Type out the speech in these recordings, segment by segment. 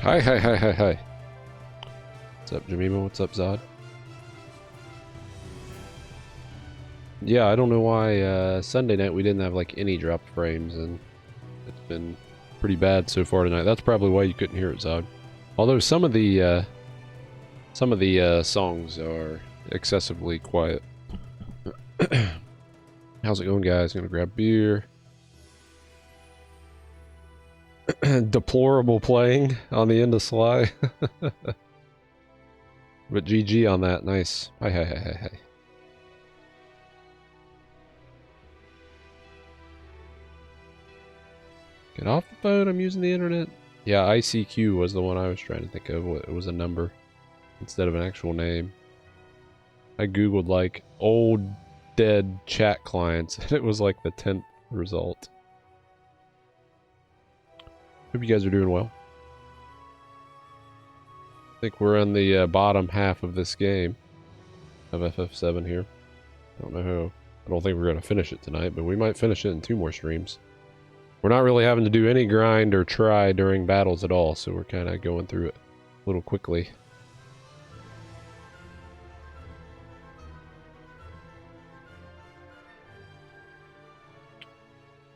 Hi, hi, hi, hi, hi. What's up, Jemima? What's up, Zod? Yeah, I don't know why Sunday night we didn't have like any dropped frames, and it's been pretty bad so far tonight. That's probably why you couldn't hear it, Zod. Although some of the songs are excessively quiet. How's it going, guys? Gonna grab beer. Deplorable playing on the end of Sly. But GG on that. Nice. Hi, hi, hi, hi, hi. Get off the phone, I'm using the internet. Yeah, ICQ was the one I was trying to think of. It was a number instead of an actual name. I googled like old dead chat clients and it was like the 10th result. Hope you guys are doing well. I think we're on the bottom half of this game of FF7 here. I don't know how. I don't think we're going to finish it tonight, but we might finish it in 2 more streams. We're not really having to do any grind or try during battles at all, so we're kind of going through it a little quickly.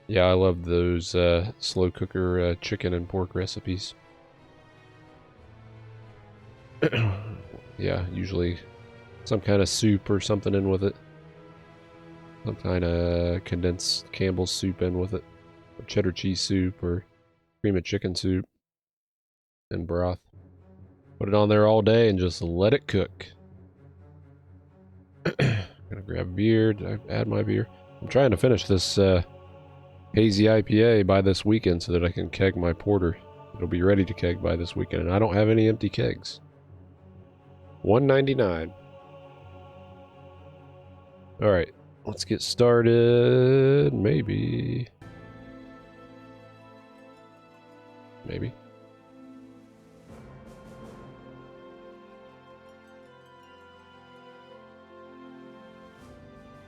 Yeah, I love those slow cooker chicken and pork recipes. Yeah, usually some kind of soup or something in with it. Some kind of condensed Campbell's soup in with it. Or cheddar cheese soup or cream of chicken soup and broth. Put it on there all day and just let it cook. Gonna grab a beer. Did I add my beer? I'm trying to finish this hazy IPA by this weekend so that I can keg my porter. It'll be ready to keg by this weekend, and I don't have any empty kegs. $1.99. Alright, let's get started. Maybe.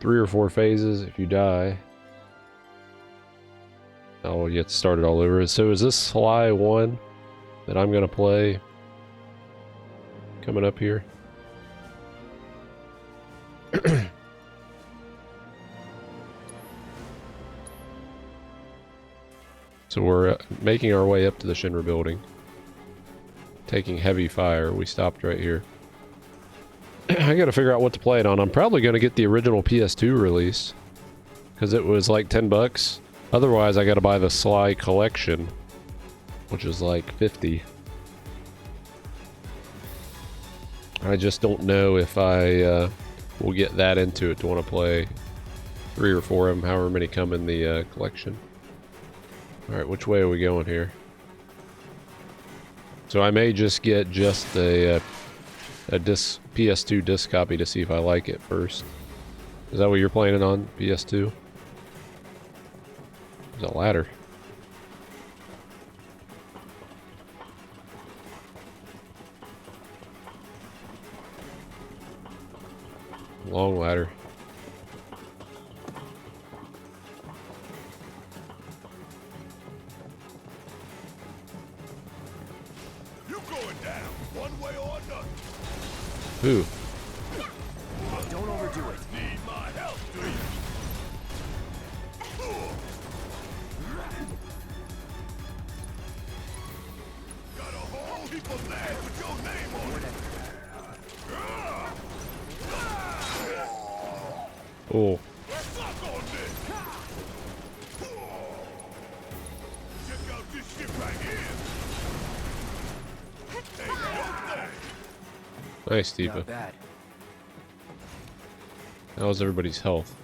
3 or 4 phases if you die. Oh, you have to start it all over. So is this Sly 1 that I'm gonna play coming up here? So we're making our way up to the Shinra building. Taking heavy fire. We stopped right here. I gotta figure out what to play it on. I'm probably gonna get the original PS2 release. Because it was like 10 bucks. Otherwise, I gotta buy the Sly collection. Which is like 50. I just don't know if I will get that into it to want to play 3 or 4 of them, however many come in the collection. Alright, which way are we going here? So I may just get just a PS2 disc copy to see if I like it first. Is that what you're playing it on, PS2? There's a ladder. Long ladder. You going down one way or another. Ooh. Don't overdo it. Need my help, do you? Got a whole heap of land with your name on it. Oh. Suck on this. Check out this shit right here. Ain't no thing. Nice, Tifa. Not bad. How's everybody's health?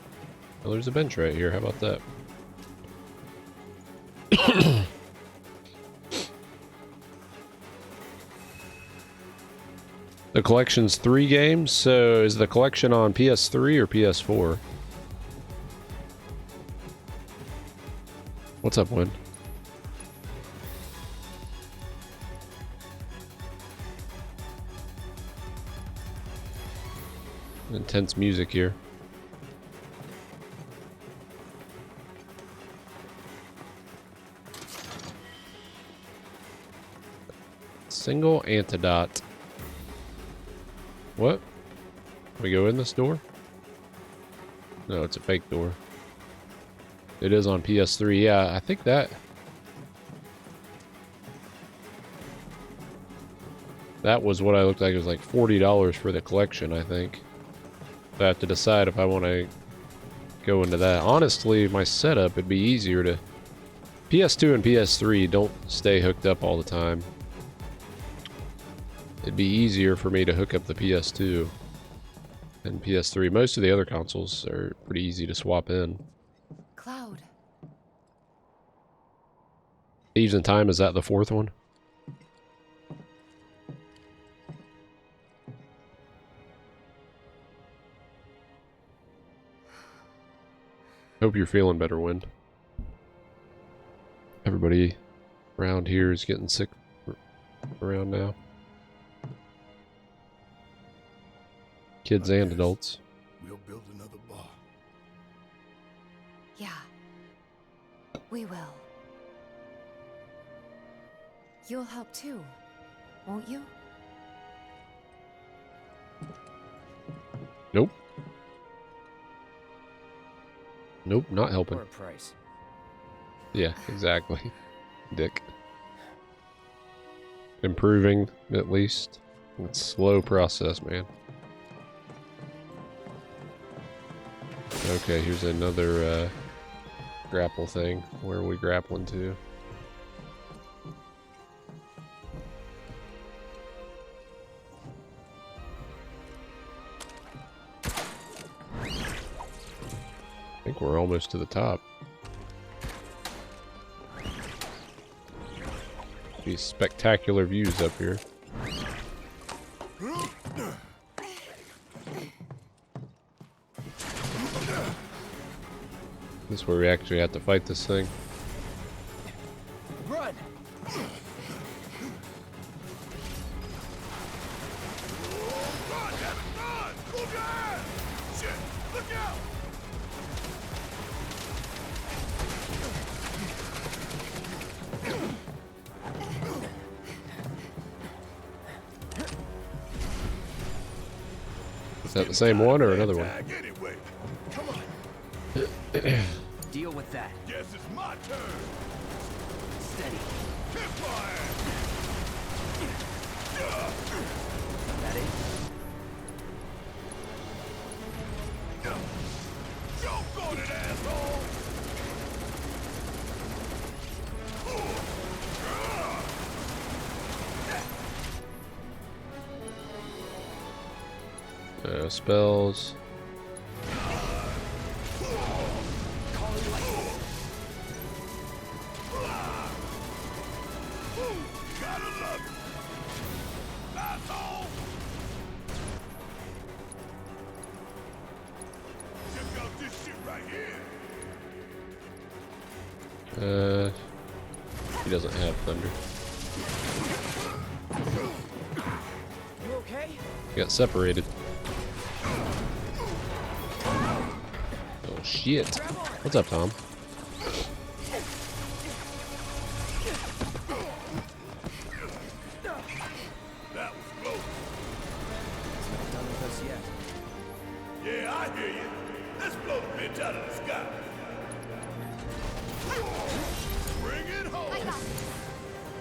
Well, there's a bench right here. How about that? The collection's 3 games, so is the collection on PS3 or PS4? What's up, Win? Intense music here. Single antidote. What? Can we go in this door? No, it's a fake door. It is on PS3. Yeah, I think that... That was what I looked like. It was like $40 for the collection, I think. So I have to decide if I want to go into that. Honestly, my setup, it'd be easier to... PS2 and PS3 don't stay hooked up all the time. It'd be easier for me to hook up the PS2 and PS3. Most of the other consoles are pretty easy to swap in. Cloud. Thieves in Time, is that the fourth one? Hope you're feeling better, Wind. Everybody around here is getting sick around now. Kids and adults. We'll build another bar. Yeah. We will. You'll help too, won't you? Nope. Nope, not helping. For a price. Yeah, exactly. Dick. Improving, at least. It's a slow process, man. Okay, here's another grapple thing. Where are we grappling to? I think we're almost to the top. These spectacular views up here. This is where we actually have to fight this thing. Run! Run, damn it, run! Move your ass! Shit, look out! Is that the same one or another one? Tag anyway. Come on. Deal with that. Guess it's my turn. Steady. Kick my ass. That it? Jump on it, asshole! Spells. Gotta love it. Asshole! Check out this shit right here. He doesn't have thunder. You okay? He got separated. Oh shit. What's up, Tom? That was close. It's not done with us yet. Yeah, I hear you. Let's blow the bitch out of the sky. Bring it home.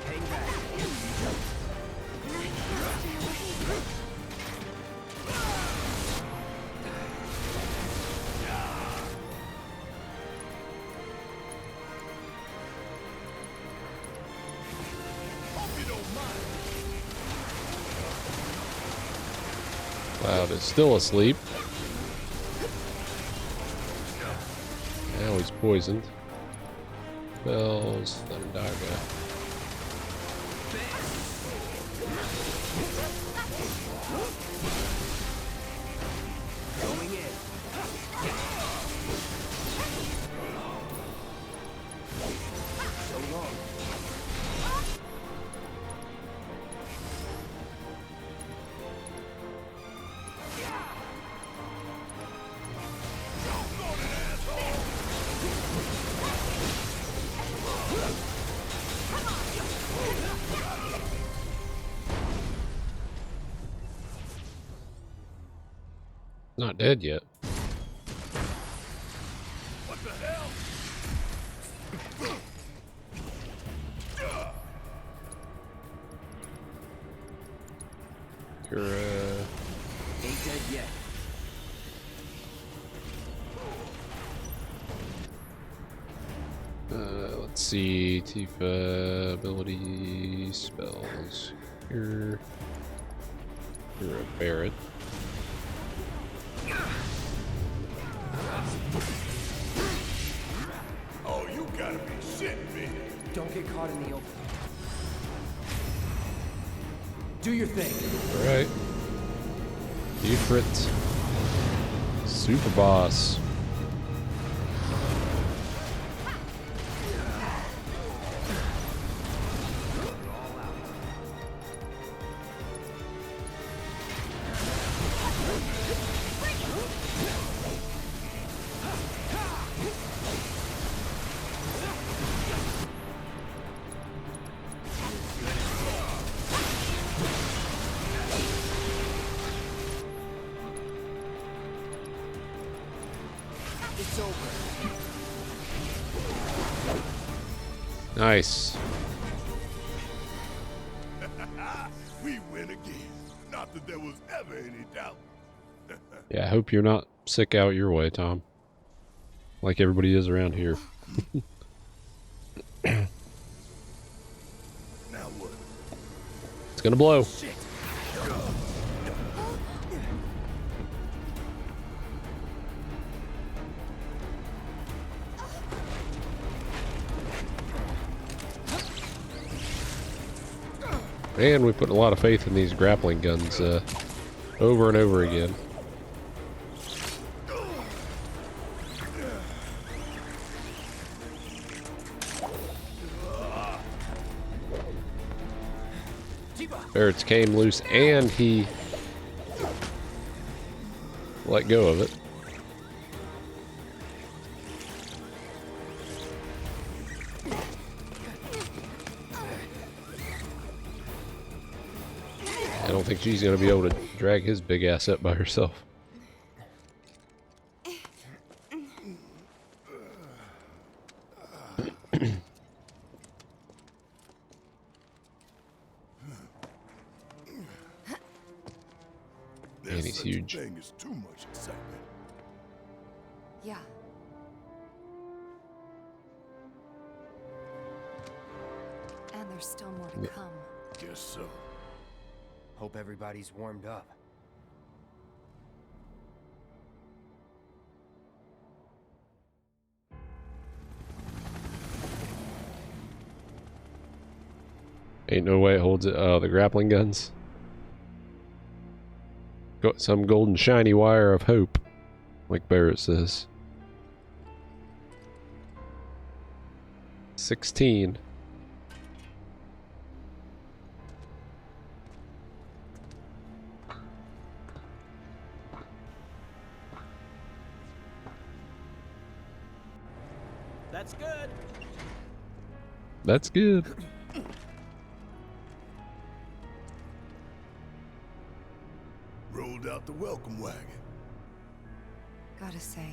Hang back. Hope you don't mind. Cloud is still asleep. Now he's poisoned. Spells, Thundaga. Going in. So long. Not dead yet. What the hell? You're, Ain't dead yet. let's see. Tifa ability spells. You're a Barret. Oh, you gotta be shitting me. Don't get caught in the open. Do your thing. Alright. Ifrit. Super boss. It's over. Nice. We win again. Not that there was ever any doubt. Yeah, I hope you're not sick out your way, Tom. Like everybody is around here. Now what? It's gonna blow. Shit. And we put a lot of faith in these grappling guns over and over again. Barret's came loose and he let go of it. I don't think she's going to be able to drag his big ass up by herself. Man, he's Such a huge. thing is too much excitement. Yeah. And there's still more to come. Guess so. Hope everybody's warmed up. Ain't no way it holds it. The grappling guns. Got some golden shiny wire of hope, like Barret says. 16. That's good. That's good. Rolled out the welcome wagon. Gotta say,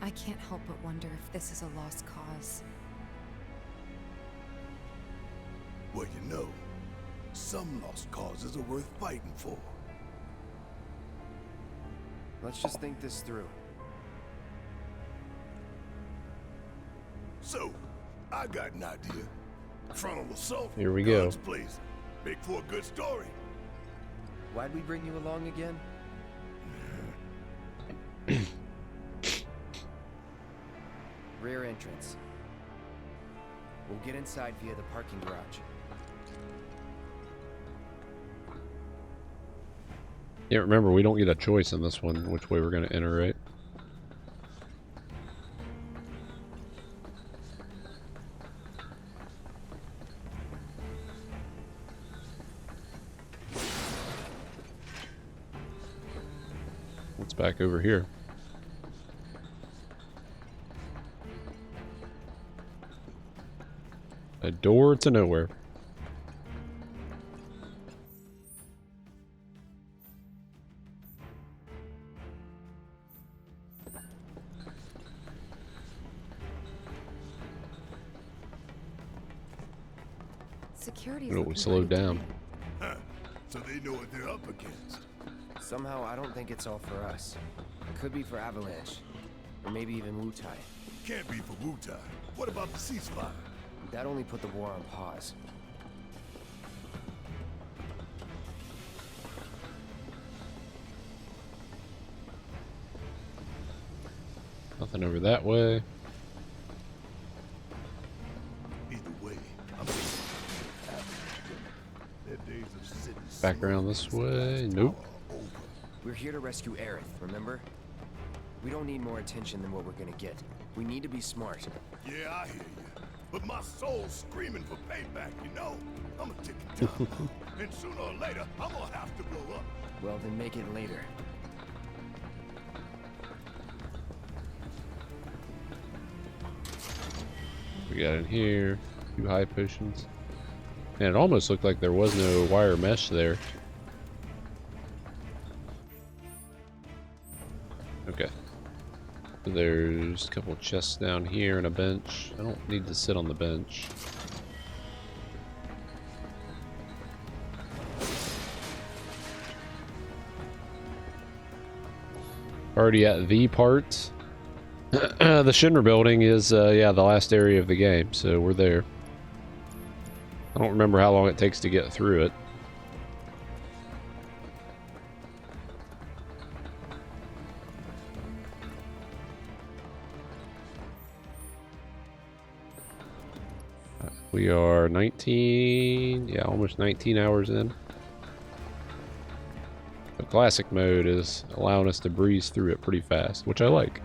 I can't help but wonder if this is a lost cause. Well, you know, some lost causes are worth fighting for. Let's just think this through. So, I got an idea. Frontal assault. Here we go. Guns blazing. Make for a good story. Why'd we bring you along again? Rear entrance. We'll get inside via the parking garage. Yeah, remember, we don't get a choice in this one which way we're going to enter, right? What's back over here? A door to nowhere. Security's Oh, we looking slowed pretty down. tight. Huh. So they know what they're up against. Somehow, I don't think it's all for us. It could be for Avalanche. Or maybe even Wutai. Can't be for Wutai. What about the ceasefire? That only put the war on pause. Nothing over that way. Either way, I'm their days of sitting Back around this way. Nope. are over. We're here to rescue Aerith, remember? We don't need more attention than what we're gonna get. We need to be smart. Yeah, I hear you. But my soul's screaming for payback, you know? I'm a ticking time bomb. And sooner or later, I'm gonna have to blow up. Well, then make it later. We got in here. 2 high potions. And it almost looked like there was no wire mesh there. Okay. So there's a couple of chests down here and a bench. I don't need to sit on the bench. Already at the part. The Shinra building is, yeah, the last area of the game, so we're there. I don't remember how long it takes to get through it. We are 19, yeah, almost 19 hours in. The classic mode is allowing us to breeze through it pretty fast, which I like.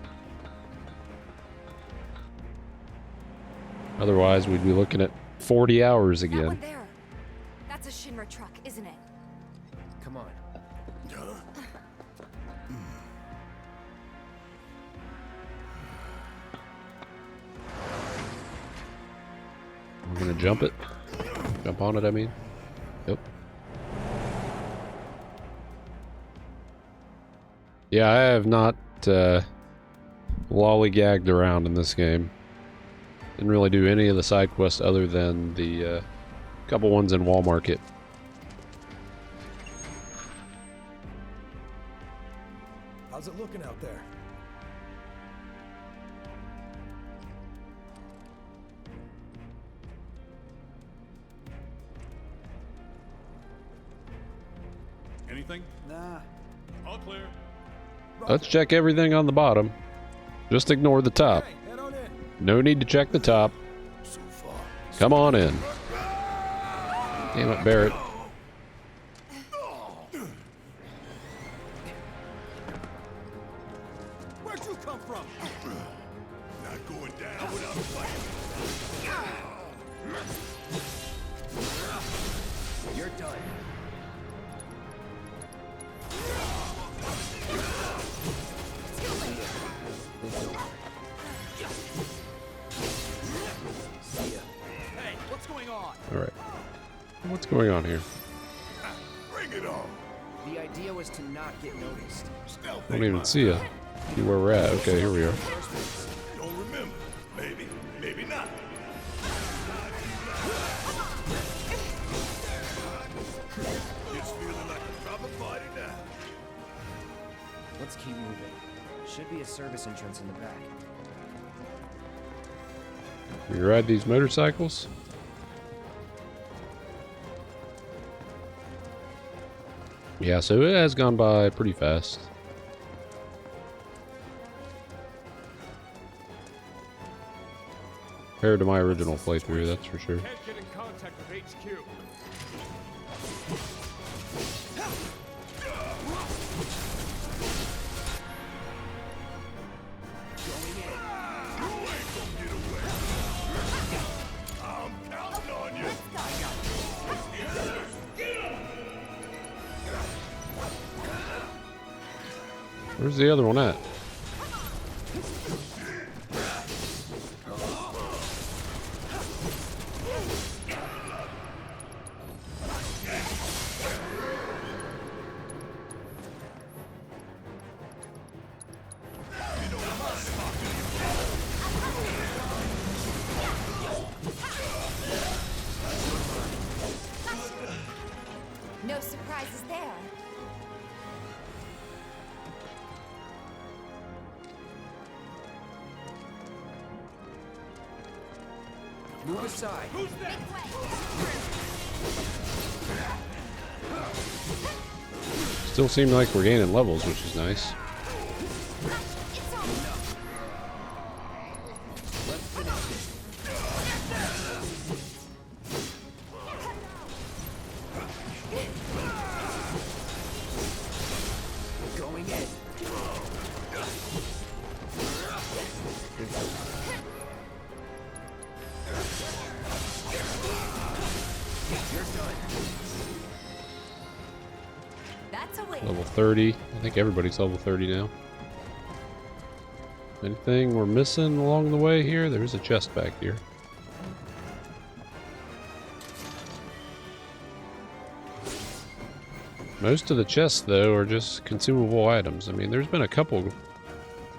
Otherwise, we'd be looking at 40 hours That again. one there. That's a Shinra truck, isn't it? Come on. Huh? We're gonna jump it. Jump on it, I mean. Yep. Yeah, I have not lollygagged around in this game. Didn't really do any of the side quests other than the couple ones in Wall Market. How's it looking out there? Anything? Nah. All clear. Let's check everything on the bottom. Just ignore the top. Hey, head on in. No need to check the top. So far. Come on in. Damn it, Barrett. Where'd you come from? Not going down without a fight. You're done. See ya. Hey, what's going on? Alright. What's going on here? Bring it on. The idea was to not get noticed. Stealth I don't ain't even my see ya. See where we're at. Okay, here we are. Don't remember. Maybe. Maybe not. It's feeling like a proper party now. Let's keep moving. Should be a service entrance in the back. We ride these motorcycles. Yeah, so it has gone by pretty fast. Compared to my original playthrough, that's for sure. Can't get in contact with HQ. You ain't gonna get away. I'm counting on you. Where's the other one at? surprises there. Move aside. Still seem like we're gaining levels, which is nice. Going in. That's a win. Level 30. I think everybody's level 30 now. Anything we're missing along the way here? There's a chest back here. Most of the chests, though, are just consumable items. I mean, there's been a couple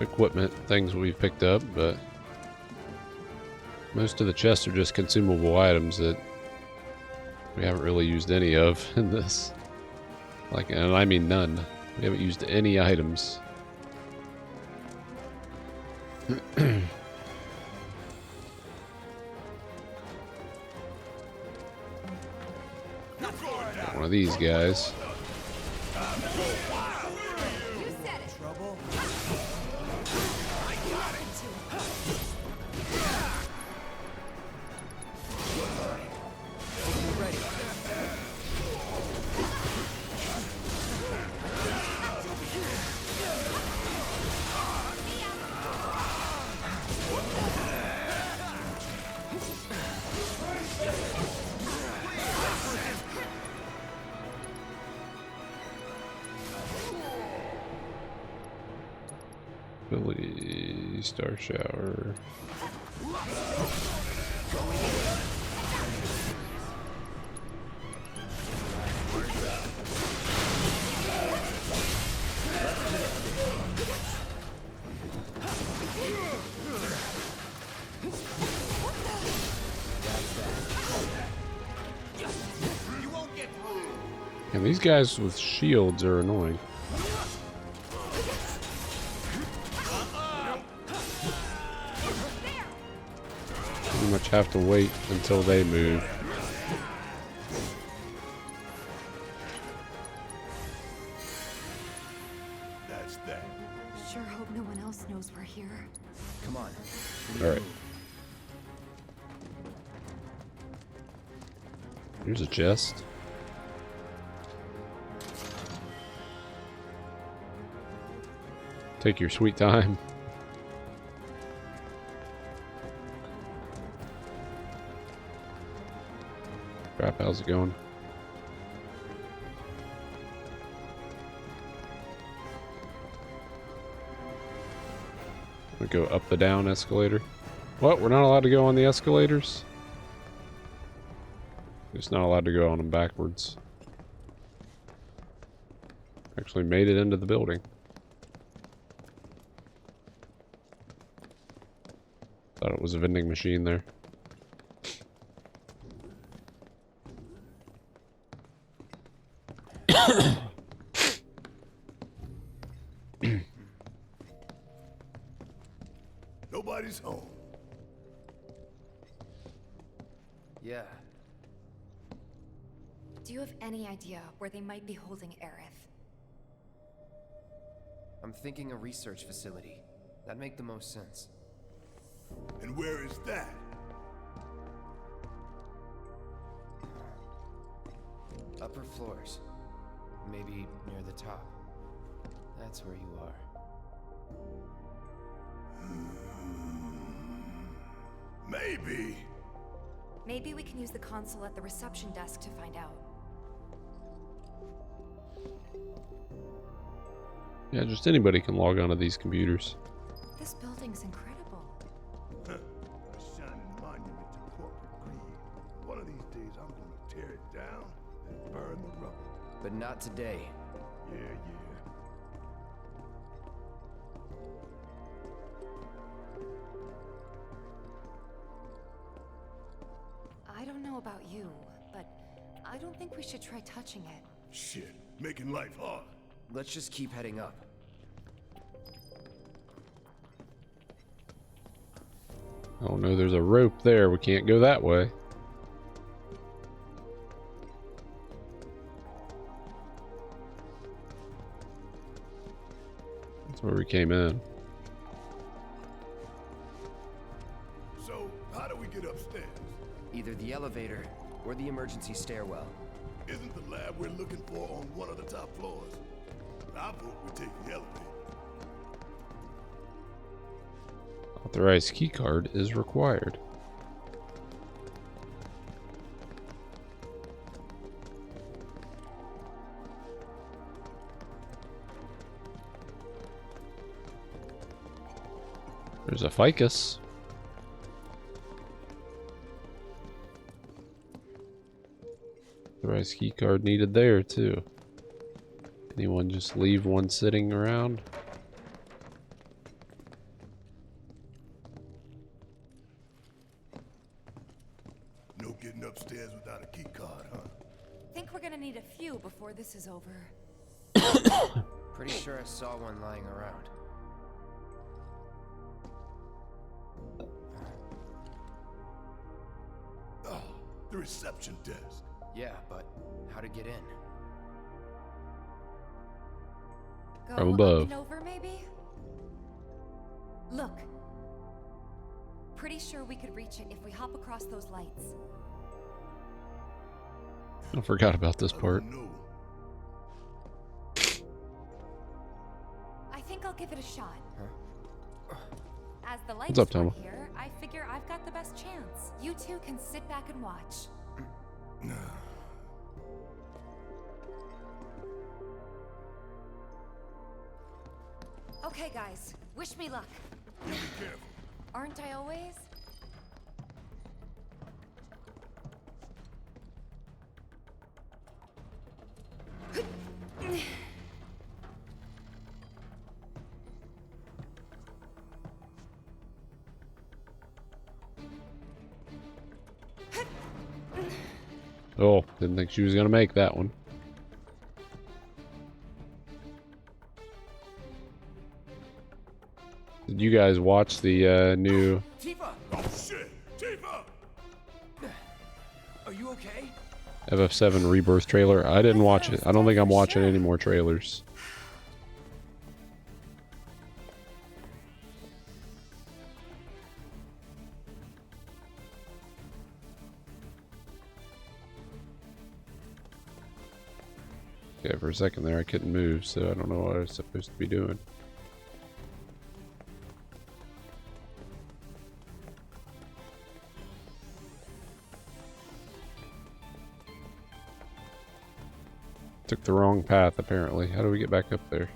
equipment things we've picked up, but most of the chests are just consumable items that we haven't really used any of in this. Like, and I mean none. We haven't used any items. Got one of these guys. You said it. Trouble? Ready. Ability, Star Shower. And these guys with shields are annoying. Pretty much have to wait until they move. That's that. Sure hope no one else knows we're here. Come on. All right. Here's a chest. Take your sweet time. Crap, how's it going? We go up the down escalator. What? We're not allowed to go on the escalators? Just not allowed to go on them backwards. Actually made it into the building. Thought it was a vending machine there. Nobody's home. Yeah. Do you have any idea where they might be holding Aerith? I'm thinking a research facility. That'd make the most sense. And where is that? Upper floors. Maybe near the top. That's where you are. Maybe. Maybe we can use the console at the reception desk to find out. Yeah, just anybody can log onto these computers. This building's incredible. A shining monument to corporate greed. One of these days I'm gonna tear it down and burn the rubble. But not today. Yeah. I don't know about you, but I don't think we should try touching it. Shit, making life hard. Let's just keep heading up. Oh no, there's a rope there. We can't go that way. That's where we came in. So, how do we get upstairs? Either the elevator or the emergency stairwell. Isn't the lab we're looking for on one of the top floors? I vote we take the elevator. Authorized keycard is required. There's a ficus. Authorized keycard needed there too. Anyone just leave one sitting around? No getting upstairs without a key card, huh? Think we're gonna need a few before this is over. Pretty sure I saw one lying around. Oh, the reception desk. Yeah, but how to get in? Go From up above. and over, maybe? Look. Pretty sure we could reach it if we hop across those lights. I forgot about this part. No. I think I'll give it a shot. As the lights What's up, start Tama? here, I figure I've got the best chance. You two can sit back and watch. Okay, guys. Wish me luck. You be careful. Aren't I always? Oh, didn't think she was gonna make that one. Did you guys watch the new Tifa! Oh shit! Tifa! Are you okay? FF7 Rebirth trailer? I didn't watch it. I don't think I'm watching any more trailers. Yeah, for a second there I couldn't move, so I don't know what I was supposed to be doing. Took the wrong path, apparently. How do we get back up there?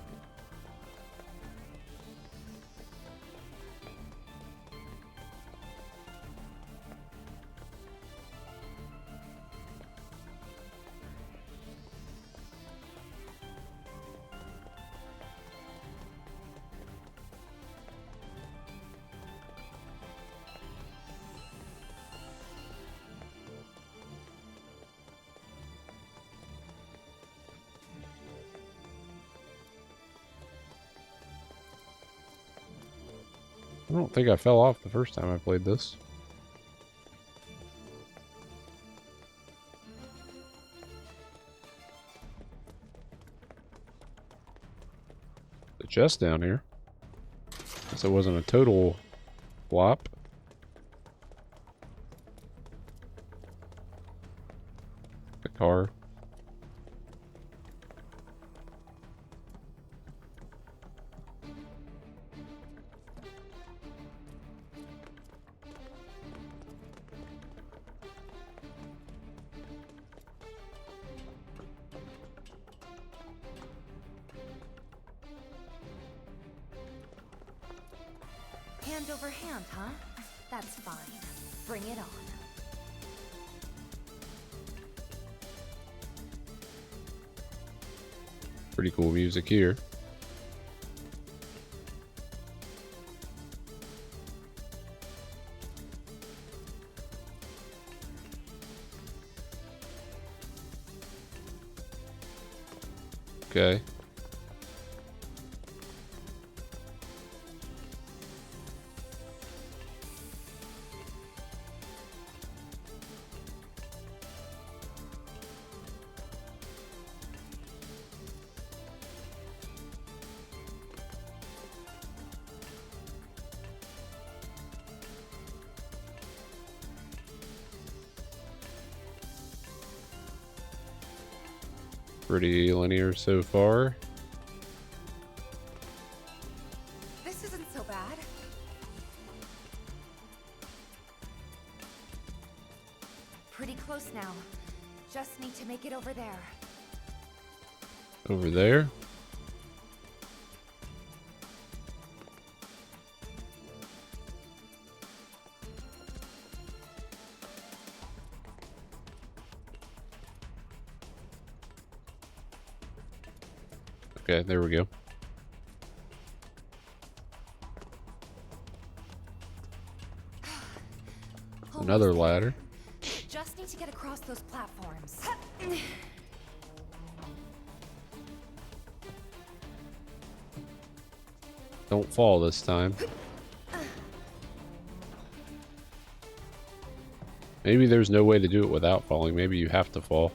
I don't think I fell off the first time I played this. The chest down here. Guess it wasn't a total flop. The car. Hand over hand, huh? That's fine. Bring it on. Pretty cool music here. Okay. Pretty linear so far. This isn't so bad. Pretty close now. Just need to make it over there. Over there. Okay, there we go. Another ladder. Just need to get across those platforms. Don't fall this time. Maybe there's no way to do it without falling. Maybe you have to fall.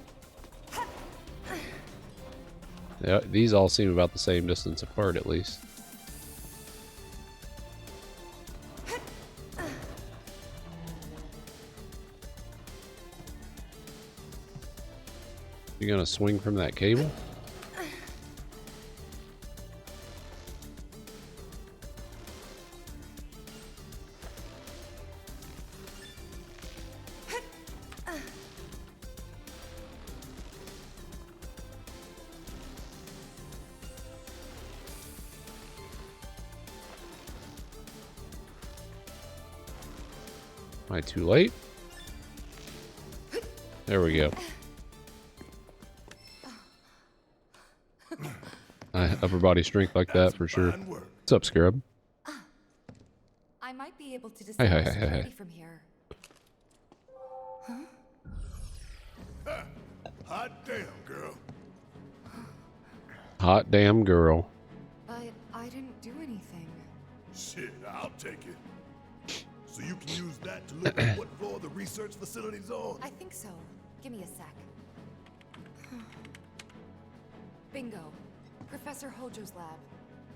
Yeah, these all seem about the same distance apart, at least. You gonna swing from that cable? Am I too late? There we go. Upper body strength like that for sure. Fine work. What's up, Scrub? I might be able to Hey, disable hey, hey, security hey. from here. Hot damn, girl. Hot damn girl. But I didn't do anything. Shit, I'll take it. So you can use that to look at what floor the research facility's on? I think so. Give me a sec. Bingo. Professor Hojo's lab.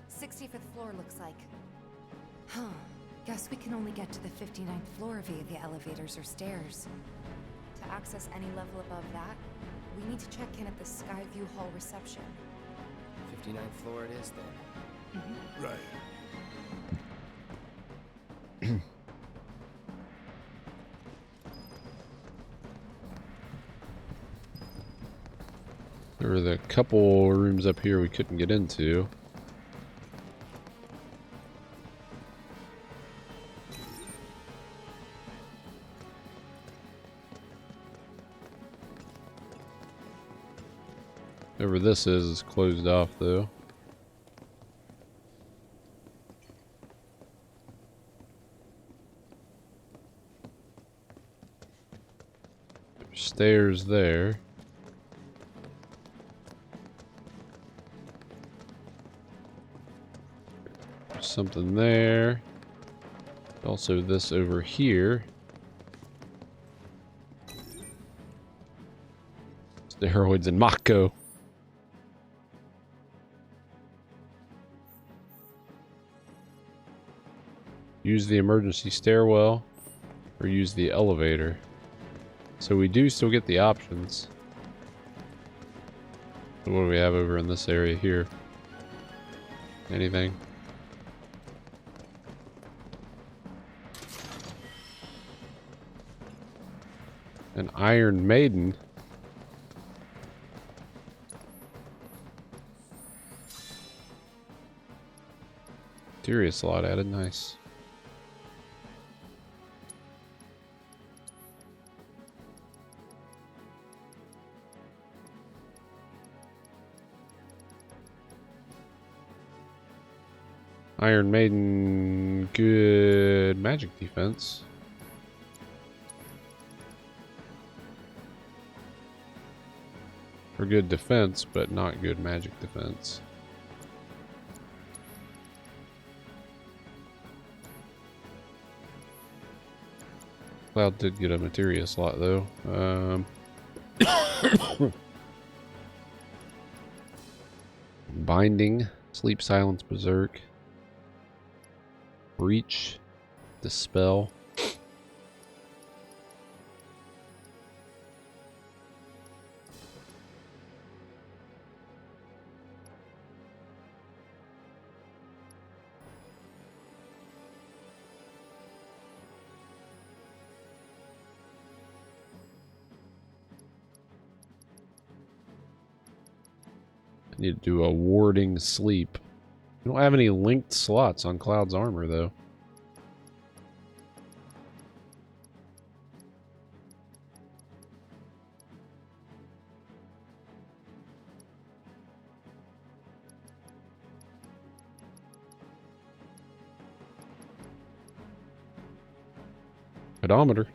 65th floor looks like. Huh. Guess we can only get to the 59th floor via the elevators or stairs. To access any level above that, we need to check in at the Skyview Hall reception. 59th floor it is then. Right. There were the couple rooms up here we couldn't get into. Whatever this is closed off though. There's stairs there. There's something there. Also this over here. Steroids and Mako. Use the emergency stairwell or use the elevator. So we do still get the options. So what do we have over in this area here? Anything? An Iron Maiden. Material slot added, nice. Iron Maiden, good magic defense. For good defense, but not good magic defense. Cloud did get a materia slot though. Binding, Sleep, Silence, Berserk, Breach, Dispel. Need to do a warding sleep. We don't have any linked slots on Cloud's armor, though. Pedometer.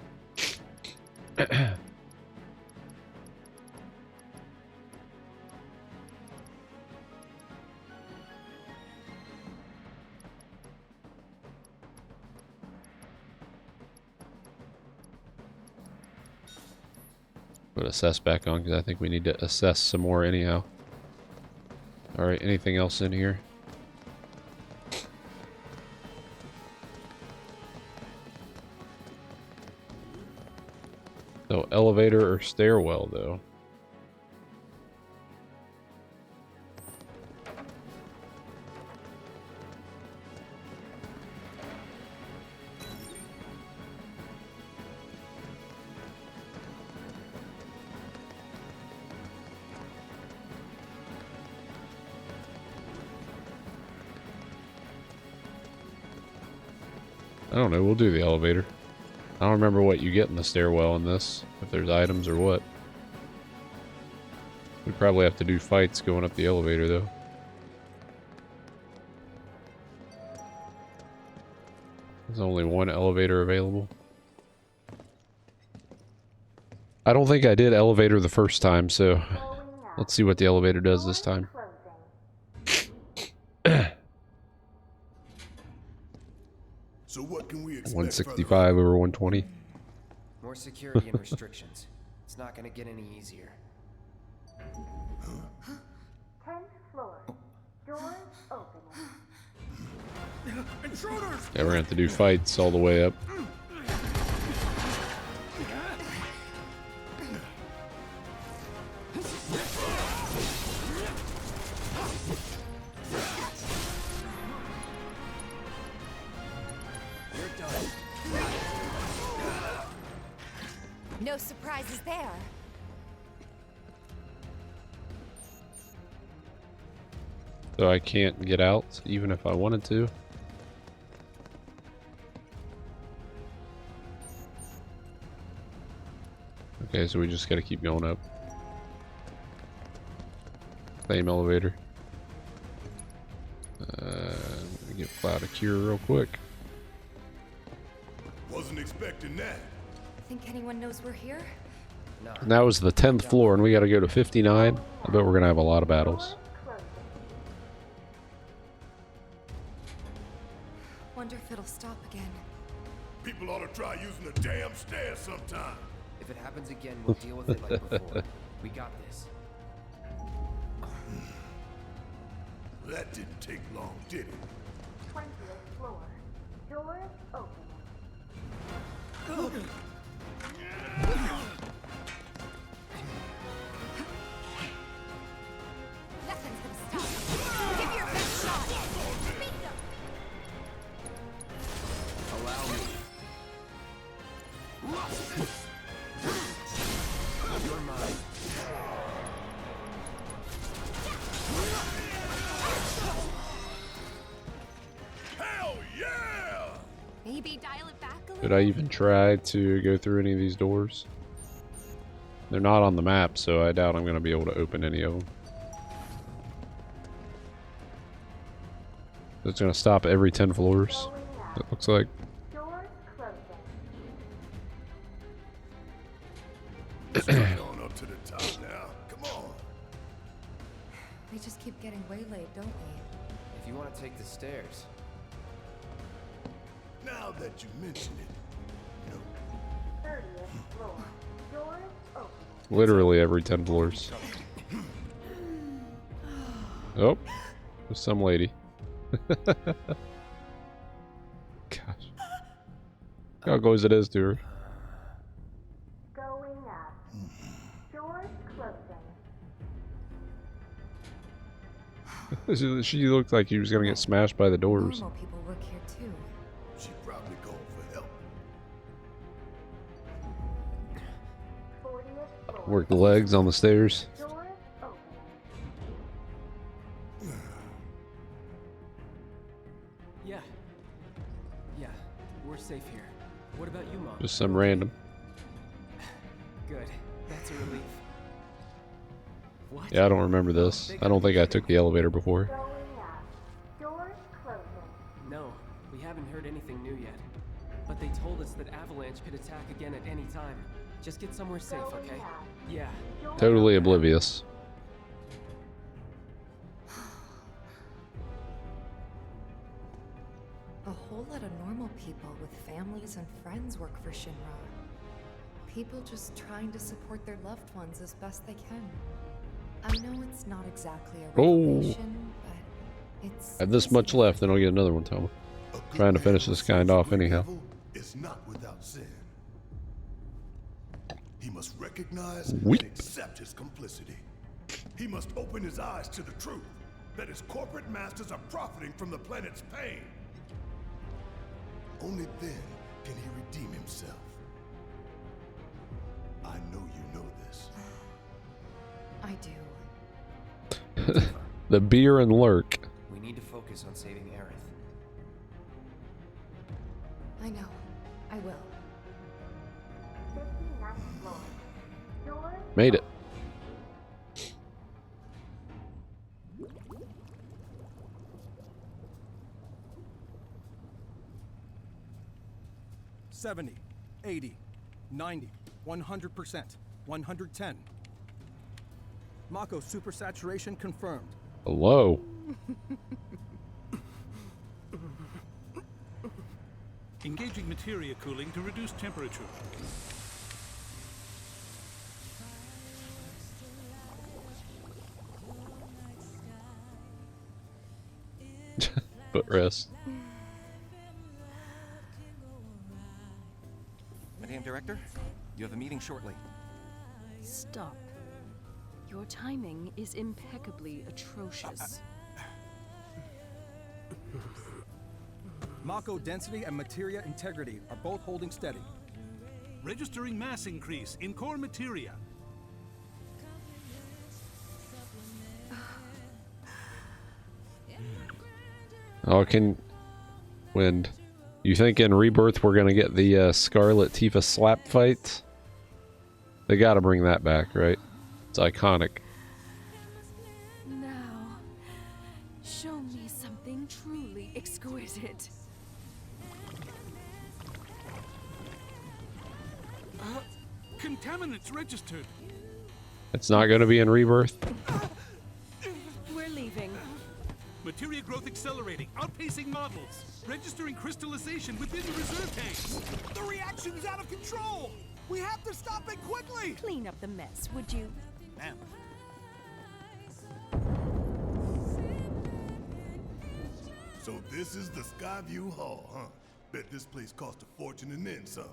Put assess back on because I think we need to assess some more anyhow. Alright, anything else in here? So elevator or stairwell though? I don't know, we'll do the elevator. I don't remember what you get in the stairwell in this, if there's items or what. We probably have to do fights going up the elevator though. There's only one elevator available. I don't think I did elevator the first time, so let's see what the elevator does this time. So what can we expect? 165 over 120. More security and restrictions. It's not gonna get any easier. 10th floor. Doors opening. Intruders! Yeah, we're gonna have to do fights all the way up. No surprises there. So I can't get out, even if I wanted to. Okay, so we just gotta keep going up. Same elevator. Let me get Cloud a cure real quick. Wasn't expecting that. Think anyone knows we're here? No. And that was the 10th floor, and we gotta go to 59. I bet we're gonna have a lot of battles. Wonder if it'll stop again. People ought to try using the damn stairs sometime. If it happens again, we'll deal with it like before. We got this. That didn't take long, did it? 20th floor. Doors opening. Nothing's gonna stop. Give your best shot. Beat them. Allow me. You're mine. Hell yeah! Maybe dial it back a little. Did I even try to go through any of these doors? They're not on the map, so I doubt I'm gonna be able to open any of them. It's gonna stop every 10 floors. It looks like. Doors closing. Straight on up to the top now. Come on. keep getting waylaid, don't we? If you want to take the stairs. Now that you mention it, no. 30th floor. Doors open. Literally every 10 floors. Oh, there's some lady. Gosh. How goes it is to her. Going up. Doors closing. She looked like she was gonna get smashed by the doors. Normal people work here too. She probably called for help. 40th floor. Work the legs on the stairs. Doors open. Yeah. Yeah, we're safe here. What about you, Mom? Just some random. Good. That's a relief. What? Yeah, I don't remember this. I don't think I took the elevator before. Going up. Doors closing. No, we haven't heard anything new yet. But they told us that Avalanche could attack again at any time. Just get somewhere safe, okay? Yeah. Totally oblivious. A whole lot of normal people with families and friends work for Shinra. People just trying to support their loved ones as best they can. I know it's not exactly a Oh. revelation, but it's... I have this much left, then I'll get another one, Toma. A good Trying to man finish who this sees kind off great anyhow. evil is not without sin. He must recognize Weep. and accept his complicity. He must open his eyes to the truth that his corporate masters are profiting from the planet's pain. Only then can he redeem himself. I know you know this. I do. The beer and lurk. We need to focus on saving Aerith. I know. I will. 59th floor. Doors Made it. $70, $80, $90, 100%, 110. Mako supersaturation confirmed. Hello. Engaging materia cooling to reduce temperature. Footrest. Madam Director, you have a meeting shortly. Stop. Your timing is impeccably atrocious. Mako density and materia integrity are both holding steady. Registering mass increase in core materia. Oh, Wind. You think in Rebirth we're gonna get the Scarlet Tifa slap fight? They gotta bring that back, right? It's iconic. Now, show me something truly exquisite. Contaminants registered. It's not gonna be in Rebirth? We're leaving. Materia growth accelerating, outpacing models. Registering crystallization within the reserve tanks. The reaction is out of control! We have to stop it quickly! Clean up the mess, would you? Ma'am. So this is the Skyview Hall, huh? Bet this place cost a fortune and then some.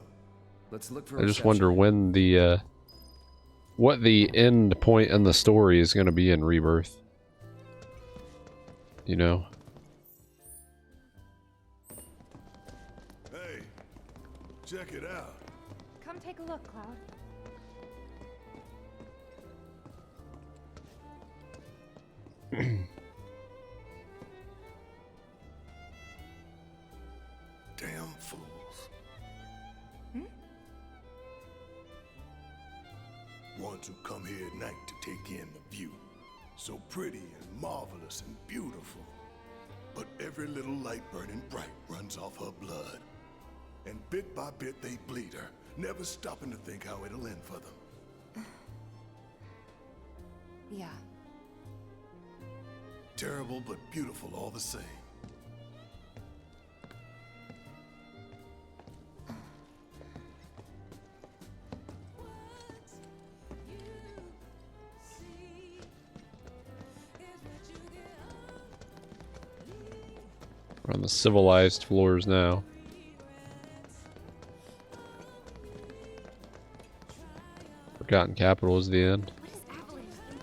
Let's look for I just reception. wonder when the what the end point in the story is gonna be in Rebirth. You know? Hey, check it out. Come take a look, Cloud. Damn fools. Ones who come here at night to take in the view. So pretty and marvelous and beautiful. But every little light burning bright runs off her blood. And bit by bit they bleed her, never stopping to think how it'll end for them. Yeah. Terrible but beautiful all the same. We're on the civilized floors now. Forgotten Capital is the end. What is Avalanche thinking?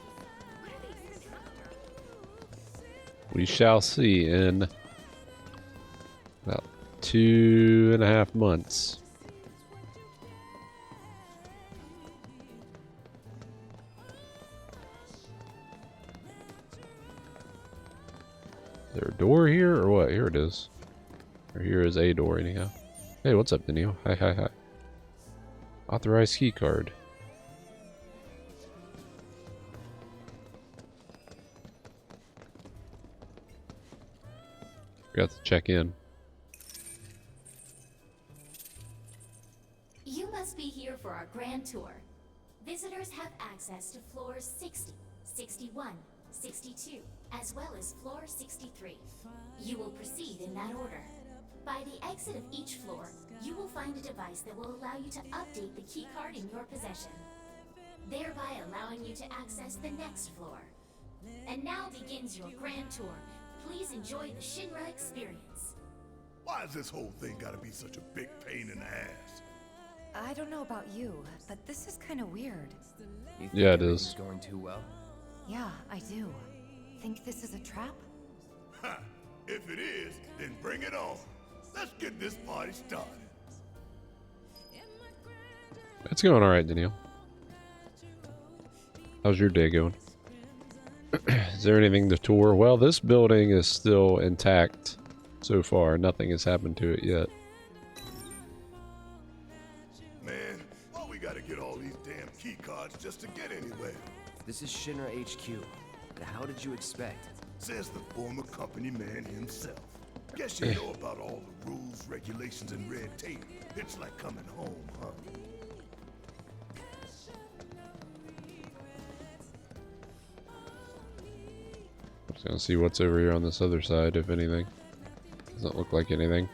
What are they even after? We shall see in about 2.5 months. Is there a door here or what? Here it is. Or here is a door anyhow. Hey, what's up, Daniel? Hi, hi, hi. Authorized key card. Forgot to check in. You must be here for our grand tour. Visitors have access to floors 60, 61, 62, as well as floor 63. You will proceed in that order. By the exit of each floor, you will find a device that will allow you to update the keycard in your possession, thereby allowing you to access the next floor. And now begins your grand tour. Please enjoy the Shinra experience. Why has this whole thing gotta be such a big pain in the ass? I don't know about you, but this is kind of weird. You think Yeah, it everything's is. going too well? Yeah, I do. Think this is a trap? Ha! If it is, then bring it on. Let's get this party started. It's going alright, Daniel. How's your day going? Is there anything to tour? Well, this building is still intact so far. Nothing has happened to it yet. Man, why we gotta get all these damn key cards just to get anywhere? This is Shinra HQ. But how did you expect? Says the former company man himself. Guess you know about all the rules, regulations, and red tape. It's like coming home, huh? Just gonna see what's over here on this other side, if anything. Doesn't look like anything.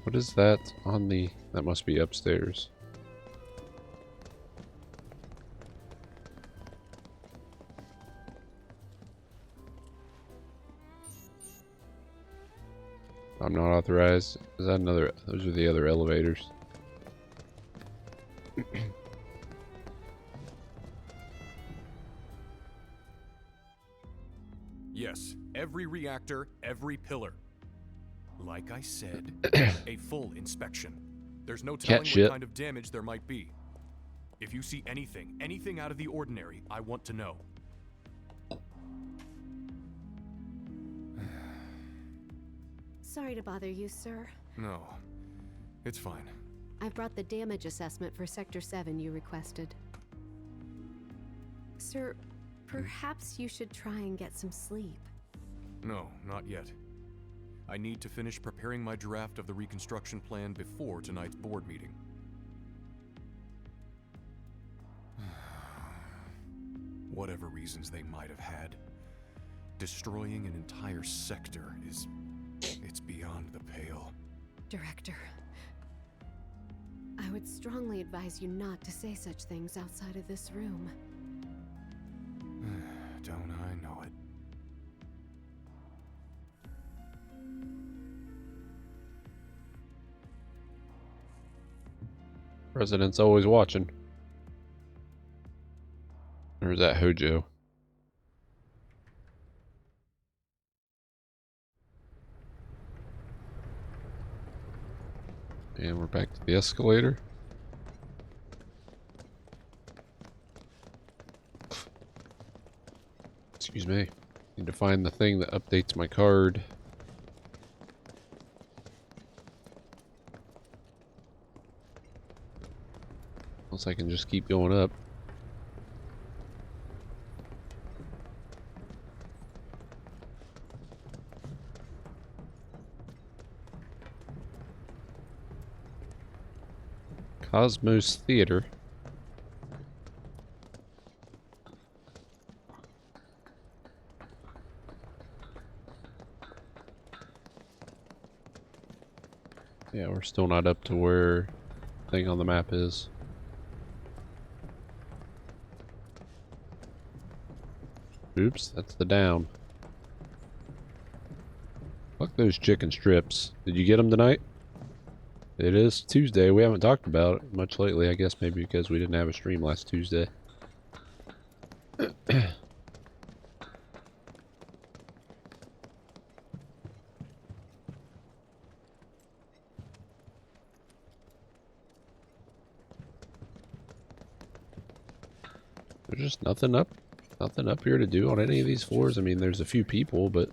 What is that on the... That must be upstairs. I'm not authorized. Is that another... Those are the other elevators. Yes, every reactor, every pillar. Like I said, a full inspection. There's no telling shit. what kind of damage there might be. If you see anything out of the ordinary, I want to know. Sorry to bother you, sir. No, it's fine. I've brought the damage assessment for Sector 7 you requested. Sir, perhaps you should try and get some sleep. No, not yet. I need to finish preparing my draft of the reconstruction plan before tonight's board meeting. Whatever reasons they might have had, destroying an entire sector is... it's beyond the pale. Director, I would strongly advise you not to say such things outside of this room. Don't I know it? President's always watching. Or is that Hojo? And we're back to the escalator. Excuse me. Need to find the thing that updates my card. Unless I can just keep going up. Cosmos Theater. Yeah, we're still not up to where the thing on the map is. Oops, that's the down. Fuck those chicken strips. Did you get them tonight? It is Tuesday. We haven't talked about it much lately. I guess maybe because we didn't have a stream last Tuesday. There's just nothing up here to do on any of these floors. I mean, there's a few people, but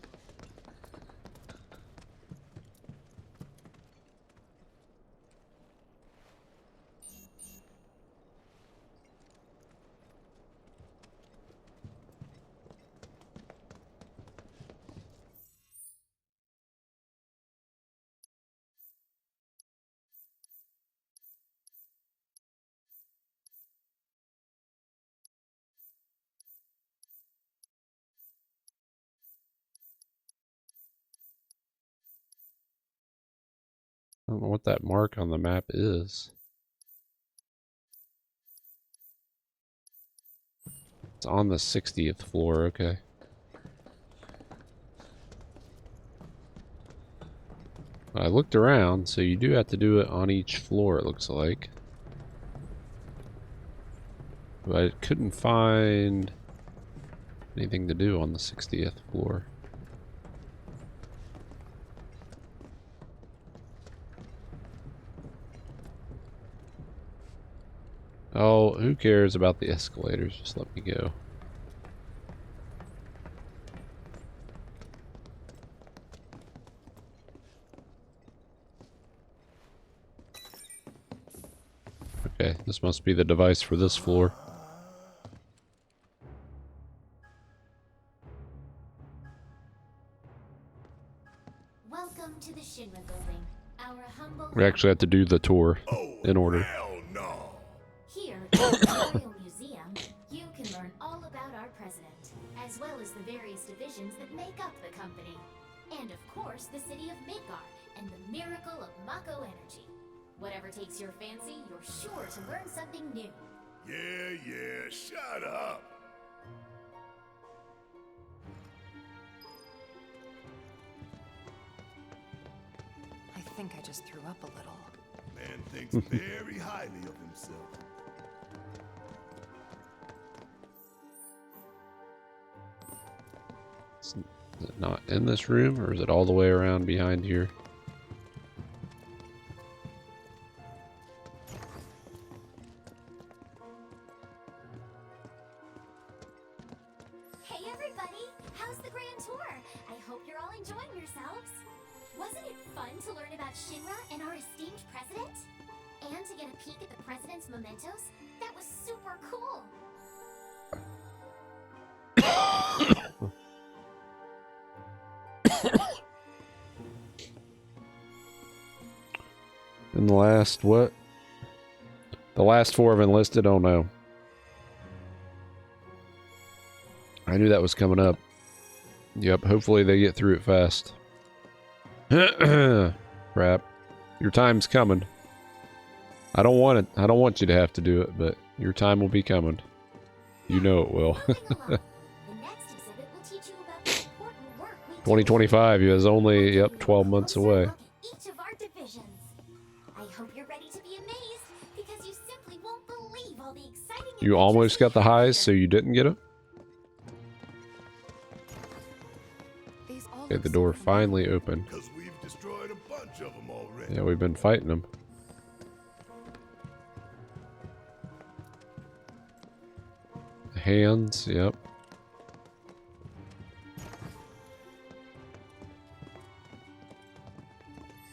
I don't know what that mark on the map is. It's on the 60th floor, okay. I looked around, so you do have to do it on each floor, it looks like. But I couldn't find anything to do on the 60th floor. Oh, who cares about the escalators? Just let me go. Okay, this must be the device for this floor. Welcome to the Shinra building. Our humble We actually have to do the tour in order. Hell no. Here in the Memorial Museum, you can learn all about our president, as well as the various divisions that make up the company. And of course, the city of Midgar and the miracle of Mako energy. Whatever takes your fancy, you're sure to learn something new. Yeah, shut up. I think I just threw up a little. Man thinks very highly of himself. Is it not in this room, or is it all the way around behind here? Hey everybody! How's the grand tour? I hope you're all enjoying yourselves. Wasn't it fun to learn about Shinra and our esteemed president? And to get a peek at the president's mementos? That was super cool! And the last, what? The last 4 have enlisted? Oh no. I knew that was coming up. Yep, hopefully they get through it fast. Crap. Your time's coming. I don't want it. I don't want you to have to do it, but your time will be coming. You know it will. 2025 is only, yep, 12 months away. Each of our divisions. I hope you're ready to be amazed, because you simply won't believe all the exciting. You almost got the highs, so you didn't get them? Okay, the door finally opened. Because we've destroyed a bunch of them already. Yeah, we've been fighting them. Hands, yep.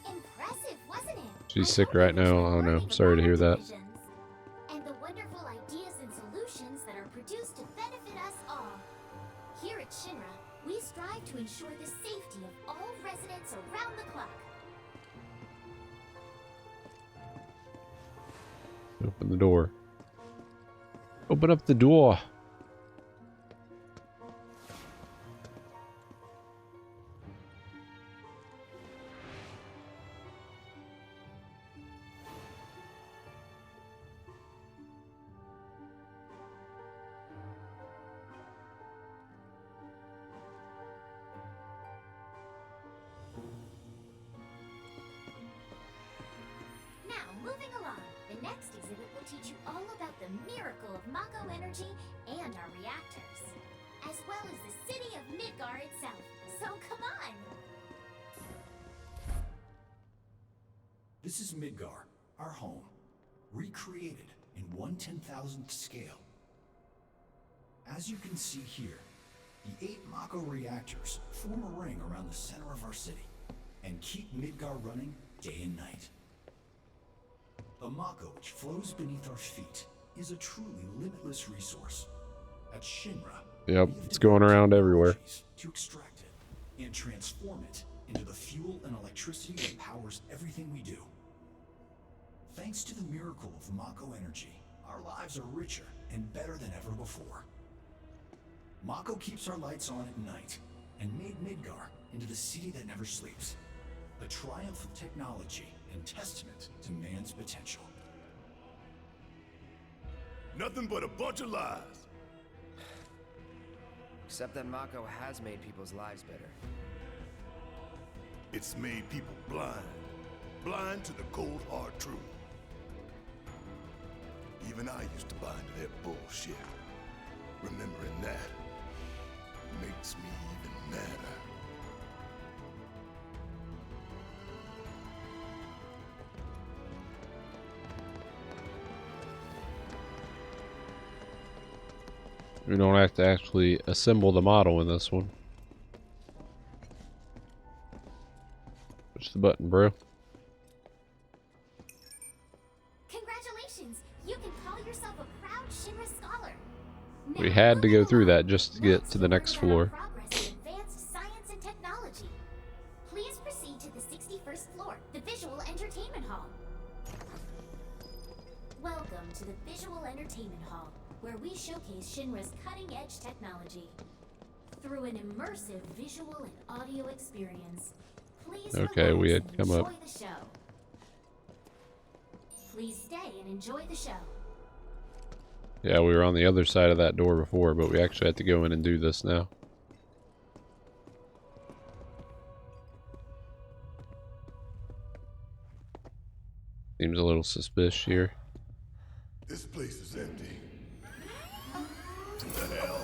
Impressive, wasn't it? She's sick right now. Oh no, sorry to hear that. And the wonderful ideas and solutions that are produced to benefit us all. Here at Shinra, we strive to ensure the safety of all residents around the clock. Open the door. Open up the door. Moving along, the next exhibit will teach you all about the miracle of Mako energy and our reactors, as well as the city of Midgar itself. So come on! This is Midgar, our home, recreated in 1/10,000th scale. As you can see here, the 8 Mako reactors form a ring around the center of our city and keep Midgar running day and night. The Mako which flows beneath our feet is a truly limitless resource. At Shinra, yep, it's going around everywhere. To extract it and transform it into the fuel and electricity that powers everything we do. Thanks to the miracle of Mako energy, our lives are richer and better than ever before. Mako keeps our lights on at night and made Midgar into the city that never sleeps. A triumph of technology and testament to man's potential. Nothing but a bunch of lies. Except that Mako has made people's lives better. It's made people blind. Blind to the cold, hard truth. Even I used to buy into that bullshit. Remembering that makes me even madder. We don't have to actually assemble the model in this one. Push the button, bro. Congratulations! You can call yourself a proud Shinra scholar. We had to go through that just to get to the next floor. Progress in advanced science and technology. Please proceed to the 61st floor, the Visual Entertainment Hall. Welcome to the Visual Entertainment Hall, where we showcase Shinra's cutting-edge technology. Through an immersive visual and audio experience, please okay, we had come enjoy up. the show. Please stay and enjoy the show. Yeah, we were on the other side of that door before, but we actually have to go in and do this now. Seems a little suspicious here. This place is empty. What the hell?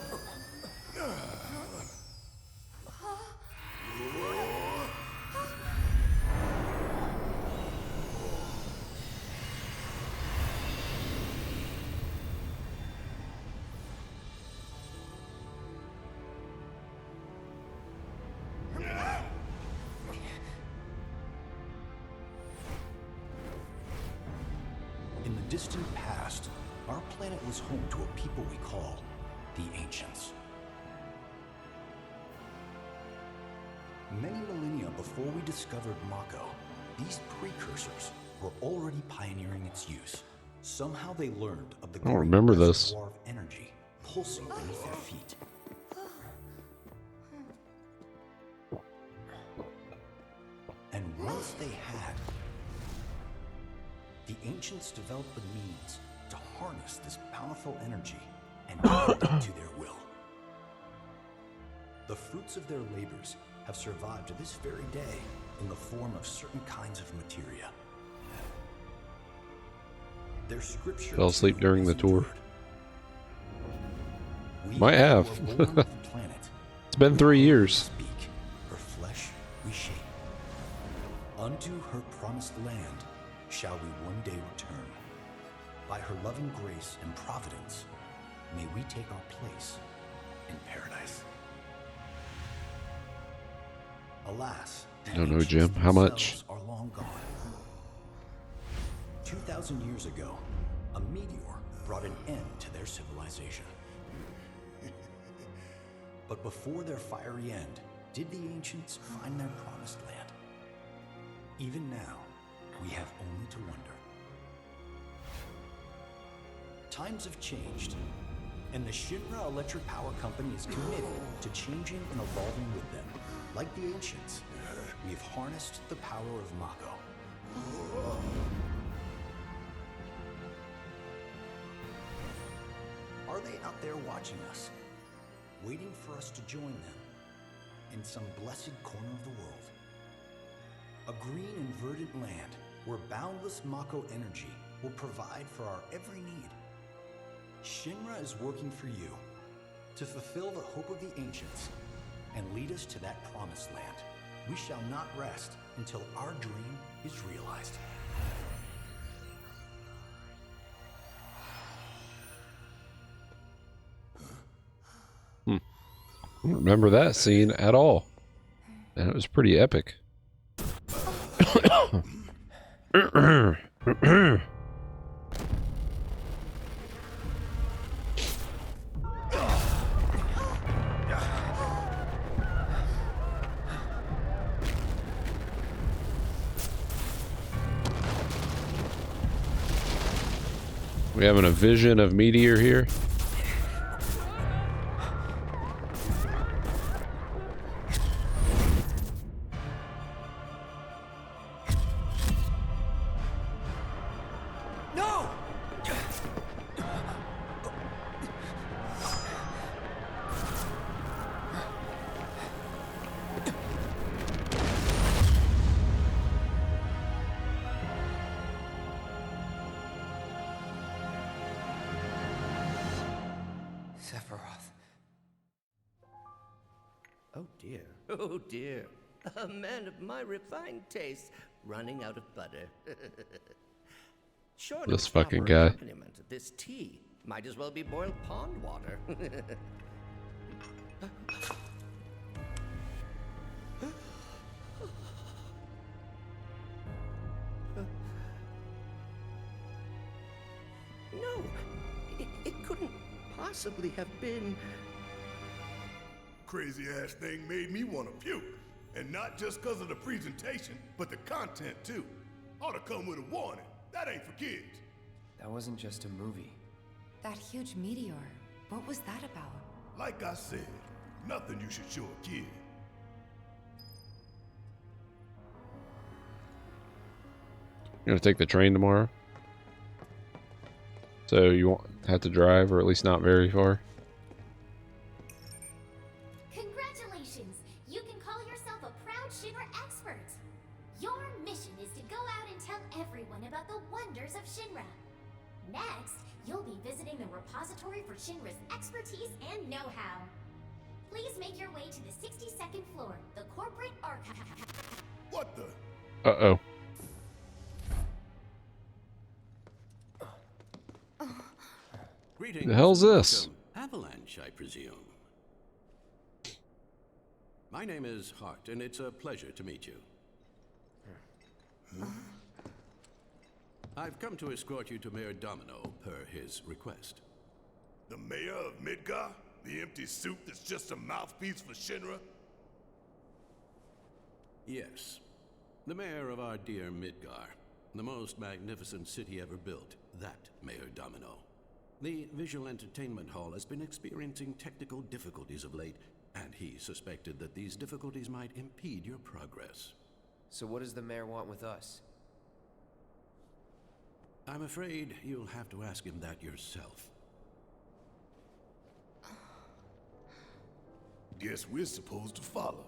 In the distant past, our planet was home to a people we call the Ancients. Many millennia before we discovered Mako, these precursors were already pioneering its use. Somehow they learned of the I don't remember this. reservoir of energy pulsing beneath their feet. And once they had, the Ancients developed the means to harness this powerful energy and bend it to their will. The fruits of their labors have survived to this very day in the form of certain kinds of materia. Their scripture Fell asleep during the tour. Might have. It's been 3 years. Her flesh we shape. Unto her promised land shall we one day return. By her loving grace and providence, may we take our place in paradise. Alas, I don't know, Jim. How much? are long gone. 2,000 years ago, a meteor brought an end to their civilization. But before their fiery end, did the Ancients find their promised land? Even now, we have only to wonder. Times have changed, and the Shinra Electric Power Company is committed to changing and evolving with them. Like the ancients, we've harnessed the power of Mako. Are they out there watching us, waiting for us to join them in some blessed corner of the world? A green and verdant land where boundless Mako energy will provide for our every need. Shinra is working for you to fulfill the hope of the ancients and lead us to that promised land. We shall not rest until our dream is realized. I don't remember that scene at all. And it was pretty epic. We having a vision of Meteor here? No! Sephiroth. Oh dear, oh dear. A man of my refined taste running out of butter. Short This of fucking proper guy. accompaniment, this tea might as well be boiled pond water. No, it couldn't possibly have been. Crazy ass thing made me want to puke. And not just because of the presentation, but the content too. Ought to come with a warning. That ain't for kids. That wasn't just a movie. That huge meteor, what was that about? Like I said, nothing you should show a kid. You're gonna take the train tomorrow? So you won't have to drive, or at least not very far? Congratulations! You can call yourself a proud Shinra expert! Your mission is to go out and tell everyone about the wonders of Shinra. Next, you'll be visiting the repository for Shinra's expertise and know-how. Please make your way to the 62nd floor, the corporate archive. What the? Uh-oh. Greetings. The hell's this? Avalanche, I presume. My name is Hart, and it's a pleasure to meet you. I've come to escort you to Mayor Domino, per his request. The mayor of Midgar? The empty suit that's just a mouthpiece for Shinra? Yes. The mayor of our dear Midgar. The most magnificent city ever built. That Mayor Domino. The visual entertainment hall has been experiencing technical difficulties of late, and he suspected that these difficulties might impede your progress. So what does the mayor want with us? I'm afraid you'll have to ask him that yourself. Guess we're supposed to follow.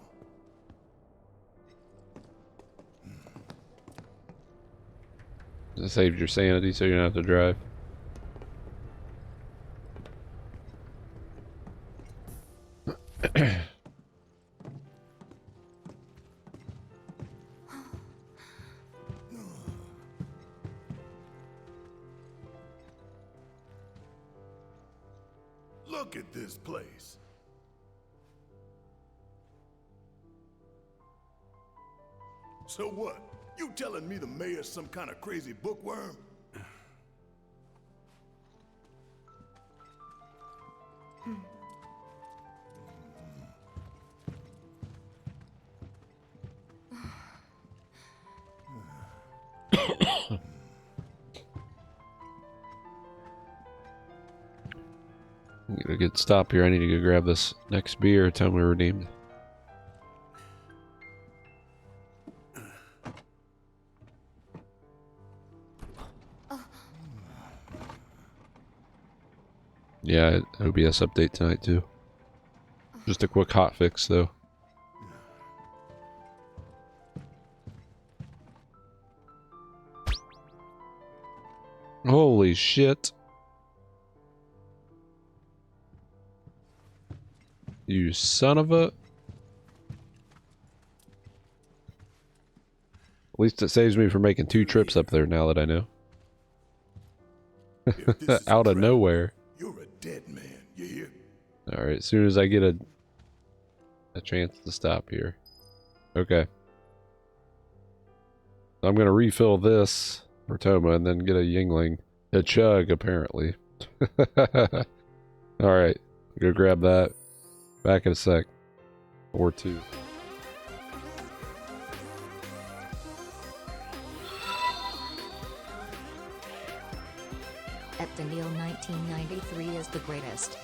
That saved your sanity so you don't have to drive. Look at this place. So what? You telling me the mayor's some kind of crazy bookworm? Get a good stop here. I need to go grab this next beer. Tell me redeemed. Yeah, OBS update tonight too. Just a quick hot fix though. Holy shit. You son of a... At least it saves me from making 2 trips up there now that I know. Out of nowhere. You're a dead man, you hear? Alright, as soon as I get a chance to stop here. Okay. I'm gonna refill this for Toma and then get a Yingling. A chug, apparently. Alright, go grab that. Back in a sec. Or 2. Eptendil 1993 is the greatest.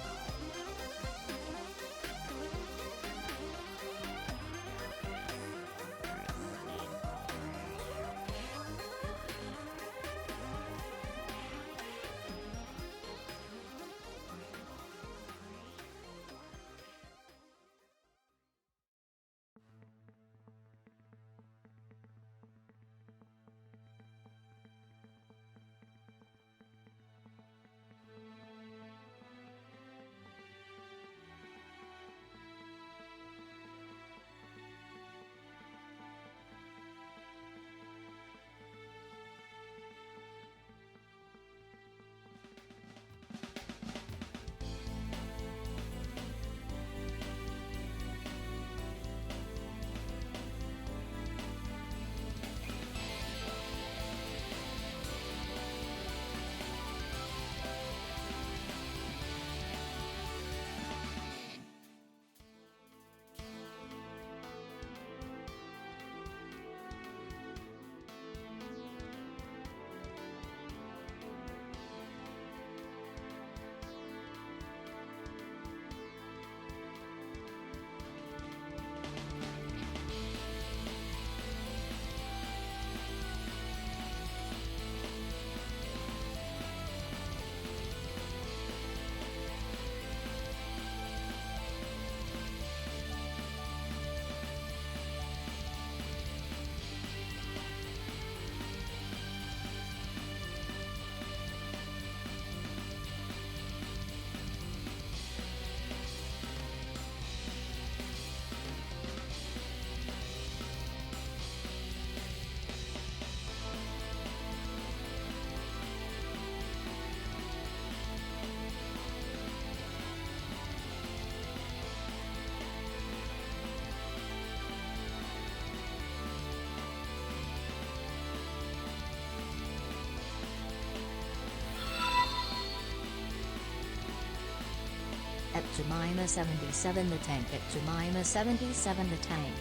At Jemima 77 the tank. At Jemima 77 the tank.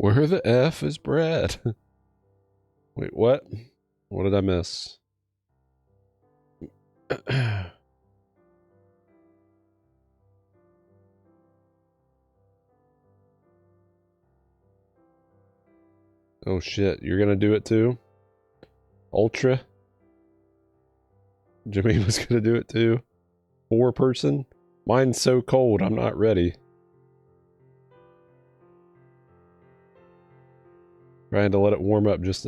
Where the F is Brad? Wait, what? What did I miss? Oh shit, you're gonna do it too? Ultra? Jimmy was gonna do it too? 4-person? Mine's so cold, I'm not ready. Trying to let it warm up just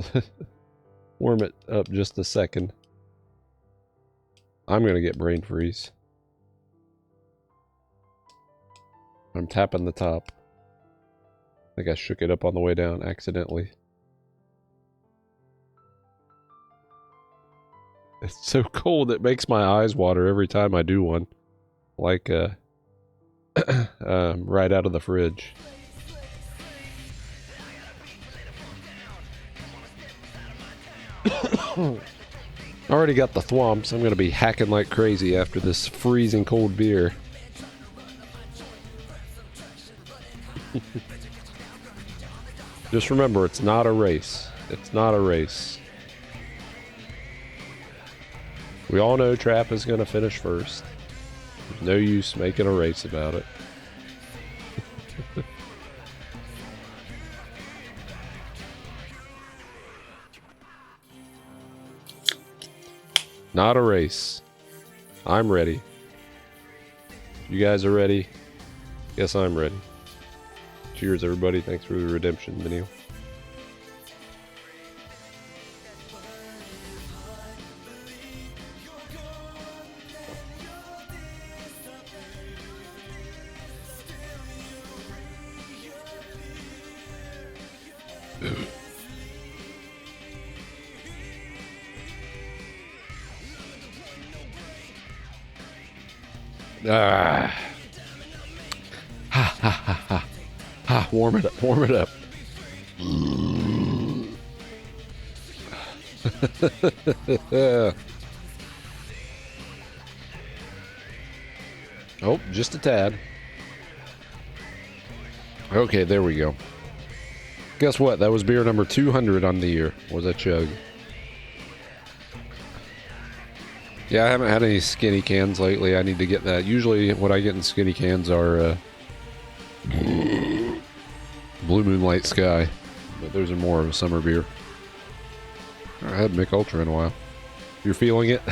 warm it up just a second. I'm gonna get brain freeze. I'm tapping the top. I think I shook it up on the way down accidentally. It's so cold it makes my eyes water every time I do one. Like right out of the fridge. Already got the thwomps. I'm gonna be hacking like crazy after this freezing cold beer. Just remember, it's not a race. It's not a race. We all know Trap is gonna finish first. There's no use making a race about it. Not a race. I'm ready. You guys are ready? Guess I'm ready. Cheers, everybody. Thanks for the redemption video. Ah. Ha ha ha ha. Ha, warm it up, warm it up. Oh, just a tad. Okay, there we go. Guess what? That was beer number 200 on the year. Was a chug. Yeah, I haven't had any skinny cans lately. I need to get that. Usually what I get in skinny cans are Blue Moon Light Sky. But those are more of a summer beer. I hadn't Mick Ultra in a while. You're feeling it?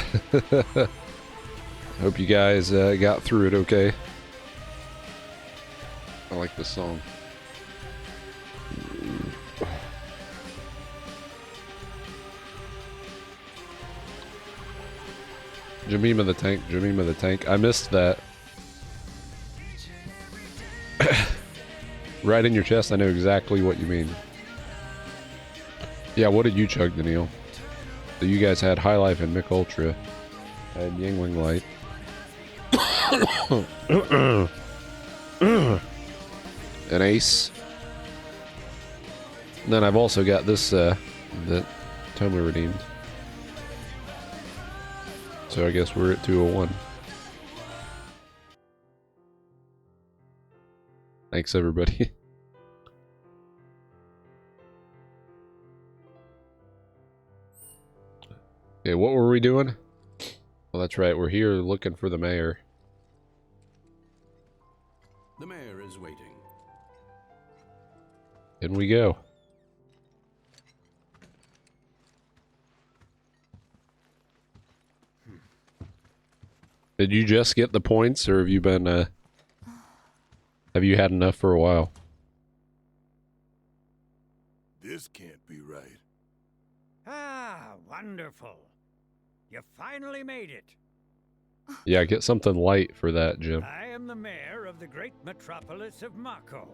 Hope you guys got through it okay. I like this song. Jemima the Tank, Jemima the Tank. I missed that. Right in your chest, I know exactly what you mean. Yeah, what did you chug, Daniil? So you guys had High Life and Mick Ultra. I had Yingling Light. An Ace. And then I've also got this, that Tommy redeemed. So I guess we're at 201. Thanks, everybody. Okay, what were we doing? Well, that's right. We're here looking for the mayor. The mayor is waiting. In we go. Did you just get the points, or have you been, have you had enough for a while? This can't be right. Ah, wonderful. You finally made it. Yeah, get something light for that, Jim. I am the mayor of the great metropolis of Mako.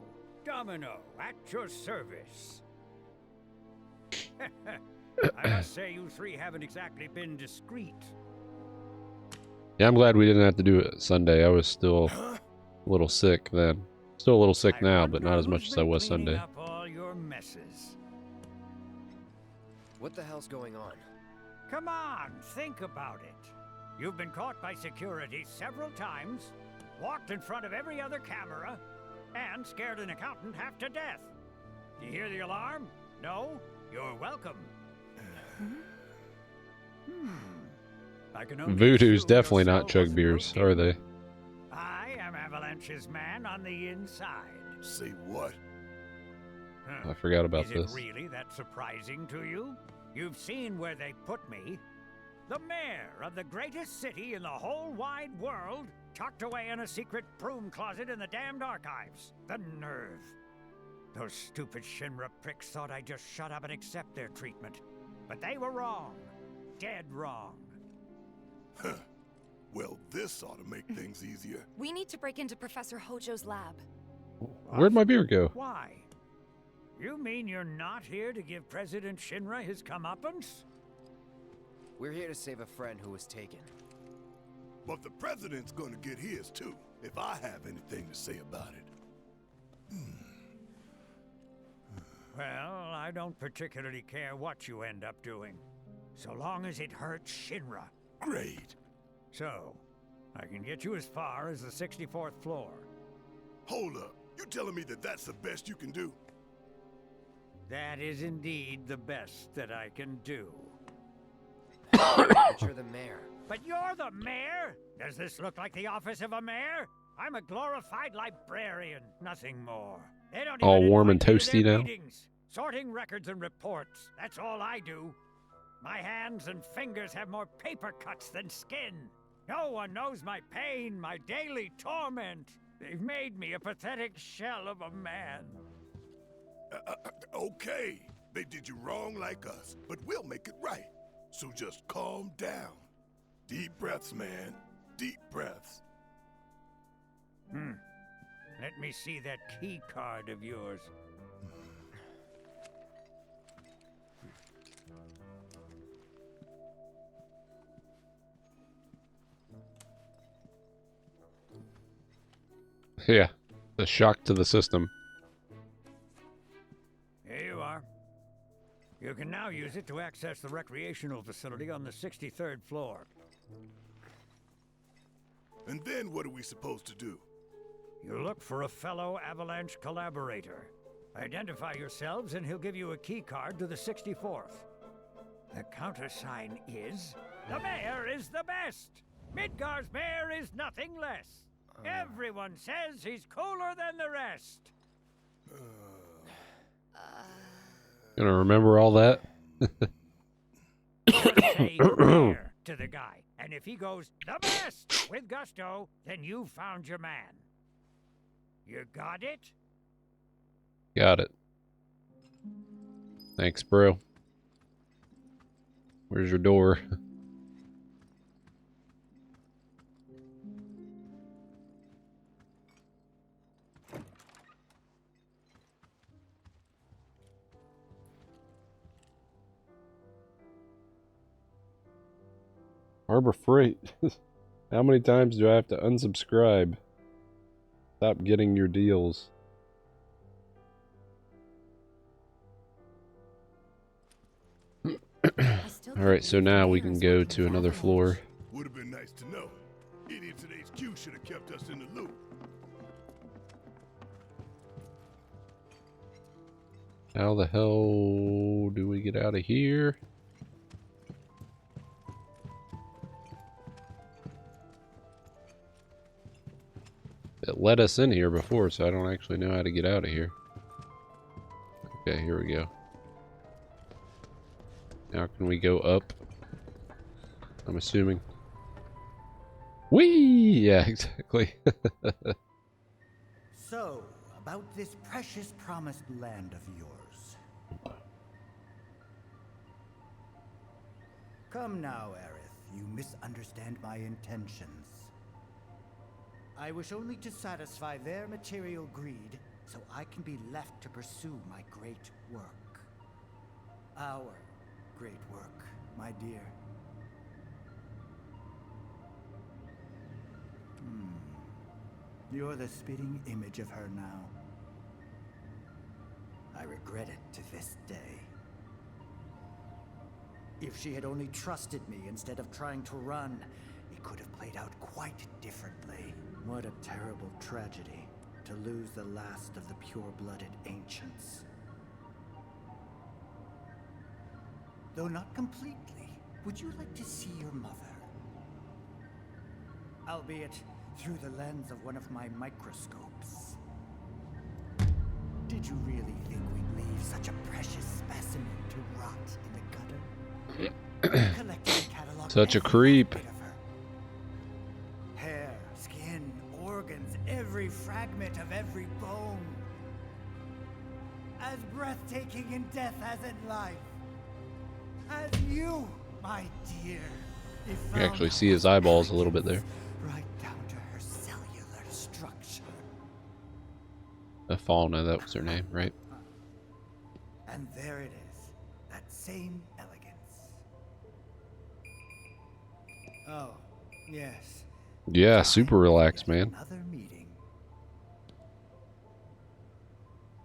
Domino, at your service. I must say you three haven't exactly been discreet. Yeah, I'm glad we didn't have to do it Sunday. I was still a little sick then. Still a little sick now, but not as much as I was Sunday. Up all your messes. What the hell's going on? Come on, think about it. You've been caught by security several times, walked in front of every other camera, and scared an accountant half to death. You hear the alarm? No? You're welcome. I can only Voodoo's assume definitely your not cell chug wasn't beers, root are they? I am Avalanche's man on the inside. Say what? I forgot about Is this. it really that surprising to you? You've seen where they put me. The mayor of the greatest city in the whole wide world, tucked away in a secret broom closet in the damned archives. The nerve. Those stupid Shinra pricks thought I'd just shut up and accept their treatment. But they were wrong. Dead wrong. Huh. Well, this ought to make things easier. We need to break into Professor Hojo's lab. Where'd my beer go? Why? You mean you're not here to give President Shinra his comeuppance? We're here to save a friend who was taken. But the president's gonna get his too, if I have anything to say about it. Well, I don't particularly care what you end up doing, so long as it hurts Shinra. Great. So, I can get you as far as the 64th floor. Hold up. You telling me that that's the best you can do? That is indeed the best that I can do. But you're the mayor. But you're the mayor? Does this look like the office of a mayor? I'm a glorified librarian, nothing more. They don't All even warm and invite me to toasty their now? meetings, sorting records and reports. That's all I do. My hands and fingers have more paper cuts than skin. No one knows my pain, my daily torment. They've made me a pathetic shell of a man. Okay. They did you wrong like us, but we'll make it right. So just calm down. Deep breaths, man. Deep breaths. Let me see that key card of yours. Yeah, the shock to the system. Here you are. You can now use it to access the recreational facility on the 63rd floor. And then what are we supposed to do? You look for a fellow Avalanche collaborator. Identify yourselves and he'll give you a key card to the 64th. The countersign is... The mayor is the best! Midgar's mayor is nothing less! Everyone says he's cooler than the rest! Gonna remember all that? Say mayor to the guy, and if he goes, the best, with gusto, then you've found your man. You got it? Got it. Thanks, bro. Where's your door? Harbor Freight. How many times do I have to unsubscribe? Stop getting your deals. Alright, so now we can go to another floor. Would have been nice to know. Idiots at HQ should have kept us in the loop. How the hell do we get out of here? It let us in here before, so I don't actually know how to get out of here. Okay, here we go. Now can we go up? I'm assuming. Whee! Yeah, exactly. So, about this precious promised land of yours. Come now, Aerith, you misunderstand my intentions. I wish only to satisfy their material greed, so I can be left to pursue my great work. Our great work, my dear. You're the spitting image of her now. I regret it to this day. If she had only trusted me instead of trying to run, it could have played out quite differently. What a terrible tragedy to lose the last of the pure-blooded ancients. though not completely. Would you like to see your mother? Albeit through the lens of one of my microscopes. Did you really think we'd leave such a precious specimen to rot in the gutter? Collected and cataloged Such a every creep. bit of her. Hair, skin, organs, every fragment of every bone. As breathtaking in death as in life. As you, my dear. You can actually see his eyeballs a little bit there. Right down to her cellular structure. Fauna, that was her name, right? And there it is. That same elegance. Oh, yes. Yeah, super relaxed, man. Another meeting.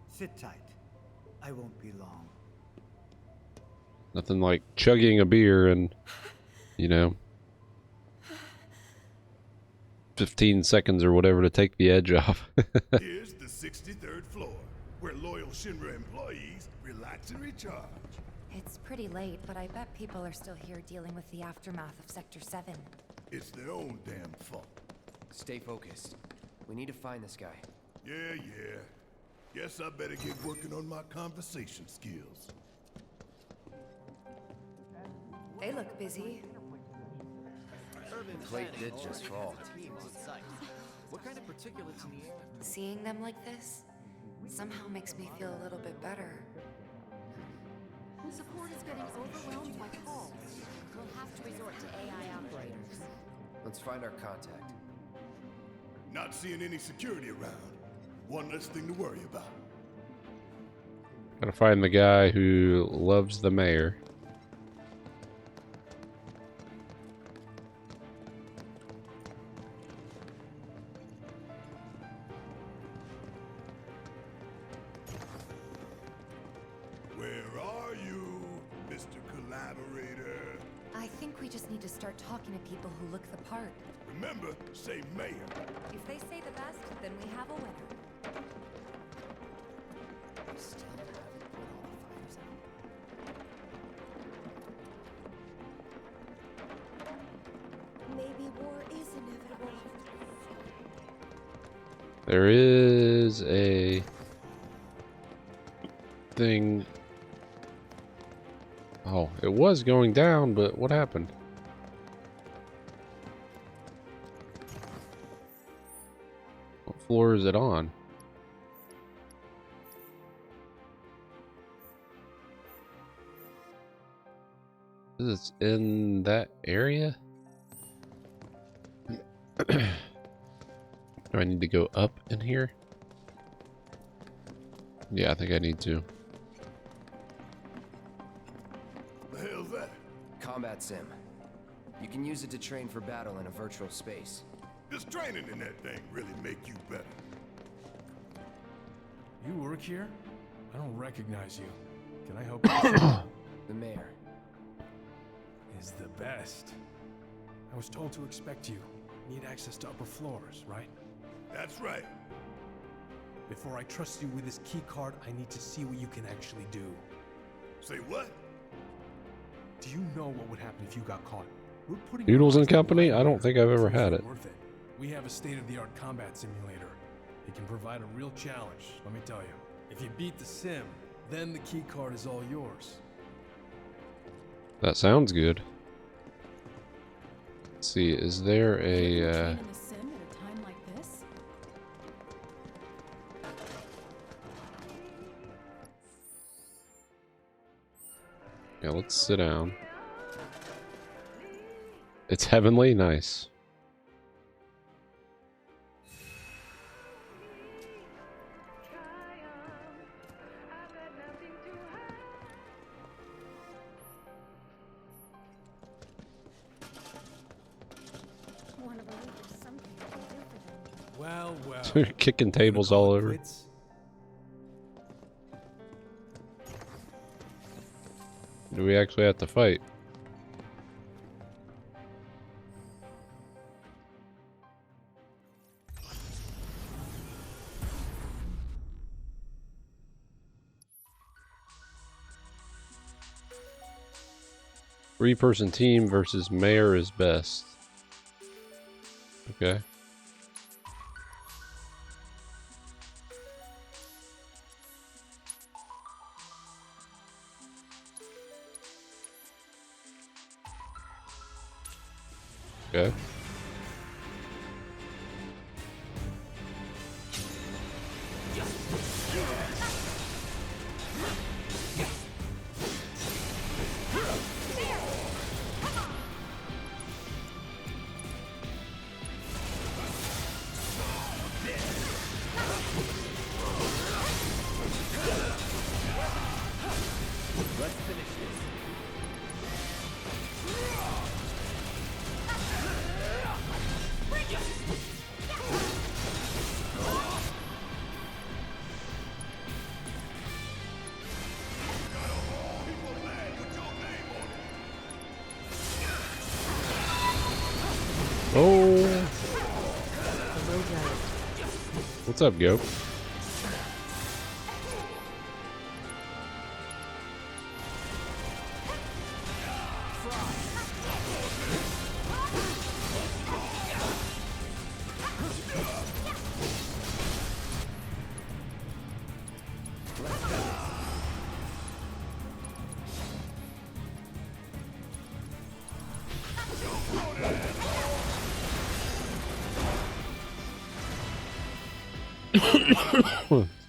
Sit tight. I won't be long. Nothing like chugging a beer and, you know, 15 seconds or whatever to take the edge off. Here's the 63rd floor, where loyal Shinra employees relax and recharge. It's pretty late, but I bet people are still here dealing with the aftermath of Sector 7. It's their own damn fault. Stay focused. We need to find this guy. Yeah. Guess I better get working on my conversation skills. They look busy. The plate did just fall. What kind of particulates in the air? Seeing them like this somehow makes me feel a little bit better. Support is getting overwhelmed by calls. We'll have to resort to AI operators. Let's find our contact. Not seeing any security around. One less thing to worry about. Gotta find the guy who loves the mayor. Where are you, Mr. Collaborator? I think we just need to start talking to people who look the part. Remember, say mayor. If they say the best, then we have a winner. Still haven't put all the fires out. Maybe war is inevitable. There is a thing. Oh, it was going down, but what happened? What floor is it on? Is it in that area? Do I need to go up in here? Yeah, I think I need to. The hell's that? Combat sim. You can use it to train for battle in a virtual space. Does training in that thing really make you better? You work here? I don't recognize you. Can I help you? The mayor. Is the best. I was told to expect you. Need access to upper floors, right? That's right. Before I trust you with this key card, I need to see what you can actually do. Say what? Do you know what would happen if you got caught? We're putting Noodles and Company? I don't think I've ever had it. Worth it. We have a state-of-the-art combat simulator. It can provide a real challenge, let me tell you. If you beat the sim, then the key card is all yours. That sounds good. Let's see, is there a Train in a sim at a time like this? yeah, let's sit down. It's heavenly, nice. Well, Kicking tables all over. Do we actually have to fight? 3-person team versus mayor is best. Okay. Okay. Let's finish this. Oh. What's up, Goat?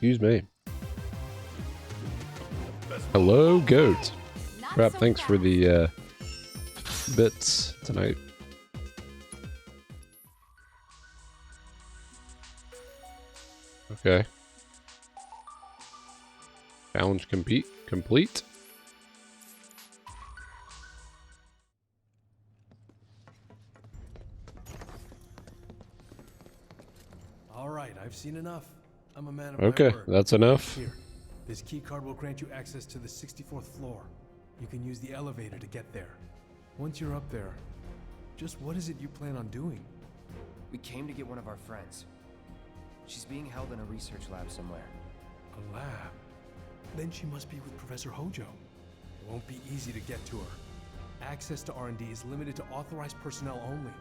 Excuse me. Hello, Goat. Crap, thanks for the bits tonight. Okay. Challenge complete. All right, I've seen enough. I'm a man of Okay, my word. that's enough. Here, this key card will grant you access to the 64th floor. You can use the elevator to get there. Once you're up there, just what is it you plan on doing? We came to get one of our friends. She's being held in a research lab somewhere. A lab? Then she must be with Professor Hojo. It won't be easy to get to her. Access to R&D is limited to authorized personnel only.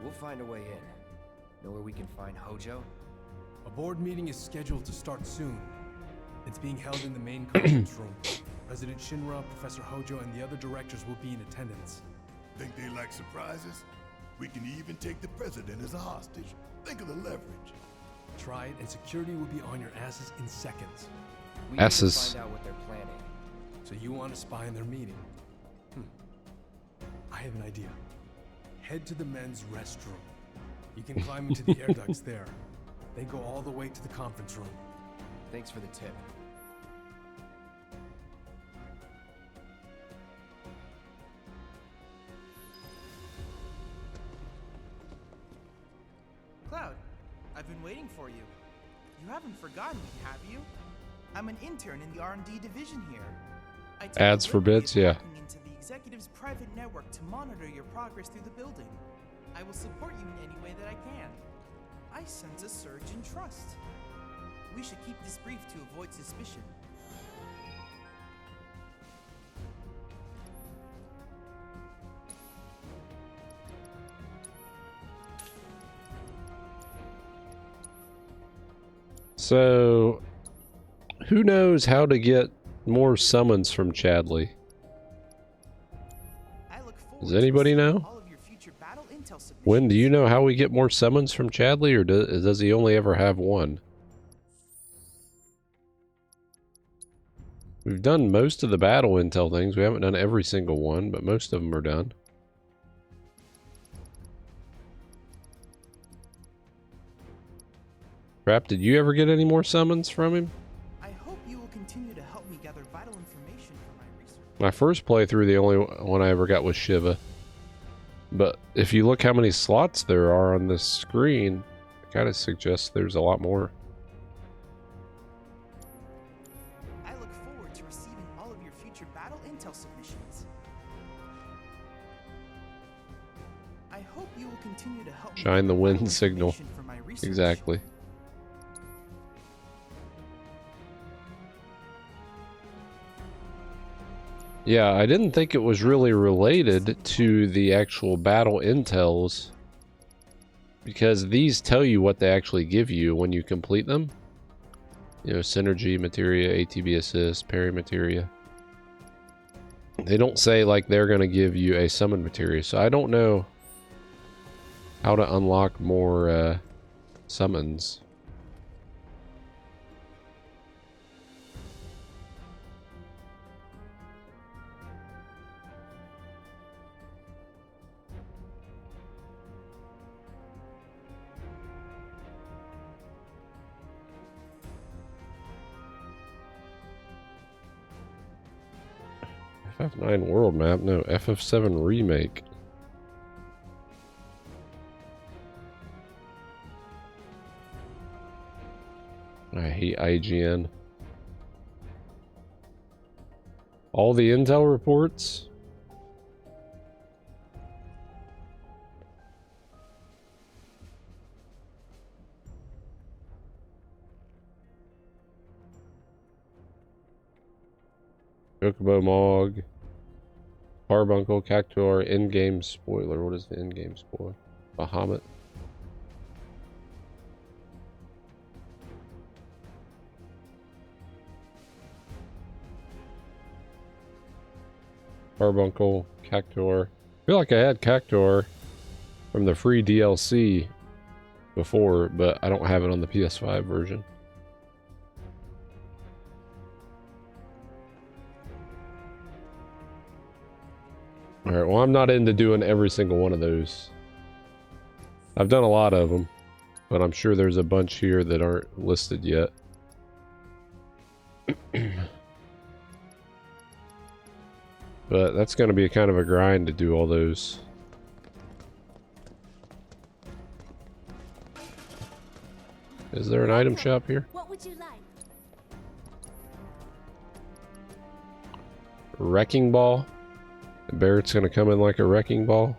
We'll find a way in. Know where we can find Hojo? A board meeting is scheduled to start soon. It's being held in the main conference room. President Shinra, Professor Hojo, and the other directors will be in attendance. Think they like surprises? We can even take the president as a hostage. Think of the leverage. Try it, and security will be on your asses in seconds. We Asses. need to find out what they're planning. So you want to spy on their meeting? I have an idea. Head to the men's restroom. You can climb into the air ducts there. They go all the way to the conference room. Thanks for the tip. Cloud, I've been waiting for you. You haven't forgotten me, have you? I'm an intern in the R&D division here. I take Ads the for liberty bits, of yeah. hacking into the executive's private network to monitor your progress through the building. I will support you in any way that I can. I sense a surge in trust. We should keep this brief to avoid suspicion. So, who knows how to get more summons from Chadley? Does anybody know? When do you know how we get more summons from Chadley, or does he only ever have one? We've done most of the battle intel things. We haven't done every single one, but most of them are done. Crap, did you ever get any more summons from him? I hope you will continue to help me gather vital information for my research. My first playthrough, the only one I ever got was Shiva. But if you look how many slots there are on this screen, it kind of suggests there's a lot more. I look forward to receiving all of your future battle intel submissions. I hope you will continue to help me Shine the gather wind vital signal. information for my research. Exactly. Yeah, I didn't think it was really related to the actual battle intels, because these tell you what they actually give you when you complete them. You know, synergy materia, ATB assist, parry materia. They don't say like they're going to give you a summon materia, so I don't know how to unlock more summons. FF9 world map? No, FF7 remake. I hate IGN. All the intel reports? Chocobo Mog. Carbuncle, Cactuar, in-game spoiler. What is the in-game spoiler? Bahamut. Carbuncle, Cactuar. I feel like I had Cactuar from the free DLC before, but I don't have it on the PS5 version. Alright, well, I'm not into doing every single one of those. I've done a lot of them, but I'm sure there's a bunch here that aren't listed yet. But that's going to be kind of a grind to do all those. Is there an item shop here? What would you like? Wrecking ball. Barrett's going to come in like a wrecking ball.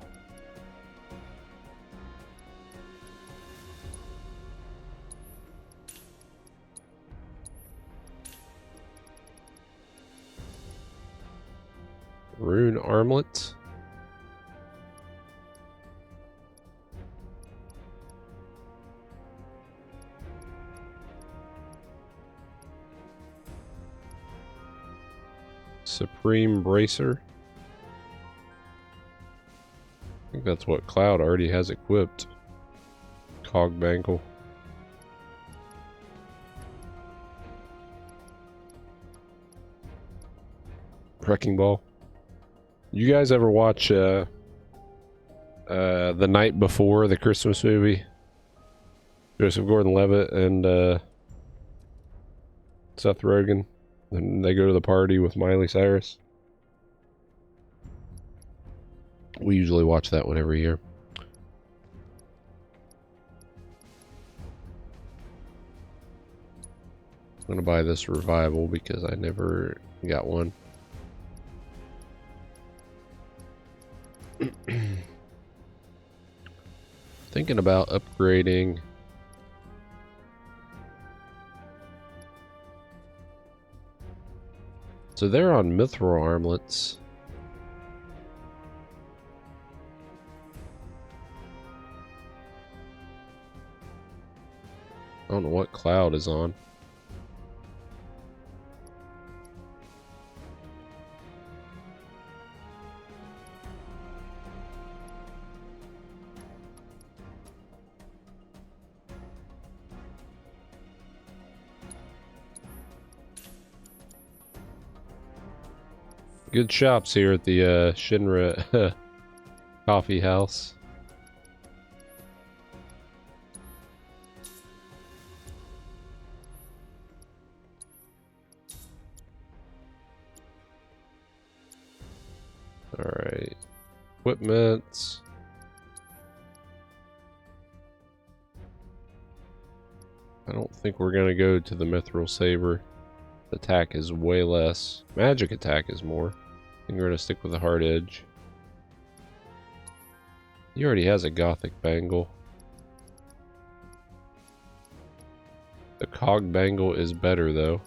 Rune armlet. Supreme bracer. I think that's what Cloud already has equipped. Cog bangle. Wrecking ball. You guys ever watch The Night Before, the Christmas movie? Joseph Gordon-Levitt and Seth Rogen. And they go to the party with Miley Cyrus. We usually watch that one every year. I'm gonna buy this revival because I never got one. Thinking about upgrading. So they're on mithril armlets. I don't know what Cloud is on. Good shops here at the Shinra coffee house. Alright. Equipment. I don't think we're gonna go to the mithril saber. Attack is way less. Magic attack is more. I think we're gonna stick with the hard edge. He already has a gothic bangle. The cog bangle is better though.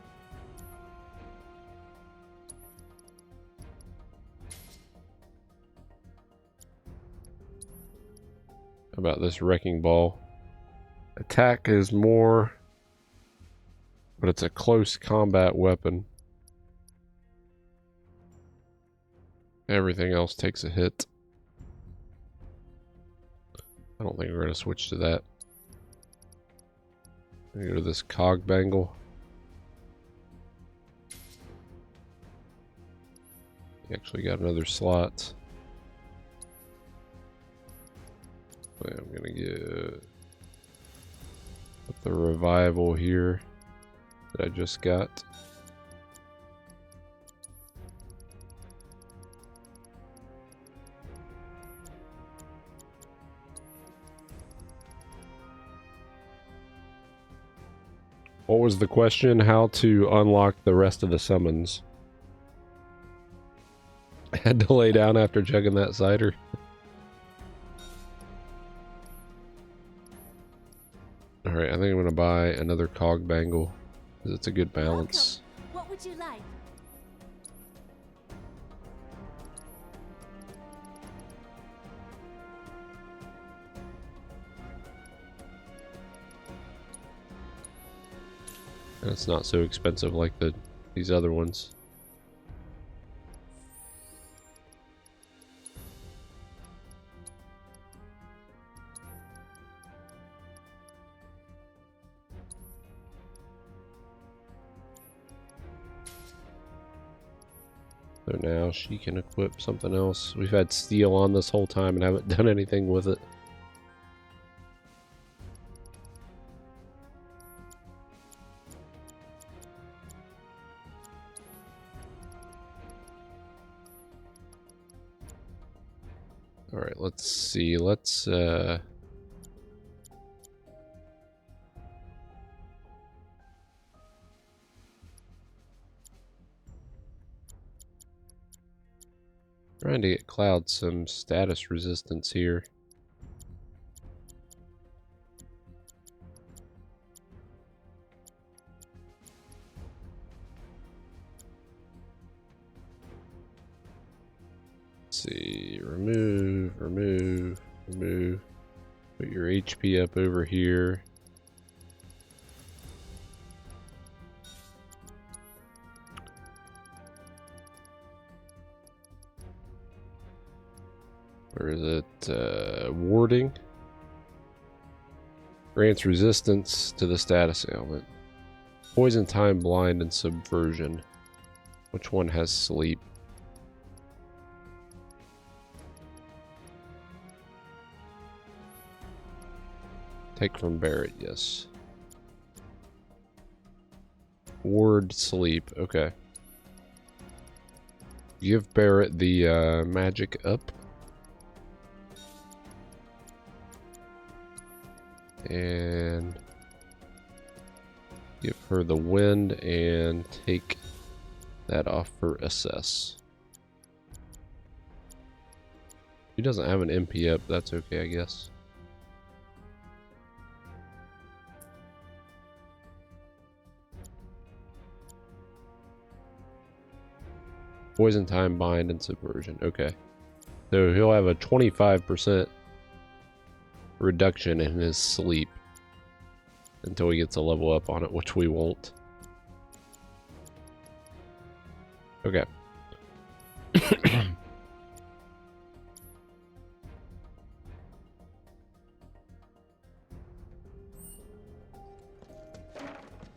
about this wrecking ball. Attack is more, but it's a close combat weapon. Everything else takes a hit. I don't think we're going to switch to that. Go to this cog bangle. Actually got another slot. I'm gonna get the revival here that I just got. What was the question? How to unlock the rest of the summons? I had to lay down after chugging that cider. Alright, I think I'm going to buy another cog bangle, because it's a good balance. What would you like? And it's not so expensive like these other ones. So now she can equip something else. We've had steel on this whole time and haven't done anything with it. Alright, let's see. Let's trying to get Cloud some status resistance here. Let's see, remove. Put your HP up over here. Where is it? Warding. Grants resistance to the status ailment. Poison, time, blind, and subversion. Which one has sleep? Take from Barrett, yes. Ward, sleep, okay. Give Barrett the magic up. And give her the wind and take that off for assess. She doesn't have an MP up, that's okay, I guess. Poison, time, bind, and subversion. Okay. So he'll have a 25% reduction in his sleep until he gets a level up on it, which we won't. Okay.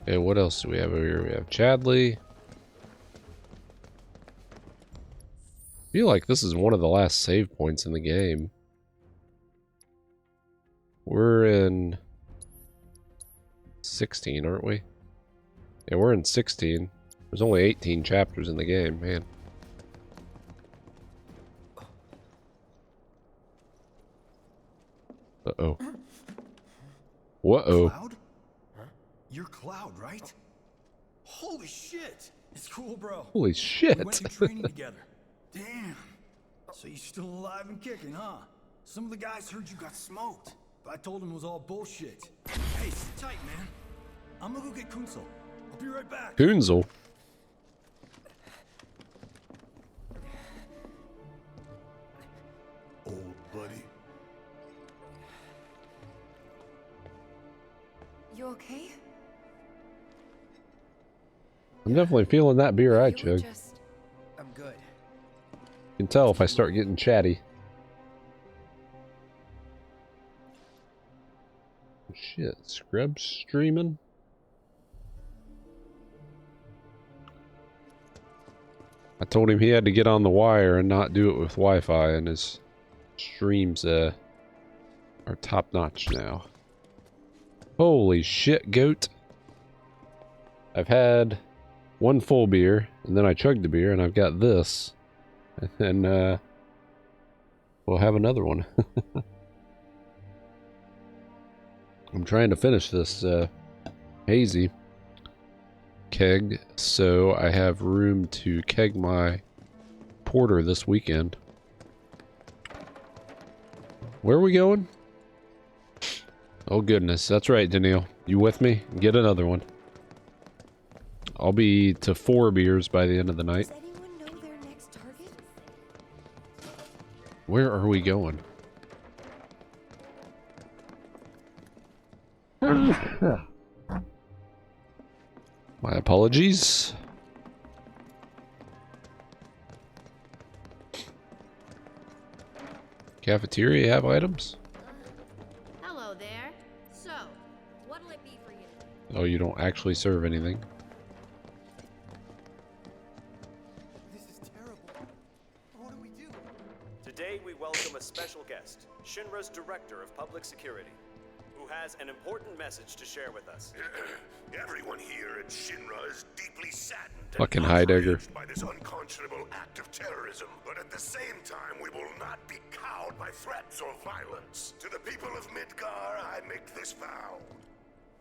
And what else do we have over here? We have Chadley. I feel like this is one of the last save points in the game. We're in 16, aren't we? Yeah, we're in 16. There's only 18 chapters in the game, man. Uh-oh. Whoa. Cloud? Huh? You're Cloud, right? Holy shit! It's cool, bro. Holy shit. We went through training together. Damn. So you're still alive and kicking, huh? Some of the guys heard you got smoked, but I told them it was all bullshit. Hey, sit tight, man. I'm gonna go get Kunzel. I'll be right back. Kunzel? Old buddy. you okay? I'm definitely feeling that beer I chug. I'm good. You can tell if I start getting chatty. Shit, Scrub's streaming? I told him he had to get on the wire and not do it with Wi-Fi, and his streams are top notch now. Holy shit, goat. I've had one full beer, and then I chugged the beer, and I've got this. And then, we'll have another one. I'm trying to finish this, hazy keg, so I have room to keg my porter this weekend. Where are we going? Oh goodness, that's right, Daniil. You with me? Get another one. I'll be to 4 beers by the end of the night. Does anyone know their next target? Where are we going? My apologies. Cafeteria have items? Hello there. So, what'll it be for you? Oh, you don't actually serve anything. This is terrible. What do we do? Today we welcome a special guest, Shinra's Director of Public Security, who has an important message to share with us. Everyone here at Shinra is deeply saddened Fucking Heidegger. by this unconscionable act of terrorism. But at the same time, we will not be cowed by threats or violence. To the people of Midgar, I make this vow.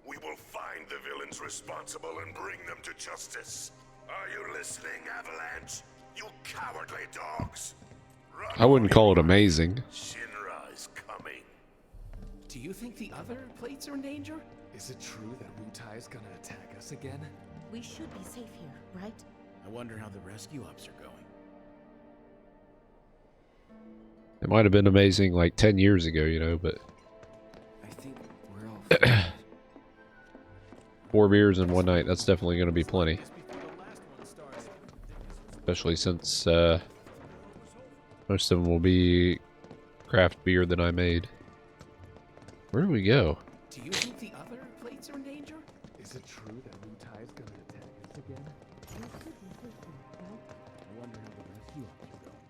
We will find the villains responsible and bring them to justice. Are you listening, Avalanche? You cowardly dogs! I wouldn't call it amazing. Shinra is coming. Do you think the other plates are in danger? Is it true that Wu-Tai is gonna attack us again? We should be safe here, right? I wonder how the rescue ops are going. It might have been amazing like 10 years ago, you know, but... I think we're all 4 beers in one night, that's definitely going to be plenty. Especially since, most of them will be craft beer that I made. Where do we go? Do you think the other plates are in danger? Is it true that Wu-Tai is gonna attack us again? I wonder how the rescue ops are going.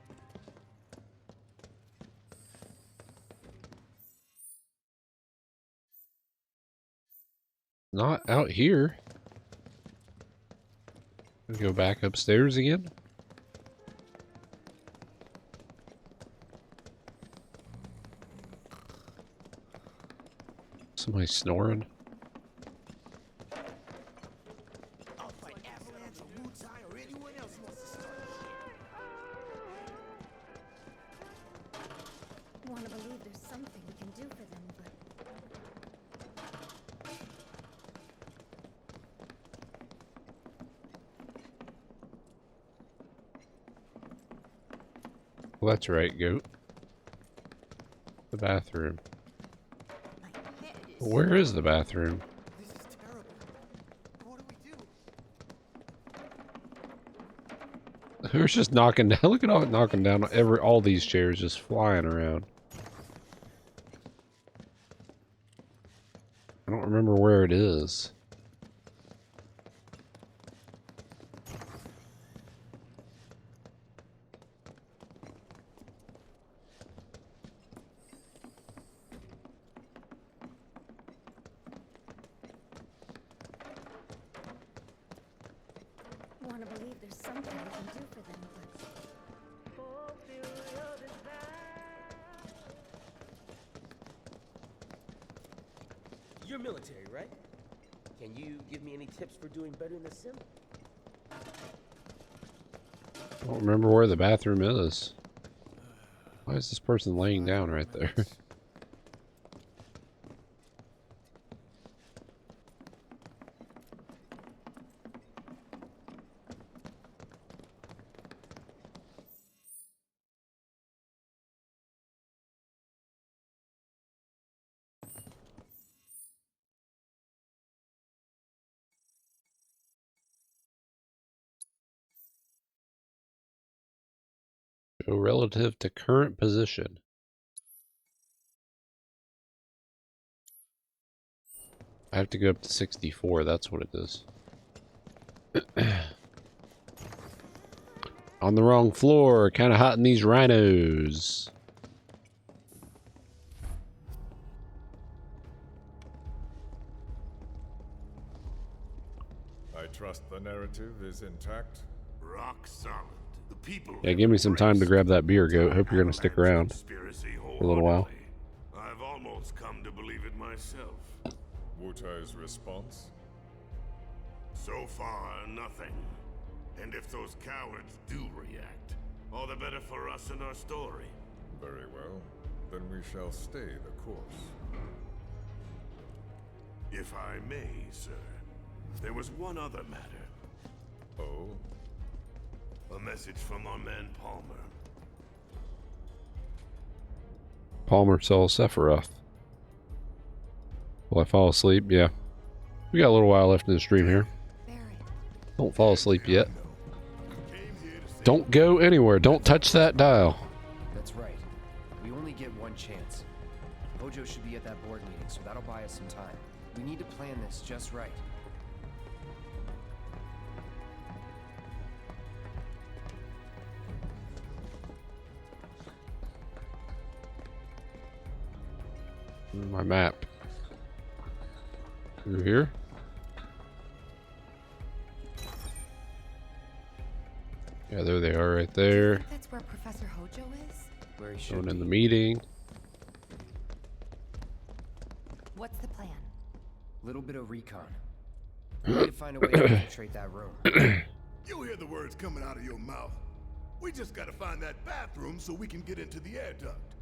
Not out here. Go back upstairs again. Somebody snoring. I'll fight Avalanche or Wu-Tai or anyone else who wants to start shit. Want to believe there's something we can do for them, but Well, that's right, goat. The bathroom. Where is the bathroom? This is terrible. What do we do? Who's just knocking down? Look at all knocking down all these chairs just flying around. I don't remember where it is. want to believe there's something we can do for them, You're military, right? Can you give me any tips for doing better in the sim? I don't remember where the bathroom is. Why is this person laying down right there? Show relative to current position. I have to go up to 64, that's what it is. On the wrong floor, kind of hot in these rhinos. I trust the narrative is intact. Rock solid. The people. Yeah, give me some time to grab that beer, Goat. Hope you're going to stick around for a little while. I've almost come to believe it myself. Wutai's response? So far, nothing. And if those cowards do react, all the better for us and our story. Very well. Then we shall stay the course. If I may, sir, there was one other matter. Oh? A message from our man Palmer. Palmer sells Sephiroth. Will I fall asleep? Yeah. We got a little while left in the stream here. Don't fall asleep yet. Don't go anywhere. Don't touch that dial. That's right. We only get one chance. Hojo should be at that board meeting, so that'll buy us some time. We need to plan this just right. My map. Through here. Yeah, there they are right there. That's where Professor Hojo is? Where he should Going be. in the meeting. What's the plan? Little bit of recon. We need to find a way to infiltrate that room. You hear the words coming out of your mouth. We just gotta find that bathroom so we can get into the air duct.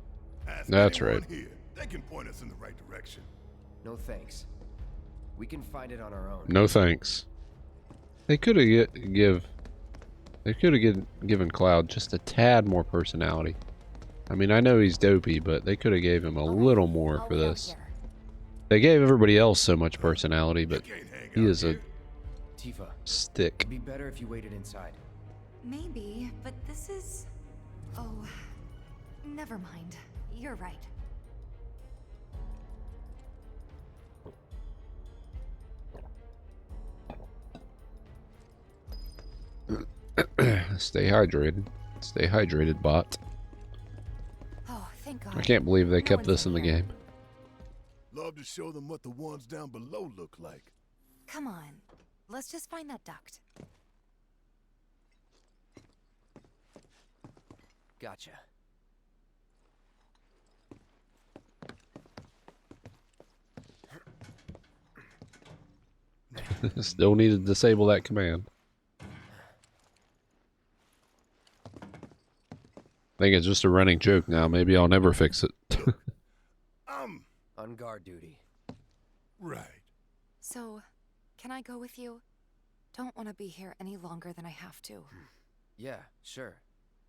Ask That's anyone right. Here. They can point us in the right direction. No thanks. We can find it on our own. No thanks. They could have given Cloud just a tad more personality. I mean, I know he's dopey, but they could have gave him a little more for this. They gave everybody else so much personality, but he is a Tifa, stick. it'd be better if you waited inside. Maybe, but this is... Oh, never mind. You're right. Stay hydrated. Stay hydrated, bot. Oh, thank God. I can't believe they kept one's this in the here. game. Love to show them what the ones down below look like. Come on. Let's just find that duct. Gotcha. Still need to disable that command. I think it's just a running joke now. Maybe I'll never fix it. On guard duty. Right. So, can I go with you? Don't want to be here any longer than I have to. Yeah, sure.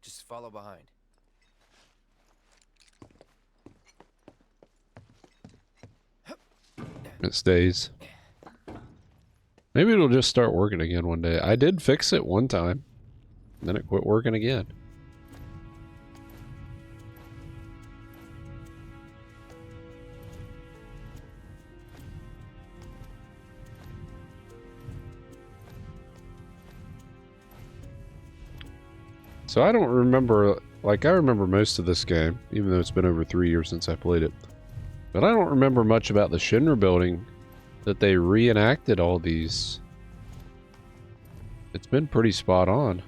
Just follow behind. It stays. Maybe it'll just start working again one day. I did fix it one time. Then it quit working again. So I don't remember, like I remember most of this game, even though it's been over 3 years since I played it. But I don't remember much about the Shinra building, that they reenacted all these. It's been pretty spot on.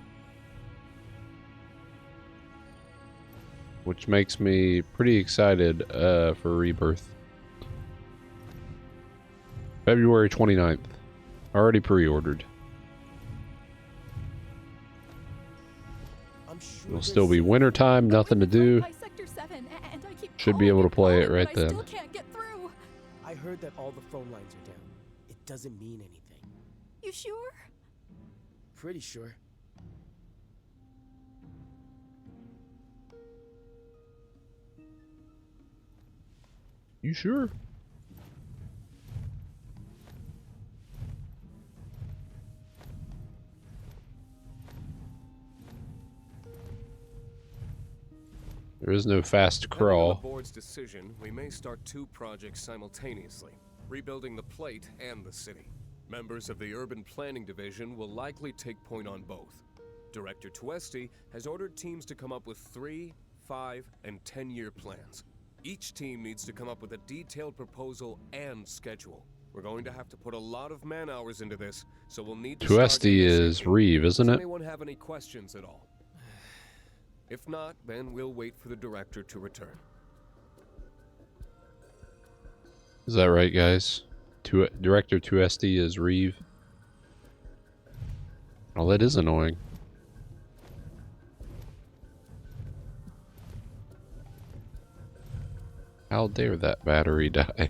Which makes me pretty excited for Rebirth. February 29th. Already pre-ordered. It'll still be wintertime, nothing to do. Should be able to play it right then. I heard that all the phone lines are down. It doesn't mean anything. You sure? Pretty sure. You sure? There is no fast Depending on the crawl. board's decision, we may start 2 projects simultaneously, rebuilding the plate and the city. Members of the Urban Planning Division will likely take point on both. Director Tuesti has ordered teams to come up with 3, 5, and 10-year plans. Each team needs to come up with a detailed proposal and schedule. We're going to have to put a lot of man-hours into this, so we'll need to start Tuesti is ASAP. Reeve, isn't Does it? anyone have any questions at all? If not, then we'll wait for the director to return. Is that right, guys? Director Tuesti is Reeve. Oh, that is annoying. How dare that battery die?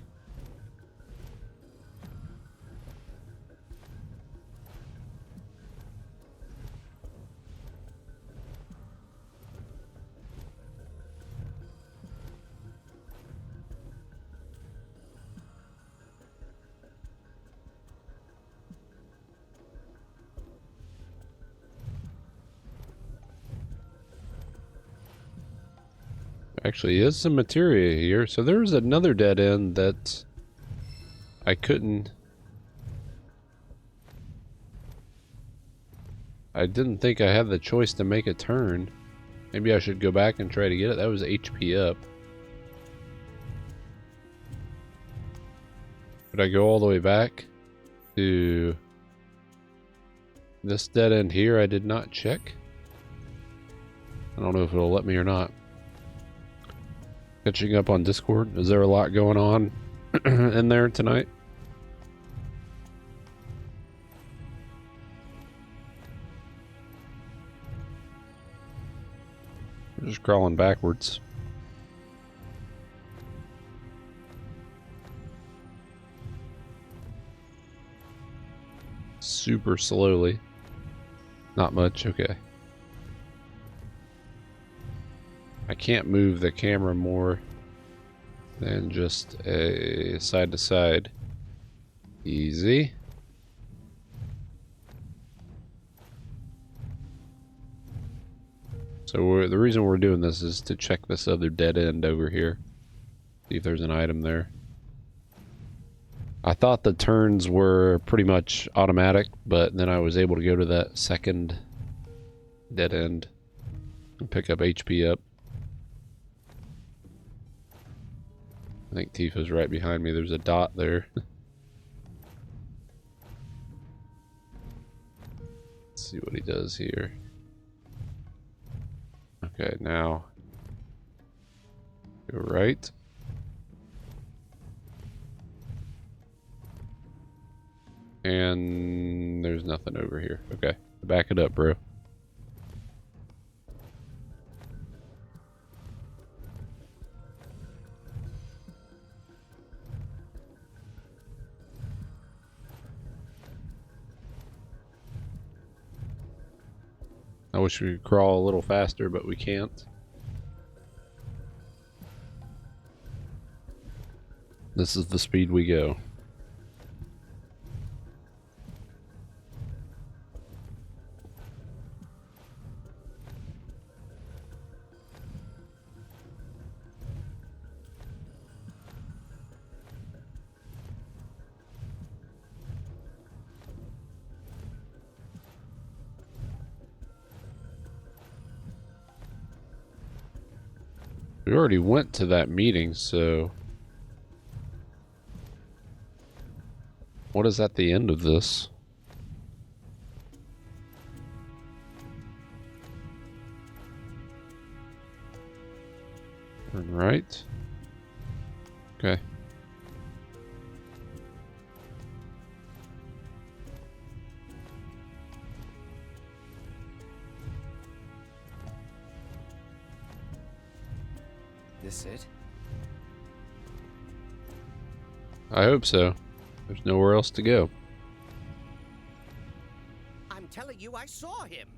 Actually, is some materia here. So there was another dead end that I couldn't. I didn't think I had the choice to make a turn. Maybe I should go back and try to get it. That was HP up. Would I go all the way back to this dead end here? I did not check. I don't know if it'll let me or not. Catching up on Discord. Is there a lot going on in there tonight? We're just crawling backwards. Super slowly. Not much, okay. I can't move the camera more than just a side to side. Easy. So the reason we're doing this is to check this other dead end over here. See if there's an item there. I thought the turns were pretty much automatic, but then I was able to go to that second dead end and pick up HP up. I think Tifa's right behind me. There's a dot there. Let's see what he does here. Okay, now go right. And there's nothing over here. Okay, back it up, bro. I wish we could crawl a little faster, but we can't. This is the speed we go. We already went to that meeting, so what is at the end of this? Turn right. Okay. This it? I hope so. There's nowhere else to go. I'm telling you, I saw him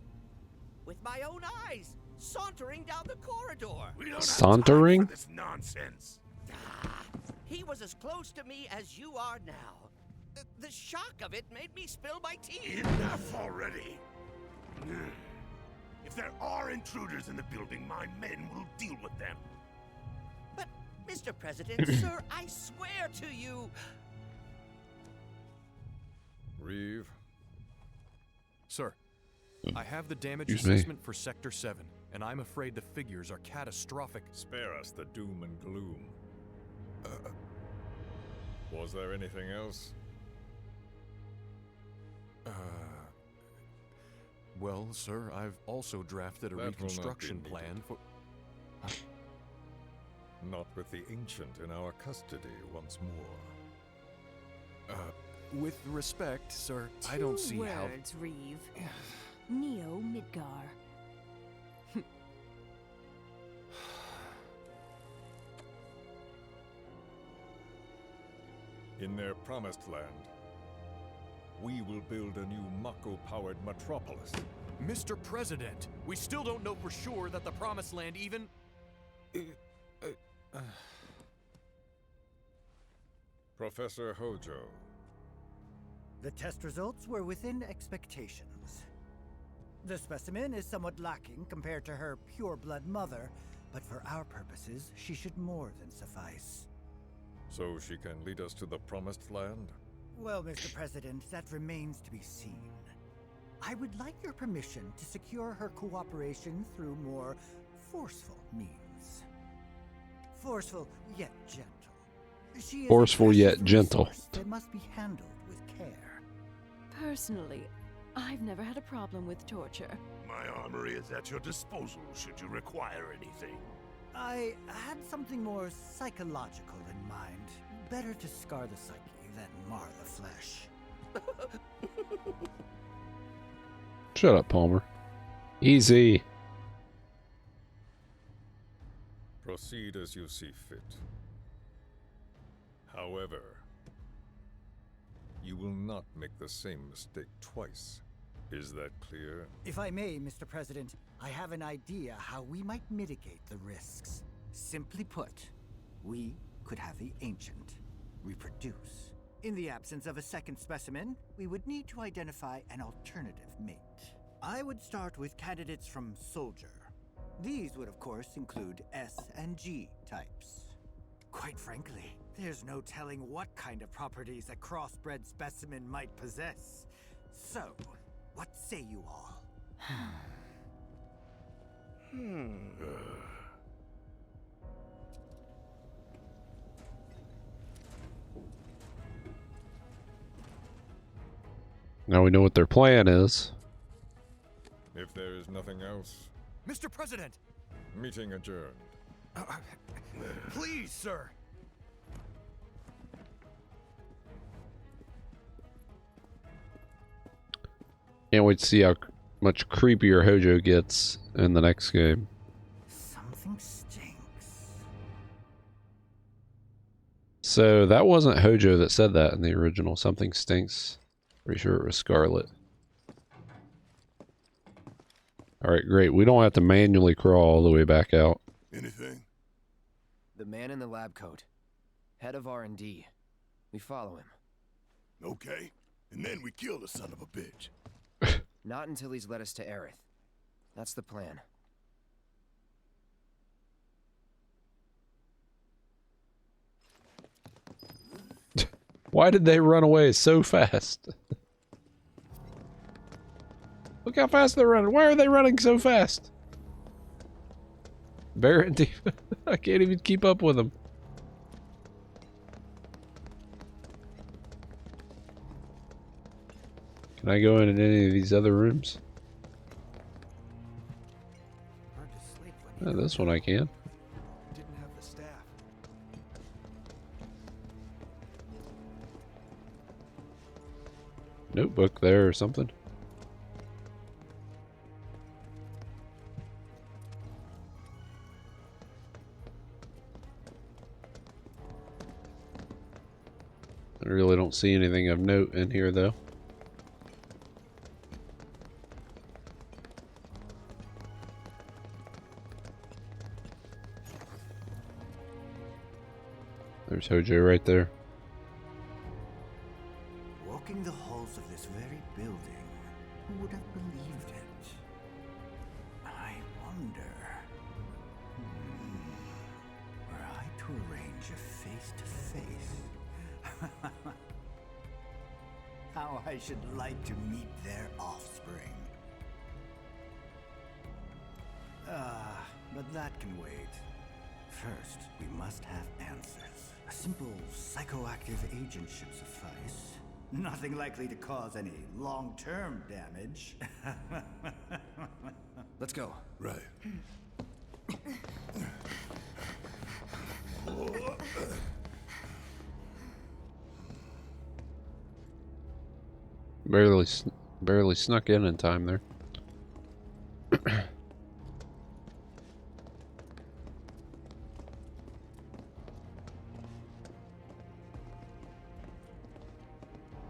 with my own eyes, sauntering down the corridor. We don't Sauntering? have time for this nonsense. He was as close to me as you are now. The shock of it made me spill my tea. Enough already. If there are intruders in the building, my men will deal with them. But, Mr. President, sir, I swear to you... Reeve? Sir, I have the damage Excuse me. assessment for Sector 7, and I'm afraid the figures are catastrophic. Spare us the doom and gloom. Was there anything else? Well, sir, I've also drafted a That will not be reconstruction needed. plan for... Not with the Ancient in our custody once more. With respect, sir, I don't see how... Two words, Reeve. Neo Midgar. In their promised land, we will build a new Mako-powered metropolis. Mr. President, we still don't know for sure that the Promised Land even... Professor Hojo. The test results were within expectations. The specimen is somewhat lacking compared to her pure-blood mother, but for our purposes, she should more than suffice. So she can lead us to the Promised Land? Well, Mr. President, that remains to be seen. I would like your permission to secure her cooperation through more forceful means. Forceful yet gentle. She is Forceful yet gentle. that must be handled with care. Personally, I've never had a problem with torture. My armory is at your disposal should you require anything. I had something more psychological in mind. Better to scar the psyche than mar the flesh. Shut up, Palmer. Easy. Proceed as you see fit. However, you will not make the same mistake twice. Is that clear? If I may, Mr. President, I have an idea how we might mitigate the risks. Simply put, we could have the Ancient reproduce. In the absence of a second specimen, we would need to identify an alternative mate. I would start with candidates from Soldier. These would, of course, include S and G types. Quite frankly, there's no telling what kind of properties a crossbred specimen might possess. So, what say you all? Now we know what their plan is. If there is nothing else, Mr. President! meeting adjourned. Please, sir! Can't wait to see how much creepier Hojo gets in the next game. Something stinks. So that wasn't Hojo that said that in the original. Something stinks. Pretty sure it was Scarlet. Alright, great. We don't have to manually crawl all the way back out. Anything? The man in the lab coat. Head of R&D. We follow him. Okay. And then we kill the son of a bitch. Not until he's led us to Aerith. That's the plan. Why did they run away so fast? Look how fast they're running. Why are they running so fast? Barrett, I can't even keep up with them. Can I go in any of these other rooms? Oh, this one I can. Didn't have the staff. Notebook there or something. I really don't see anything of note in here though. There's Hojo right there. Walking the halls of this very building, who would have believed it? stranger face to face. How I should like to meet their offspring. But that can wait. First, we must have answers. A simple psychoactive agent should suffice. Nothing likely to cause any long-term damage. Let's go. Right. Barely snuck in time there.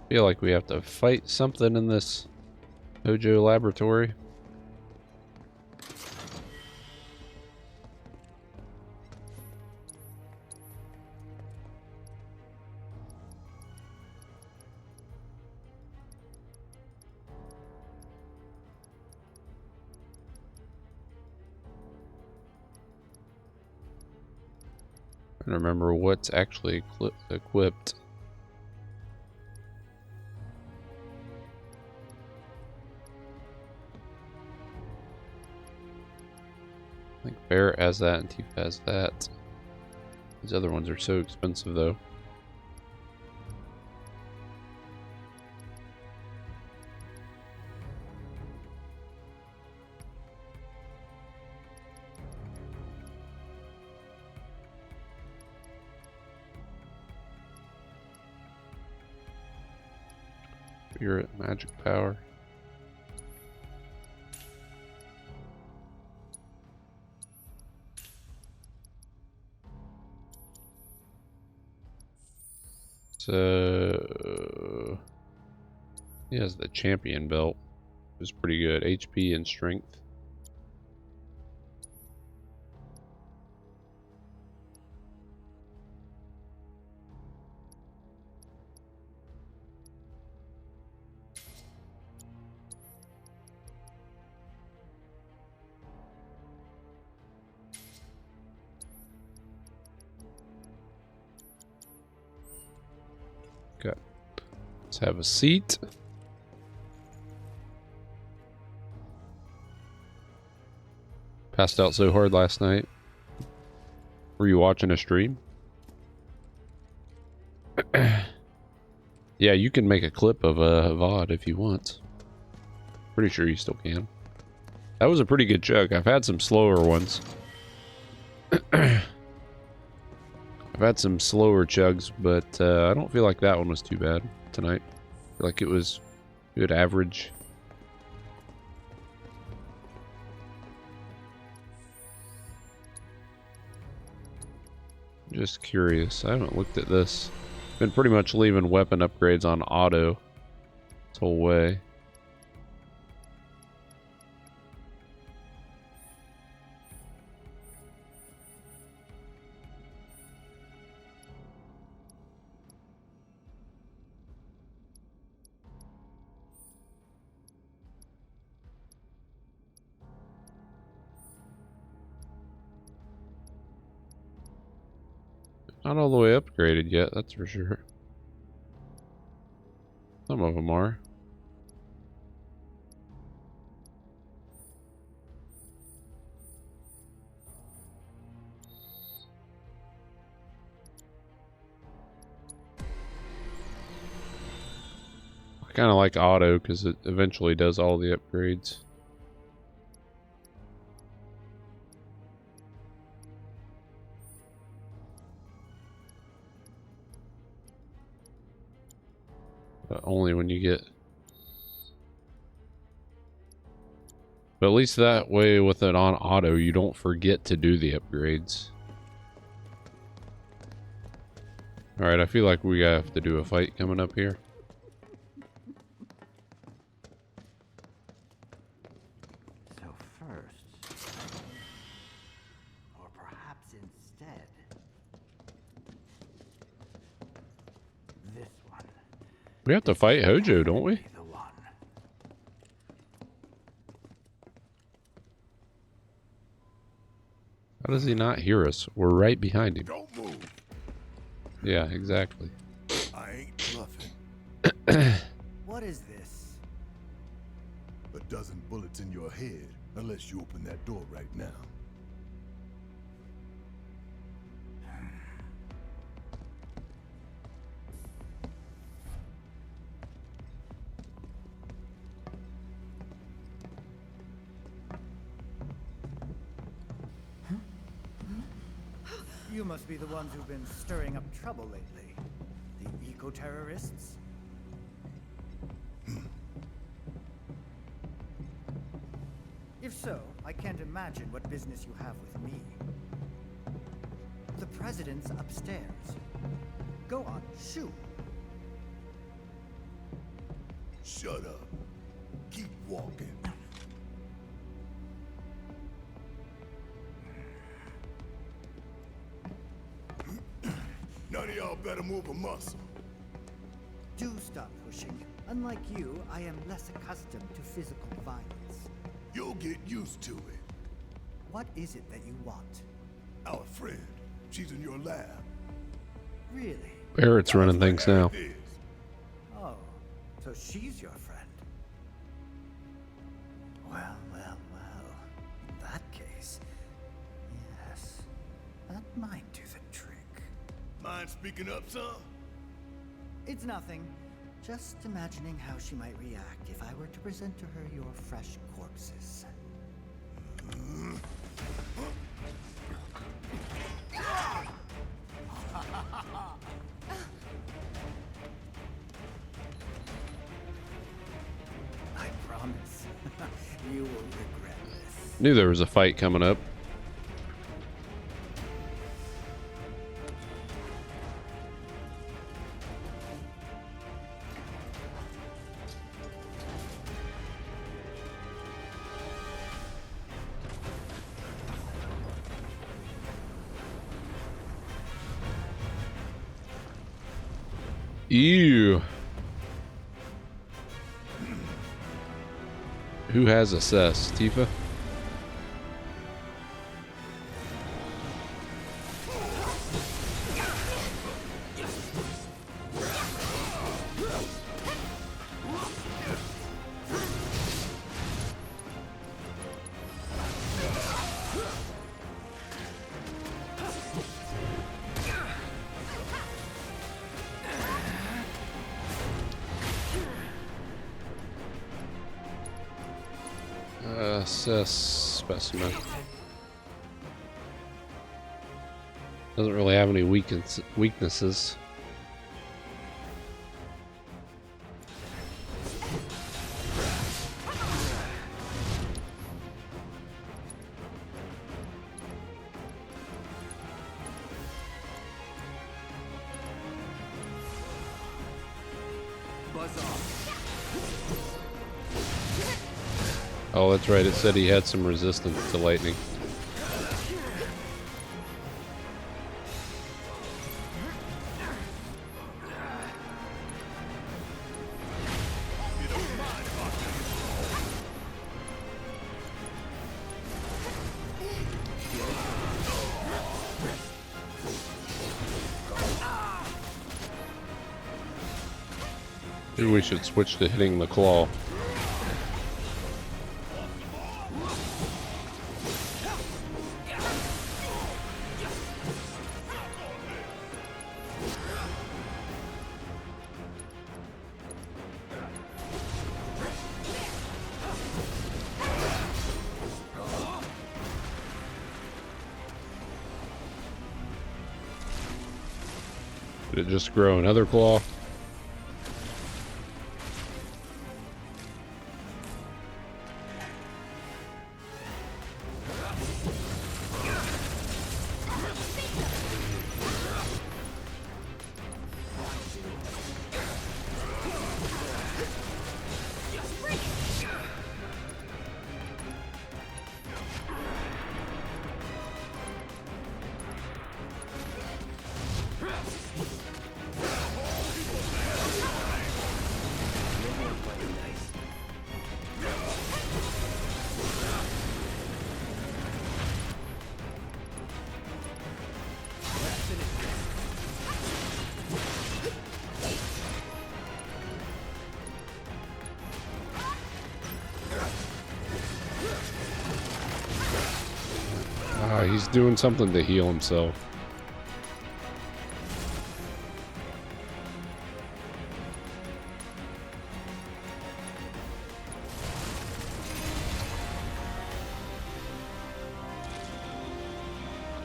Feel like we have to fight something in this Hojo laboratory. I don't remember what's actually equipped. I think Barrett has that and Tifa has that. These other ones are so expensive though. Spirit, magic power. So he has the champion belt, which is pretty good. HP and strength. Okay, let's have a seat. Passed out so hard last night. Were you watching a stream? Yeah, you can make a clip of a VOD if you want. Pretty sure you still can. That was a pretty good chug. I've had some slower ones. I've had some slower chugs, but I don't feel like that one was too bad tonight. I feel like it was good average. Just curious. I haven't looked at this. Been pretty much leaving weapon upgrades on auto this whole way. Not all the way upgraded yet, that's for sure. Some of them are. I kind of like auto because it eventually does all the upgrades. But only when you get... But at least that way with it on auto, you don't forget to do the upgrades. Alright, I feel like we have to do a fight coming up here. So first, or perhaps instead, this one. We have to fight Hojo, don't we? How does he not hear us? We're right behind him. Don't move. Yeah, exactly. I ain't bluffing. What is this? A dozen bullets in your head, unless you open that door right now. You must be the ones who've been stirring up trouble lately. The eco-terrorists? If so, I can't imagine what business you have with me. The president's upstairs. Go on, shoot. Shut up. Keep walking. None of y'all better move a muscle. Do stop pushing. Unlike you, I am less accustomed to physical violence. You'll get used to it. What is it that you want? Our friend. She's in your lab. Really? Barrett's running things now. Oh, so she's your friend. Well, well, well. In that case, yes, that might do the trick. Mind speaking up, son? It's nothing. Just imagining how she might react if I were to present to her your fresh corpses. I promise. You will regret this. Knew there was a fight coming up. Ew. Who has assess? Tifa? Assess specimen. Doesn't really have any weaknesses. Oh, that's right. It said he had some resistance to lightning. Maybe we should switch to hitting the claw. Did it just grow another claw? He's doing something to heal himself.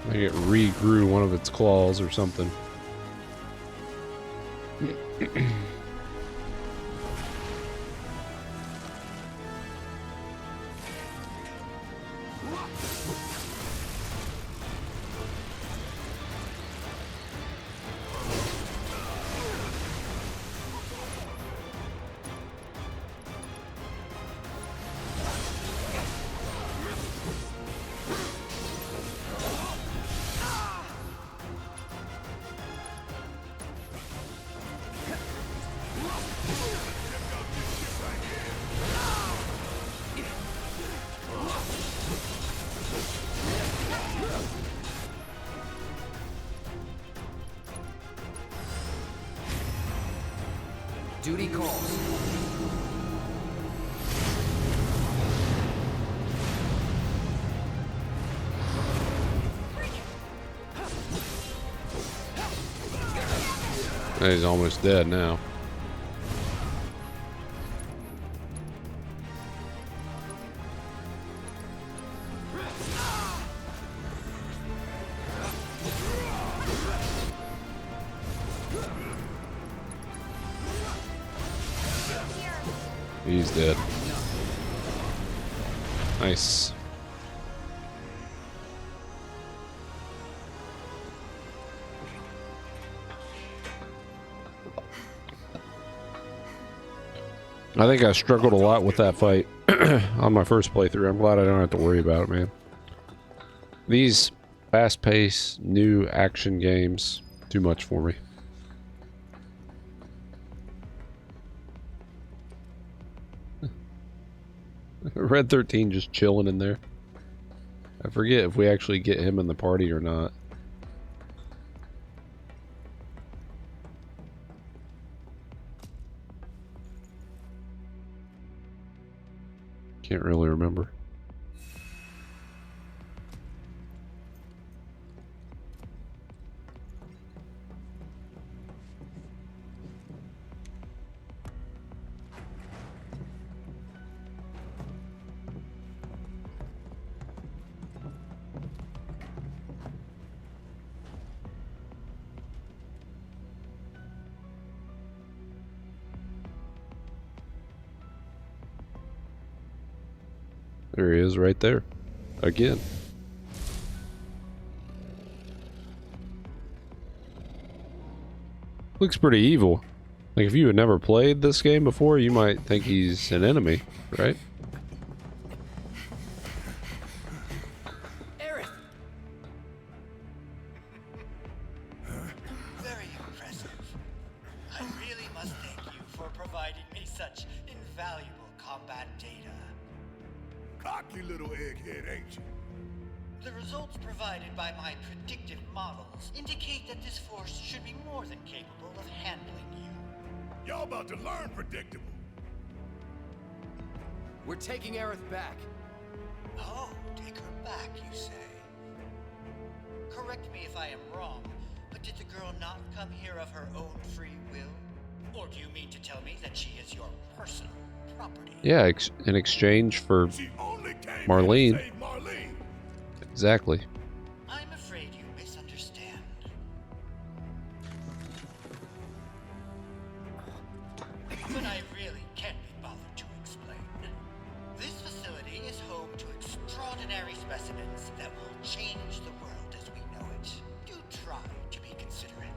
I think it regrew one of its claws or something. Duty calls. He's almost dead now. He's dead. Nice. I think I struggled a lot with that fight on my first playthrough. I'm glad I don't have to worry about it, man. These fast-paced, new action games, too much for me. Red 13 just chilling in there. I forget if we actually get him in the party or not. Can't really remember. There he is right there. Again. Looks pretty evil. Like if you had never played this game before, you might think he's an enemy, right? Very impressive. I really must thank you for providing me such invaluable combat data. Cocky little egghead, ain't you? The results provided by my predictive models indicate that this force should be more than capable of handling you. Y'all about to learn predictable. We're taking Aerith back. Oh, take her back, you say? Correct me if I am wrong, but did the girl not come here of her own free will? Or do you mean to tell me that she is your personal property? Yeah, in exchange for Marlene. Exactly. I'm afraid you misunderstand. But I really can't be bothered to explain. This facility is home to extraordinary specimens that will change the world as we know it. Do try to be considerate.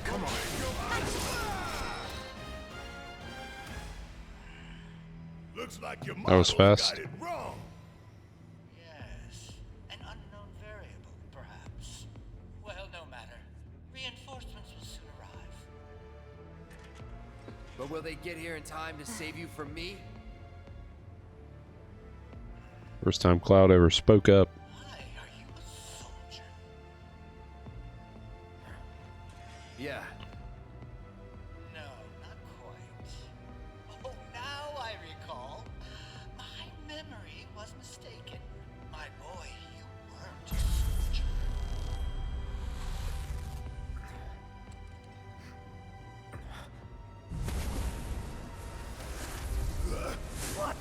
Come on. Looks like your That was fast. got it wrong. Yes, an unknown variable, perhaps. Well, no matter. But will they get here in time to save you from me? First time Cloud ever spoke up. Yeah. No, not quite. Oh, now I recall. My memory was mistaken. My boy, you weren't a soldier. What?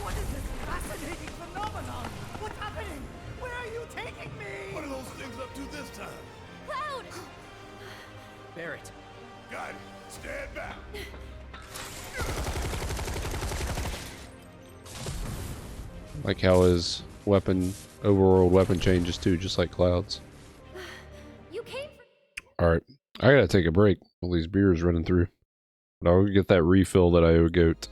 What is this fascinating phenomenon? What's happening? Where are you taking me? What are those things up to this time? Cloud! Barrett. Got it. Stand back. Like how his weapon, overworld weapon changes too, just like Cloud's. You came Alright, I gotta take a break. All these beers running through. But I'll get that refill that I owe Goat.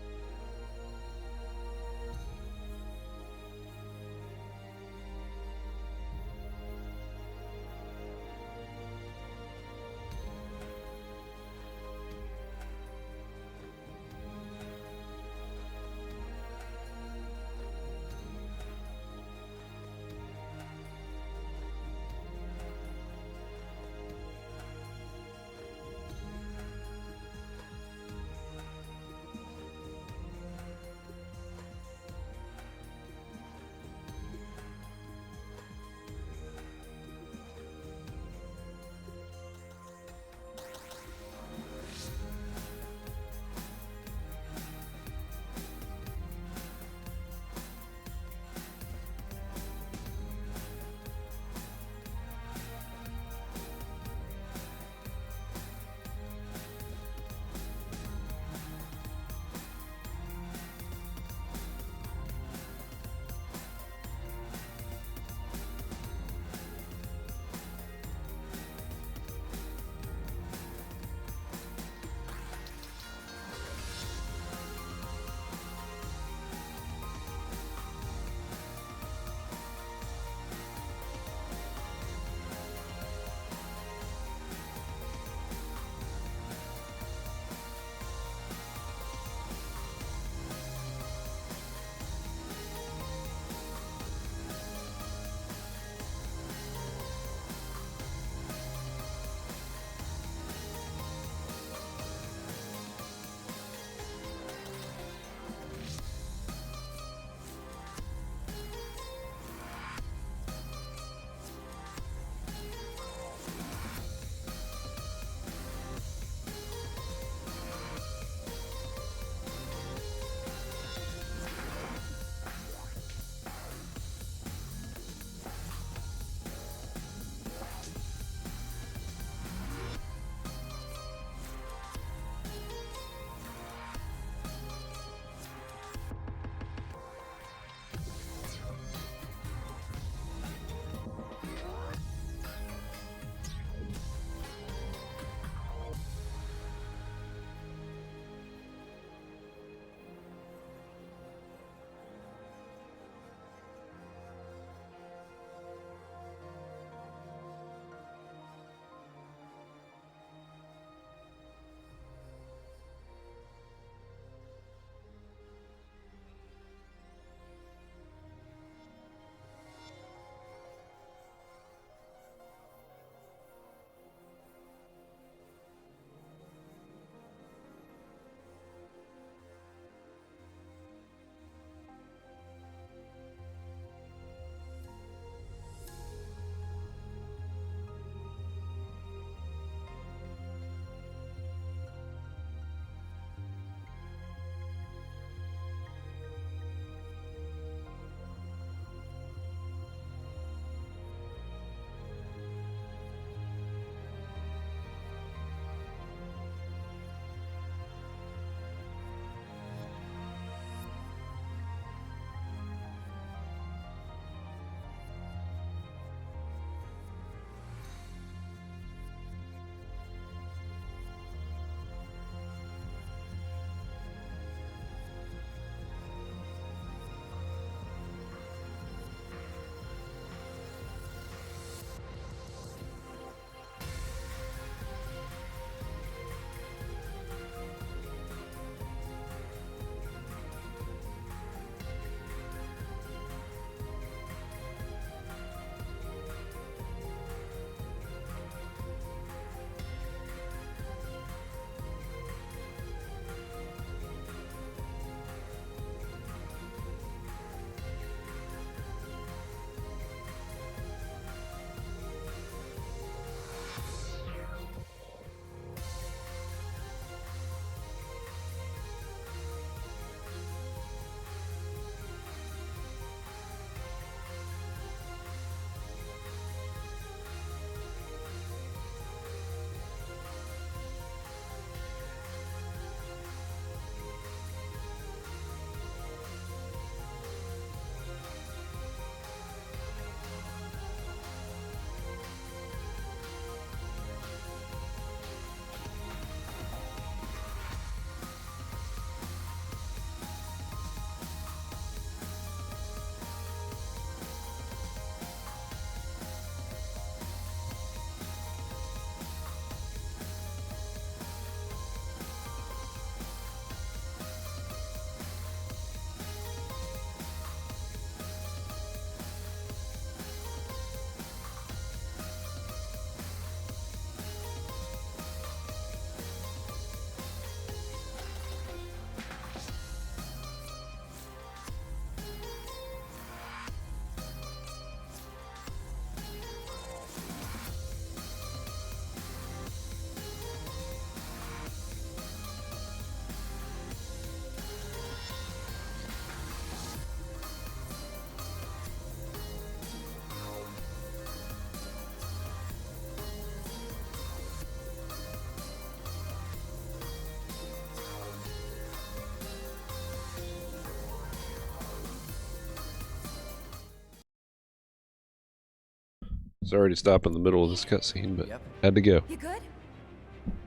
Sorry to stop in the middle of this cutscene, but Yep. had to go. You good?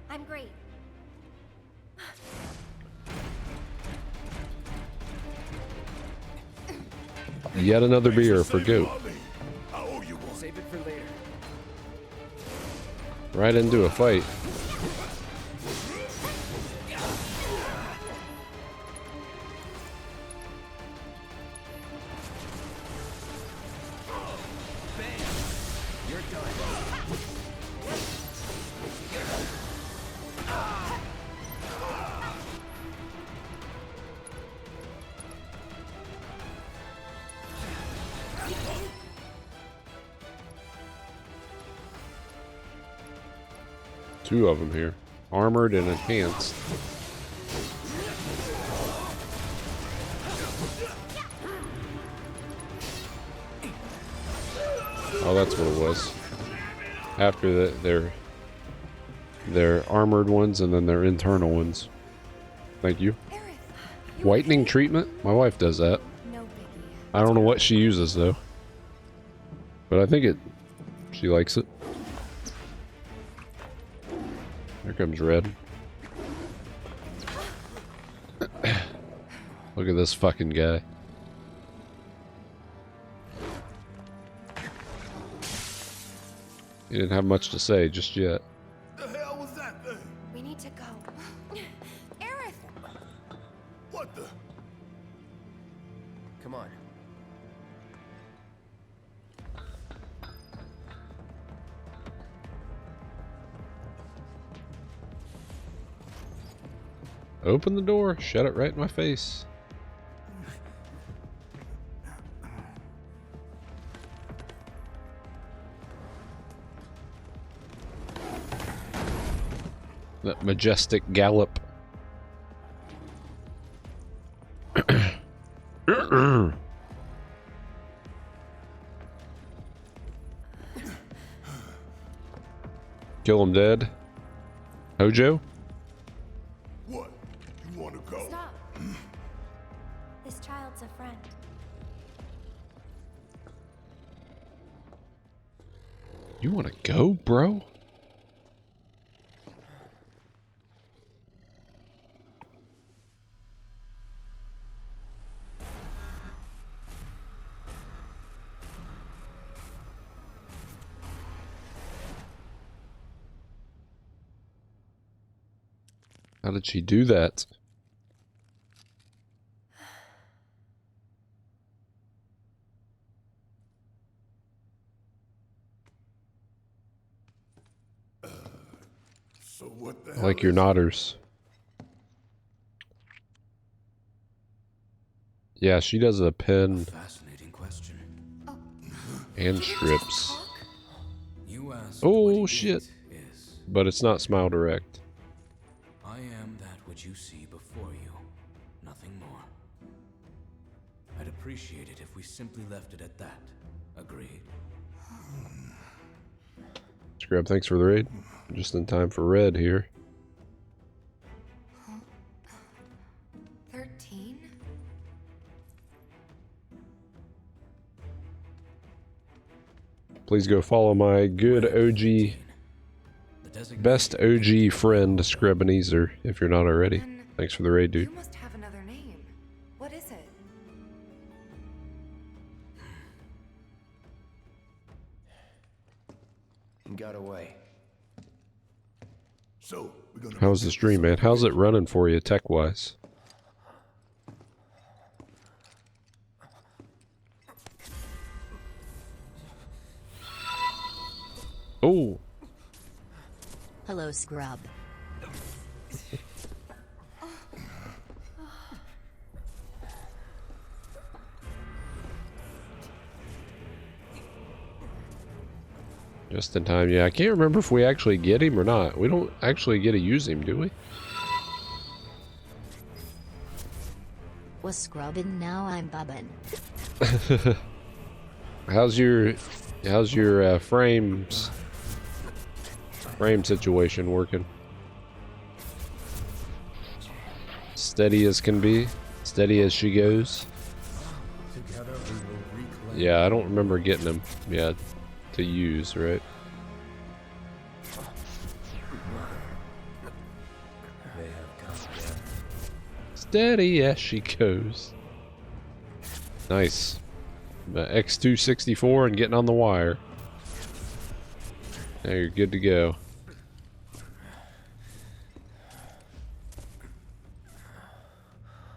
I'm great. Yet another beer for Goat. Save it for later. Right into a fight. You're done. Two of them here. Armored and enhanced. Oh, that's what it was. After their armored ones and then their internal ones. Thank you. Whitening treatment? My wife does that. I don't know what she uses though. But I think she likes it. Here comes Red. Look at this fucking guy. He didn't have much to say just yet. The hell was that thing? We need to go. Aerith! What the? Come on. Open the door. Shut it right in my face. That majestic gallop. Kill him dead. Hojo? What? You want to go? Stop. This child's a friend. You want to go, bro? How did she do that? So what the I hell like your is nodders. Yeah, she does a pen Fascinating question. and strips. You asked Oh what shit. it is. But it's not Smile Direct. I am that which you see before you, nothing more. I'd appreciate it if we simply left it at that. Agreed. Scrub, thanks for the raid. Just in time for Red here. 13? Please go follow my good OG, best OG friend, Scrub Ebenezer, if you're not already. Thanks for the raid, dude. You must have another name. What is it? He got away. So, we're gonna How's the stream, man? How's it running for you, tech-wise? Oh! Hello, Scrub. Just in time, yeah. I can't remember if we actually get him or not. We don't actually get to use him, do we? Was scrubbing, now I'm bubbin'. How's your frame situation working? Steady as can be, steady as she goes. Together we will reclaim. Yeah, I don't remember getting him. Yeah, to use, right? They have come again. Steady as she goes. Nice. X264 and getting on the wire. Now you're good to go.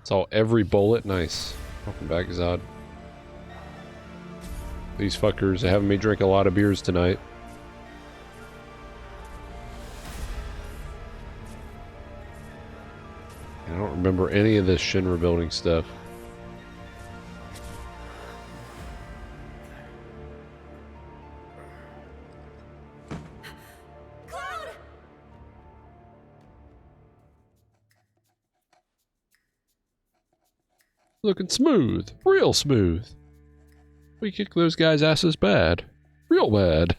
Saw every bullet. Nice. Welcome back, Zod. These fuckers are having me drink a lot of beers tonight. I don't remember any of this Shinra building stuff. Looking smooth. Real smooth. We kick those guys' asses bad. Real bad.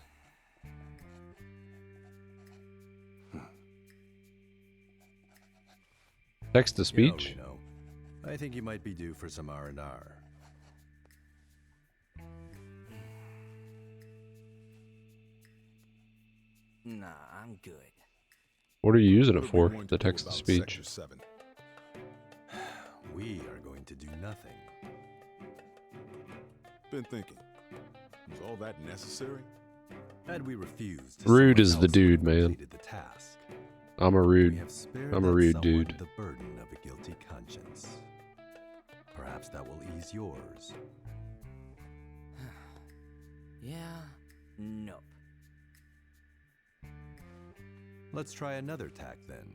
Text to speech? You know, I think you might be due for some R&R. Nah, I'm good. What are you using it for? The text to speech. We are going to do nothing. Been thinking, was all that necessary? Had we refused, Rude is the dude, man. the task. I'm a rude dude. The burden of a guilty conscience. Perhaps that will ease yours. Yeah, nope. Let's try another tack then.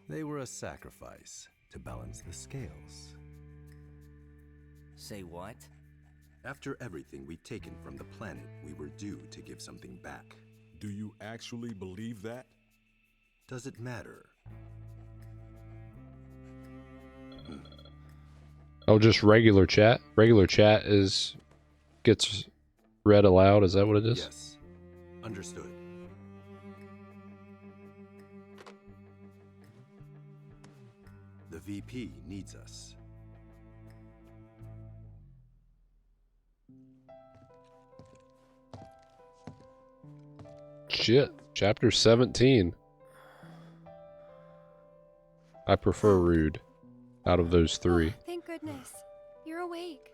They were a sacrifice to balance the scales. Say what? After everything we'd taken from the planet, we were due to give something back. Do you actually believe that? Does it matter? Oh, just regular chat? Regular chat gets read aloud, is that what it is? Yes. Understood. The VP needs us. Shit. Chapter 17. I prefer rude out of those three. Thank goodness. You're awake.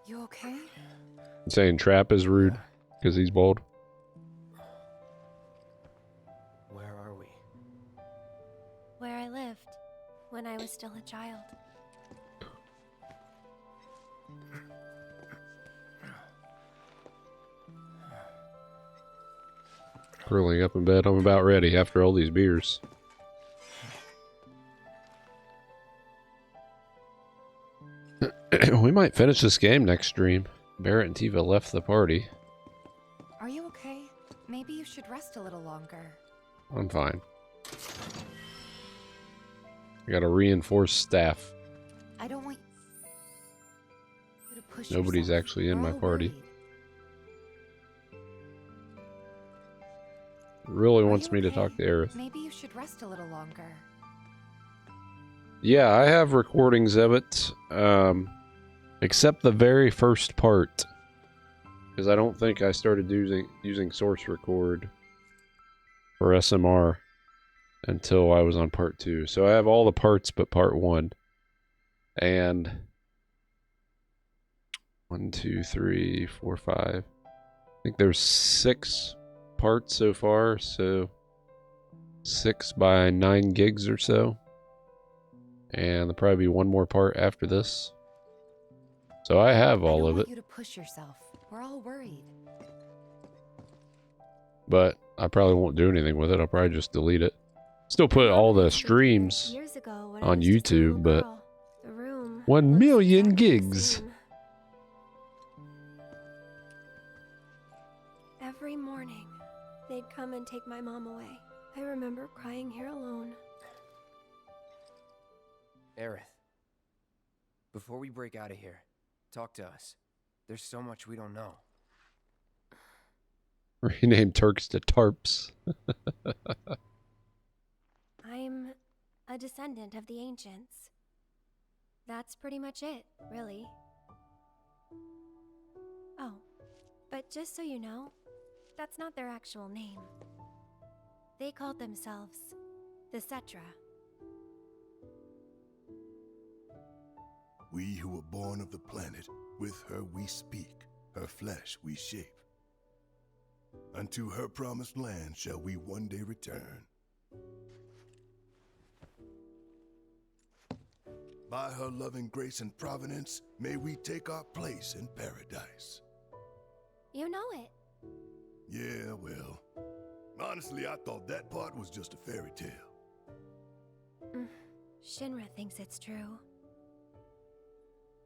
You okay? Saying Trap is rude because he's bald. Where are we? Where I lived when I was still a child. Curling up in bed, I'm about ready after all these beers. We might finish this game next stream. Barrett and Tiva left the party. Are you okay? Maybe you should rest a little longer. I'm fine. I got a reinforced staff. I don't want you to push Nobody's yourself. actually in We're my all party. worried. It really Are wants you me to okay? talk to Aerith. Maybe you should rest a little longer. Yeah, I have recordings of it, except the very first part, because I don't think I started using Source Record for SMR until I was on part 2. So I have all the parts but part 1, and 1, 2, 3, 4, 5. I think there's 6 parts so far, so 6 by 9 gigs or so. And there'll probably be one more part after this. So I have all of it. I don't want you to push yourself. We're all worried. But I probably won't do anything with it. I'll probably just delete it. Still put all the streams Years ago, when I on was just a little YouTube, but girl, the room 1 million exactly the gigs. same. Every morning, they'd come and take my mom away. I remember crying here alone. Aerith, before we break out of here, talk to us. There's so much we don't know. Rename Turks to Tarps. I'm a descendant of the ancients. That's pretty much it, really. Oh, but just so you know, that's not their actual name. They called themselves the Cetra. We who were born of the planet, with her we speak, her flesh we shape. Unto her promised land shall we one day return. By her loving grace and providence, may we take our place in paradise. You know it. Yeah, well, honestly, I thought that part was just a fairy tale. Shinra thinks it's true.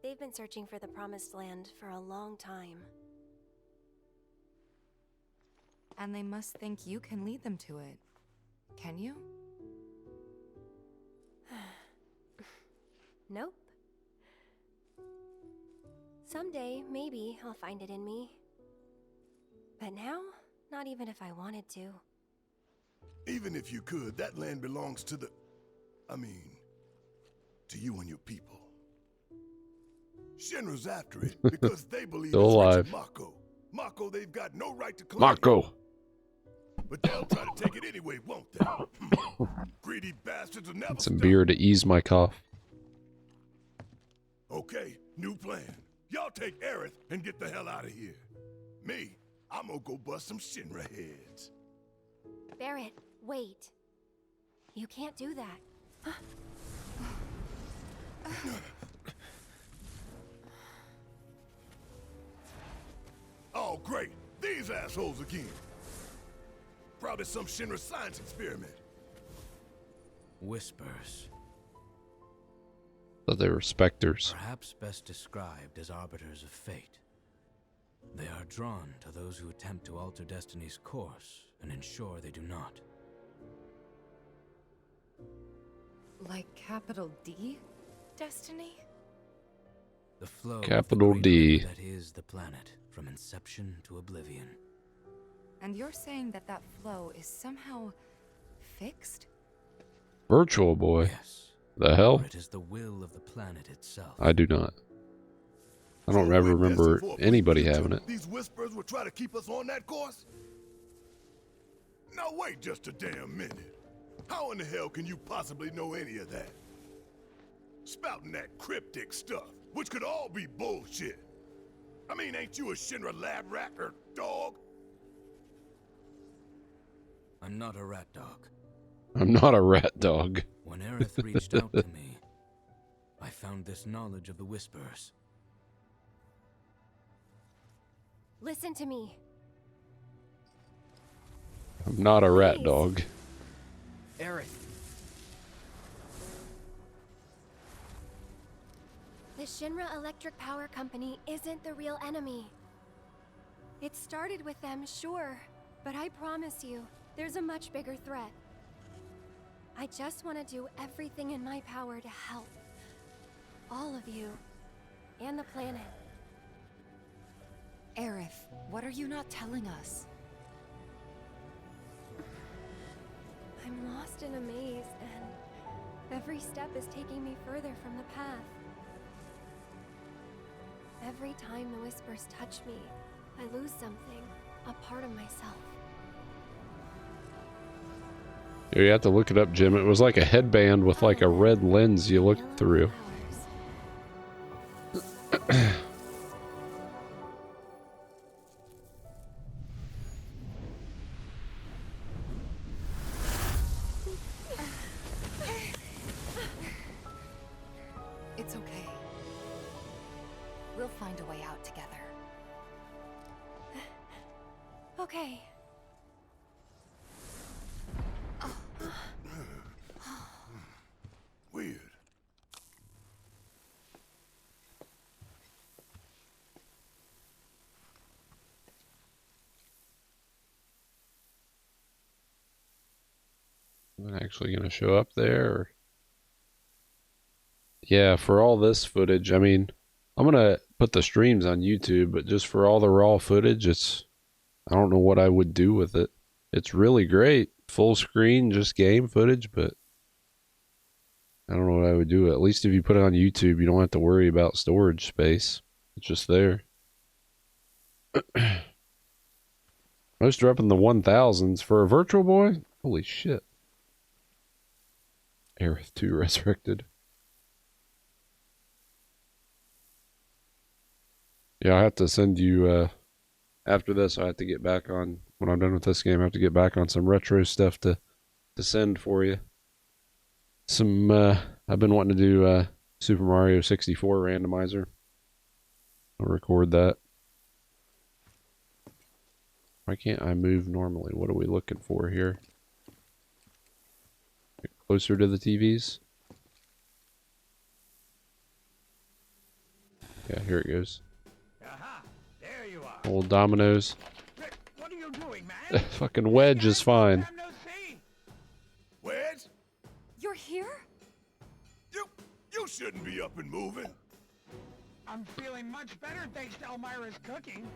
They've been searching for the Promised Land for a long time. And they must think you can lead them to it. Can you? Nope. Someday, maybe, I'll find it in me. But now, not even if I wanted to. Even if you could, that land belongs to the... to you and your people. Shinra's after it because they believe Still it's alive. rich Mako. Mako they've got no right to claim. Mako. But they'll try to take it anyway, won't they? Greedy bastards will never Some stop. beer to ease my cough. Okay, new plan. Y'all take Aerith and get the hell out of here. Me, I'm gonna go bust some Shinra heads. Barrett, wait. You can't do that. Oh, great. These assholes again. Probably some Shinra science experiment. Whispers. Thought they were specters. Perhaps best described as arbiters of fate. They are drawn to those who attempt to alter destiny's course and ensure they do not. Like capital D? Destiny? The flow Capital of the great D. river that is the planet, from inception to oblivion. And you're saying that that flow is somehow fixed? Virtual Boy. Yes. The hell? Or it is the will of the planet itself. I do not. I don't ever remember anybody having it. These whispers will try to keep us on that course? Now wait just a damn minute. How in the hell can you possibly know any of that? Spouting that cryptic stuff, which could all be bullshit. Ain't you a Shinra lab rat or dog? I'm not a rat dog. I'm not a rat dog. When Aerith reached out to me, I found this knowledge of the Whispers. Listen to me. I'm not a rat dog. Aerith. The Shinra Electric Power Company isn't the real enemy. It started with them, sure, but I promise you, there's a much bigger threat. I just want to do everything in my power to help. All of you. And the planet. Aerith, what are you not telling us? I'm lost in a maze, and every step is taking me further from the path. Every time the whispers touch me, I lose something, a part of myself. You have to look it up, Jim. It was like a headband with like a red lens you looked through. It's okay. We'll find a way out together. Okay. Weird. Am I actually going to show up there? Or... Yeah, for all this footage, I'm going to put the streams on YouTube, but just for all the raw footage, I don't know what I would do with it. It's really great. Full screen, just game footage, but I don't know what I would do. At least if you put it on YouTube, you don't have to worry about storage space. It's just there. Most are up in the 1000s for a Virtual Boy? Holy shit. Aerith 2 resurrected. Yeah, I have to send you, after this, I have to get back on, when I'm done with this game, I have to get back on some retro stuff to send for you. Some, I've been wanting to do, Super Mario 64 randomizer. I'll record that. Why can't I move normally? What are we looking for here? Get closer to the TVs? Yeah, here it goes. Aha! There you are. Old dominoes. What are you doing, man? Fucking Wedge is fine. Wedge? You're here? You shouldn't be up and moving. I'm feeling much better thanks to Elmira's cooking.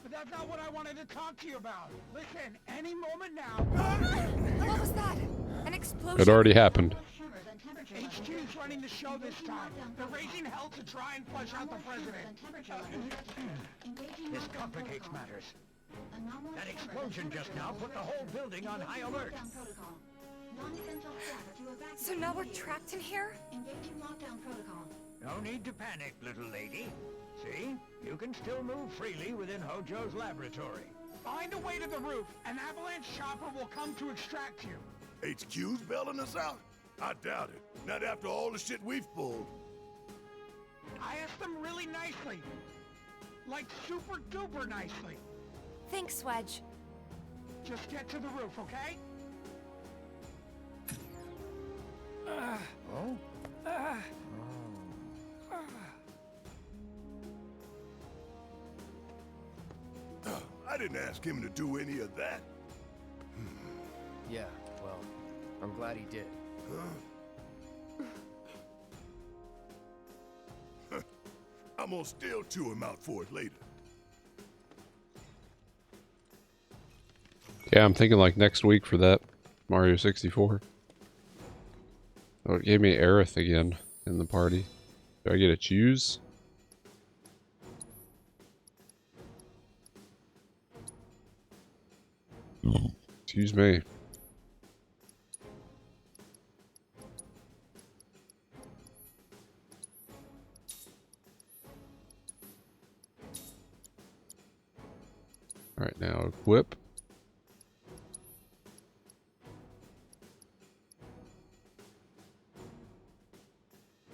But that's not what I wanted to talk to you about. Listen, any moment now. What was that? An explosion? It already happened. HQ's running the show this time. They're raising hell to try and flush out the president. This complicates matters. That explosion just now put the whole building on high alert. So now we're trapped in here? No need to panic, little lady. See? You can still move freely within Hojo's laboratory. Find a way to the roof. An avalanche chopper will come to extract you. HQ's bailing us out? I doubt it. Not after all the shit we've pulled. I asked them really nicely. Like super duper nicely. Thanks, Wedge. Just get to the roof, okay? I didn't ask him to do any of that. Yeah, well, I'm glad he did. I'm gonna still chew him out for it later. Yeah, I'm thinking like next week for that Mario 64. Oh, it gave me Aerith again in the party. Do I get to choose? Excuse me. All right, now equip.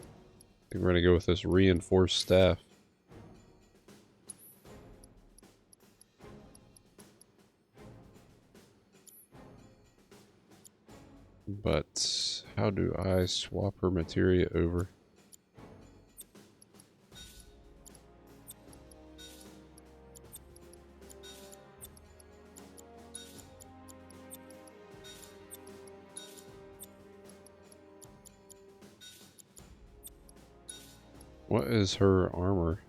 I think we're gonna go with this reinforced staff. But how do I swap her materia over? What is her armor?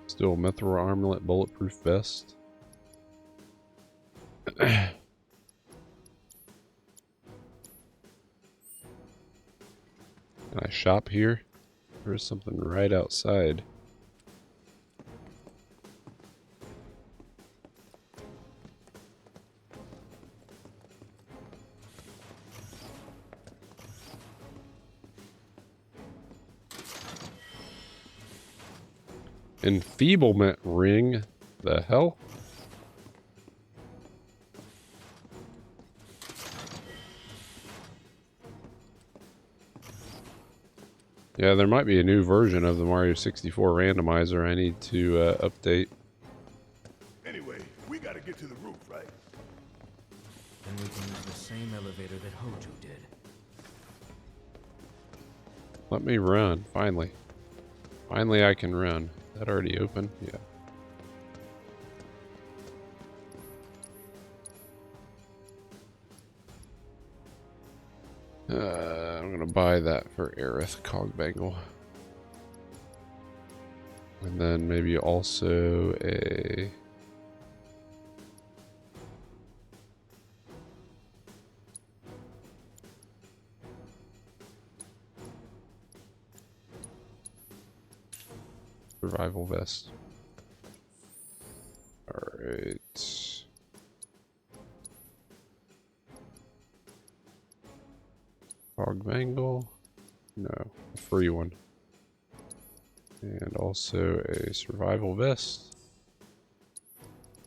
Still mithril armlet, bulletproof vest. Can I shop here? There's something right outside. Enfeeblement ring? The hell? Yeah, there might be a new version of the Mario 64 randomizer I need to update. Anyway, we gotta get to the roof, right? Then we can use the same elevator that Hojo did. Let me run, finally. Finally I can run. Is that already open? Yeah. I'm gonna buy that for Aerith Cogbangle. And then maybe also a... Survival vest. Alright. Fog Bangle? No, a free one. And also a survival vest.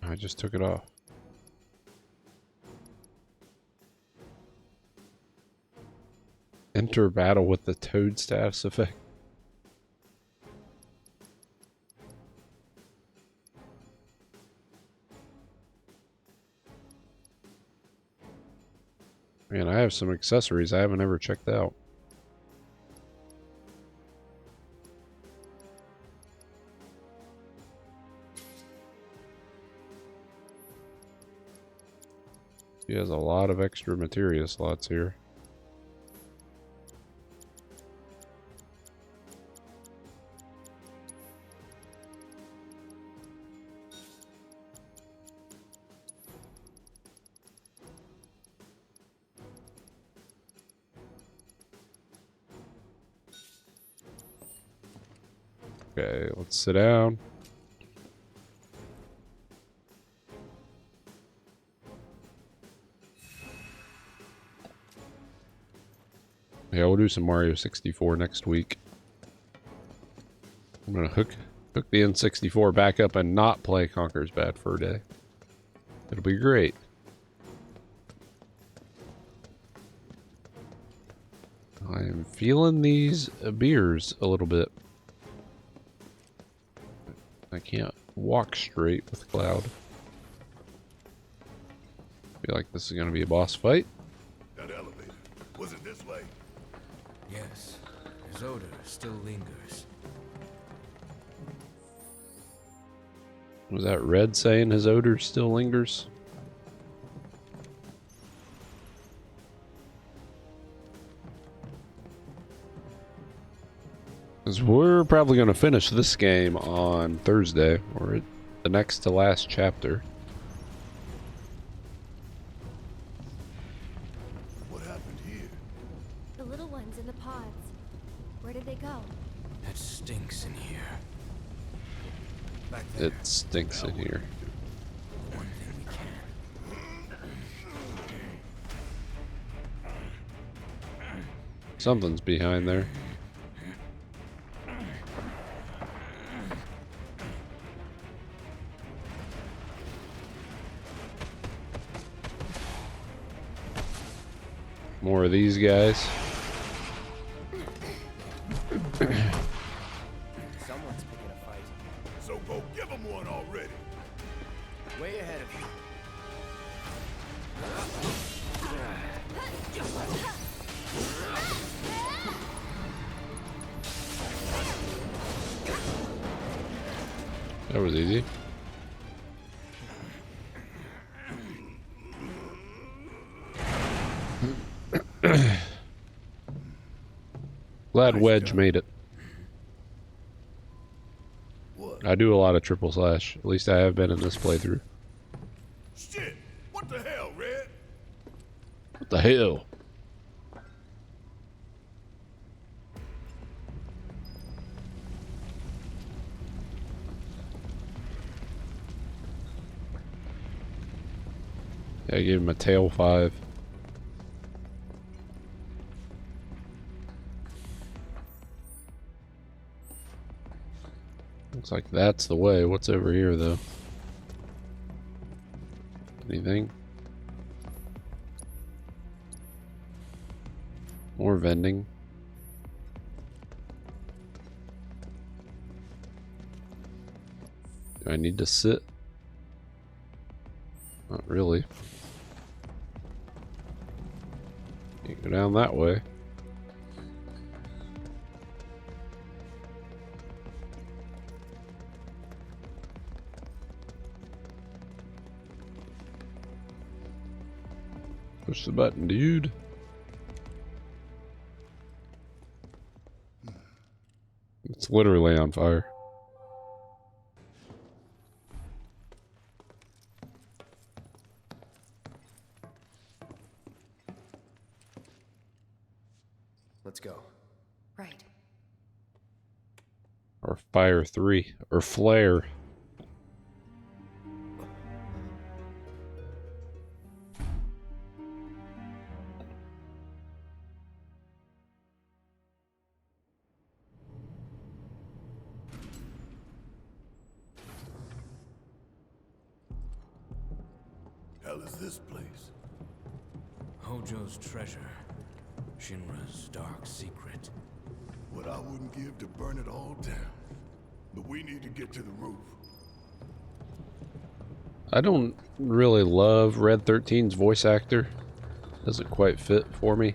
I just took it off. Enter battle with the Toad Staffs effect. Man, I have some accessories I haven't ever checked out. He has a lot of extra materia slots here. Okay, let's sit down. Yeah, we'll do some Mario 64 next week. I'm gonna hook the N64 back up and not play Conker's Bad Fur Day. It'll be great. I am feeling these beers a little bit. I can't walk straight with Cloud. Feel like this is gonna be a boss fight. That elevator, was it this way? Yes, his odor still lingers. Was that Red saying his odor still lingers? Because we're probably going to finish this game on Thursday, or at the next to last chapter. What happened here? The little ones in the pods. Where did they go? It stinks in here. It stinks in here. One thing we can. Something's behind there. More of these guys. Someone's picking a fight. So go give him one already. Way ahead of you. That was easy. Glad Wedge made it. I do a lot of triple slash. At least I have been in this playthrough. Shit! What the hell, Red? What the hell? Yeah, I gave him a tail 5. Looks like that's the way. What's over here, though? Anything? More vending. Do I need to sit? Not really. Can't go down that way. Push the button, dude. It's literally on fire. Let's go. Right. Or Fire 3. Or Flare. Hell is this place? Hojo's treasure. Shinra's dark secret. What I wouldn't give to burn it all down. But we need to get to the roof. I don't really love Red 13's voice actor. Doesn't quite fit for me.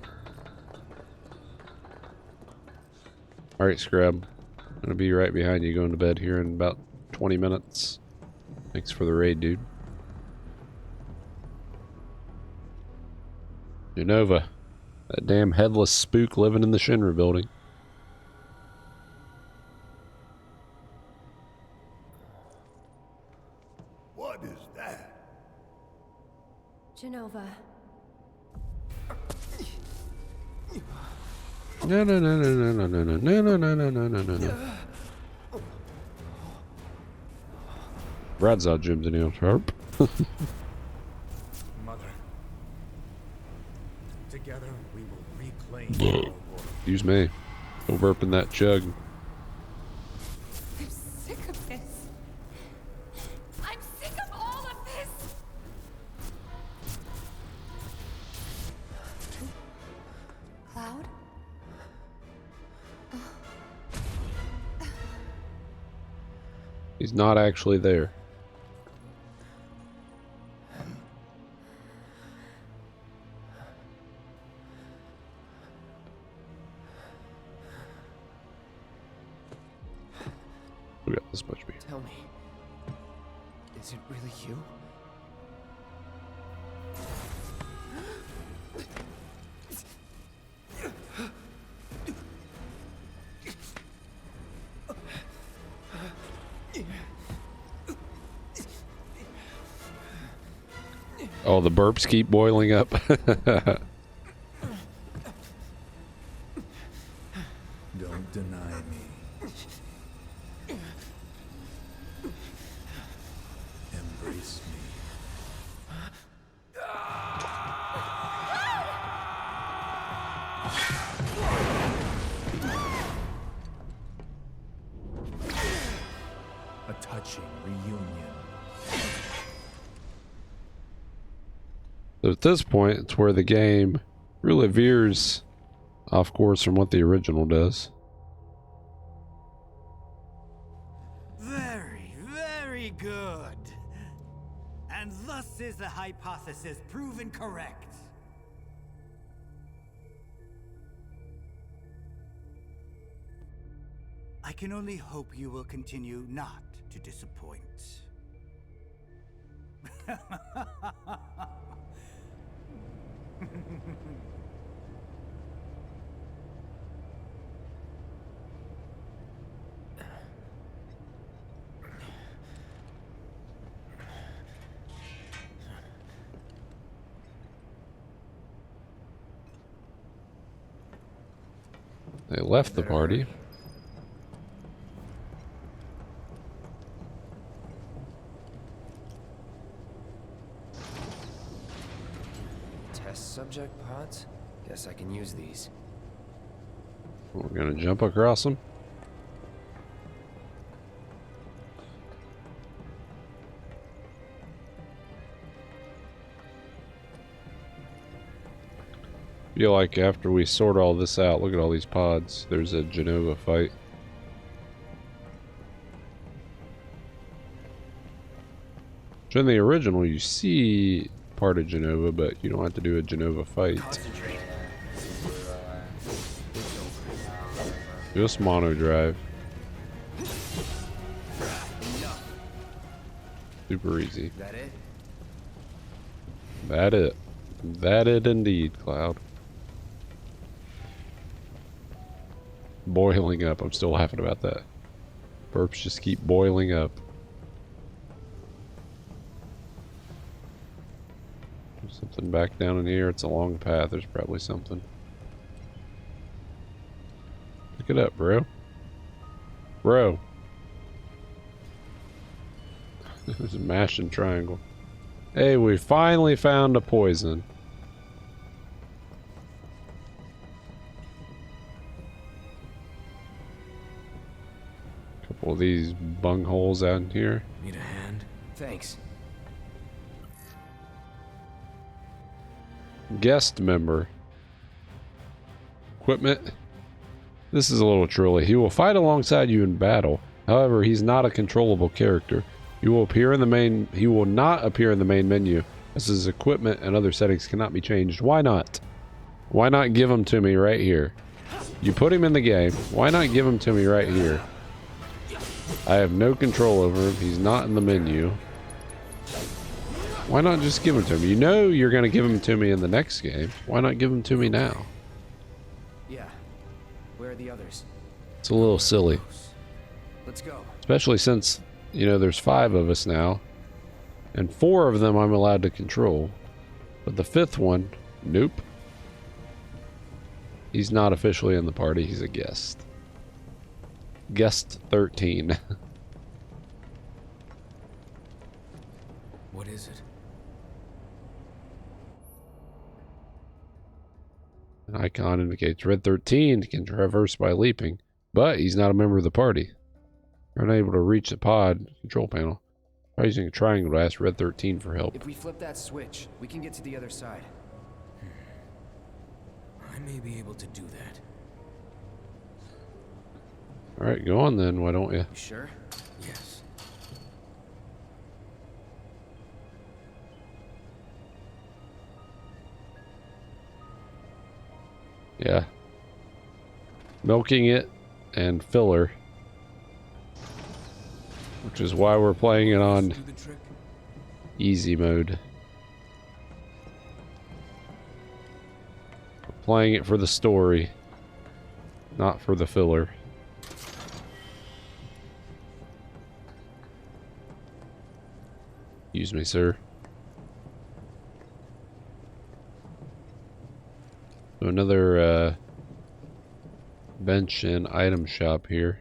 Alright, Scrub. I'm gonna be right behind you going to bed here in about 20 minutes. Thanks for the raid, dude. Genova. That damn headless spook living in the Shinra building. What is that? Genova. No, no, no, no, no, no, no, no, no, no, no, no, no, no, no. Brad's out Jim's in here, sharp. Mother. Together we will reclaim our world. Excuse me. Go burping that chug. I'm sick of this. I'm sick of all of this. Cloud? He's not actually there. We got this much beer. Tell me, is it really you? Oh, the burps keep boiling up. Don't deny me. Embrace me. A touching reunion. So at this point, it's where the game really veers off course from what the original does. Very, very good. And thus is the hypothesis proven correct. I can only hope you will continue not to disappoint. They left the party. Test subject pods? Guess I can use these. We're gonna jump across them. Feel like after we sort all this out, look at all these pods. There's a Genova fight. So in the original, you see part of Genova, but you don't have to do a Genova fight. Just mono drive. Super easy. That it? That it. That it indeed, Cloud. Boiling up. I'm still laughing about that. Burps just keep boiling up. There's something back down in here. It's a long path. There's probably something. Pick it up, bro. Bro. There's a mashing triangle. Hey, we finally found a poison. Couple of these bung holes out in here. Need a hand? Thanks. Guest member. Equipment. This is a little trolly. He will fight alongside you in battle. However, he's not a controllable character. He will not appear in the main menu, as his equipment and other settings cannot be changed. Why not? Why not give him to me right here? You put him in the game. Why not give him to me right here? I have no control over him. He's not in the menu. Why not just give him to me? You know you're going to give him to me in the next game. Why not give him to me now? Yeah. Where are the others? It's a little silly. Let's go. Especially since, you know, there's 5 of us now. And 4 of them I'm allowed to control. But the 5th one, nope. He's not officially in the party. He's a guest. Guest 13. What is it? An icon indicates Red 13 can traverse by leaping, but he's not a member of the party. Unable to reach the pod control panel. By using a triangle to ask Red 13 for help. If we flip that switch, we can get to the other side. I may be able to do that. Alright, go on then, why don't you? You sure? Yes. Yeah. Milking it and filler. Which is why we're playing it on easy mode. We're playing it for the story, not for the filler. Excuse me, sir. So another bench and item shop here.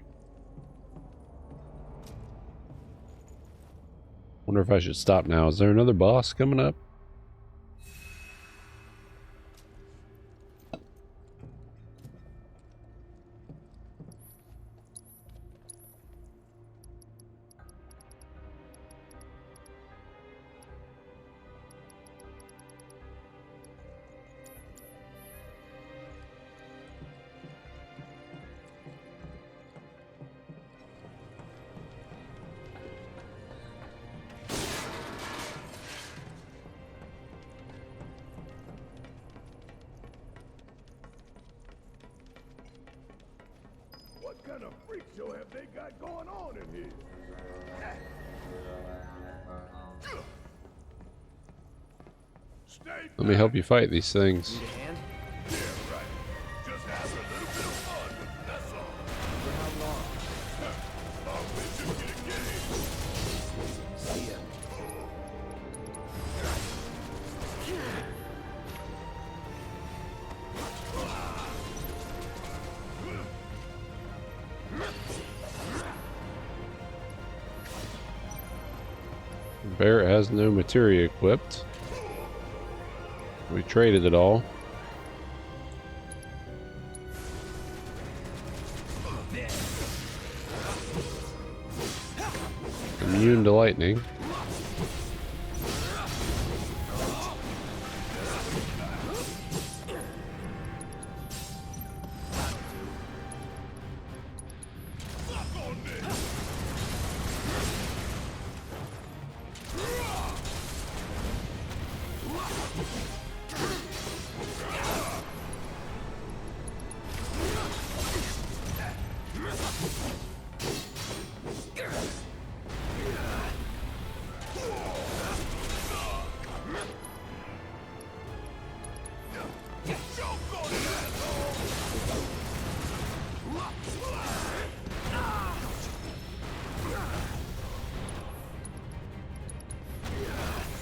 Wonder if I should stop now. Is there another boss coming up? What kind of freak show have they got going on in here? Let me help you fight these things. Yeah, right. Just have a little bit of fun with it, that's all. For how long? Long as you get a game. See ya. Barrett has no materia equipped. We traded it all. Immune to lightning.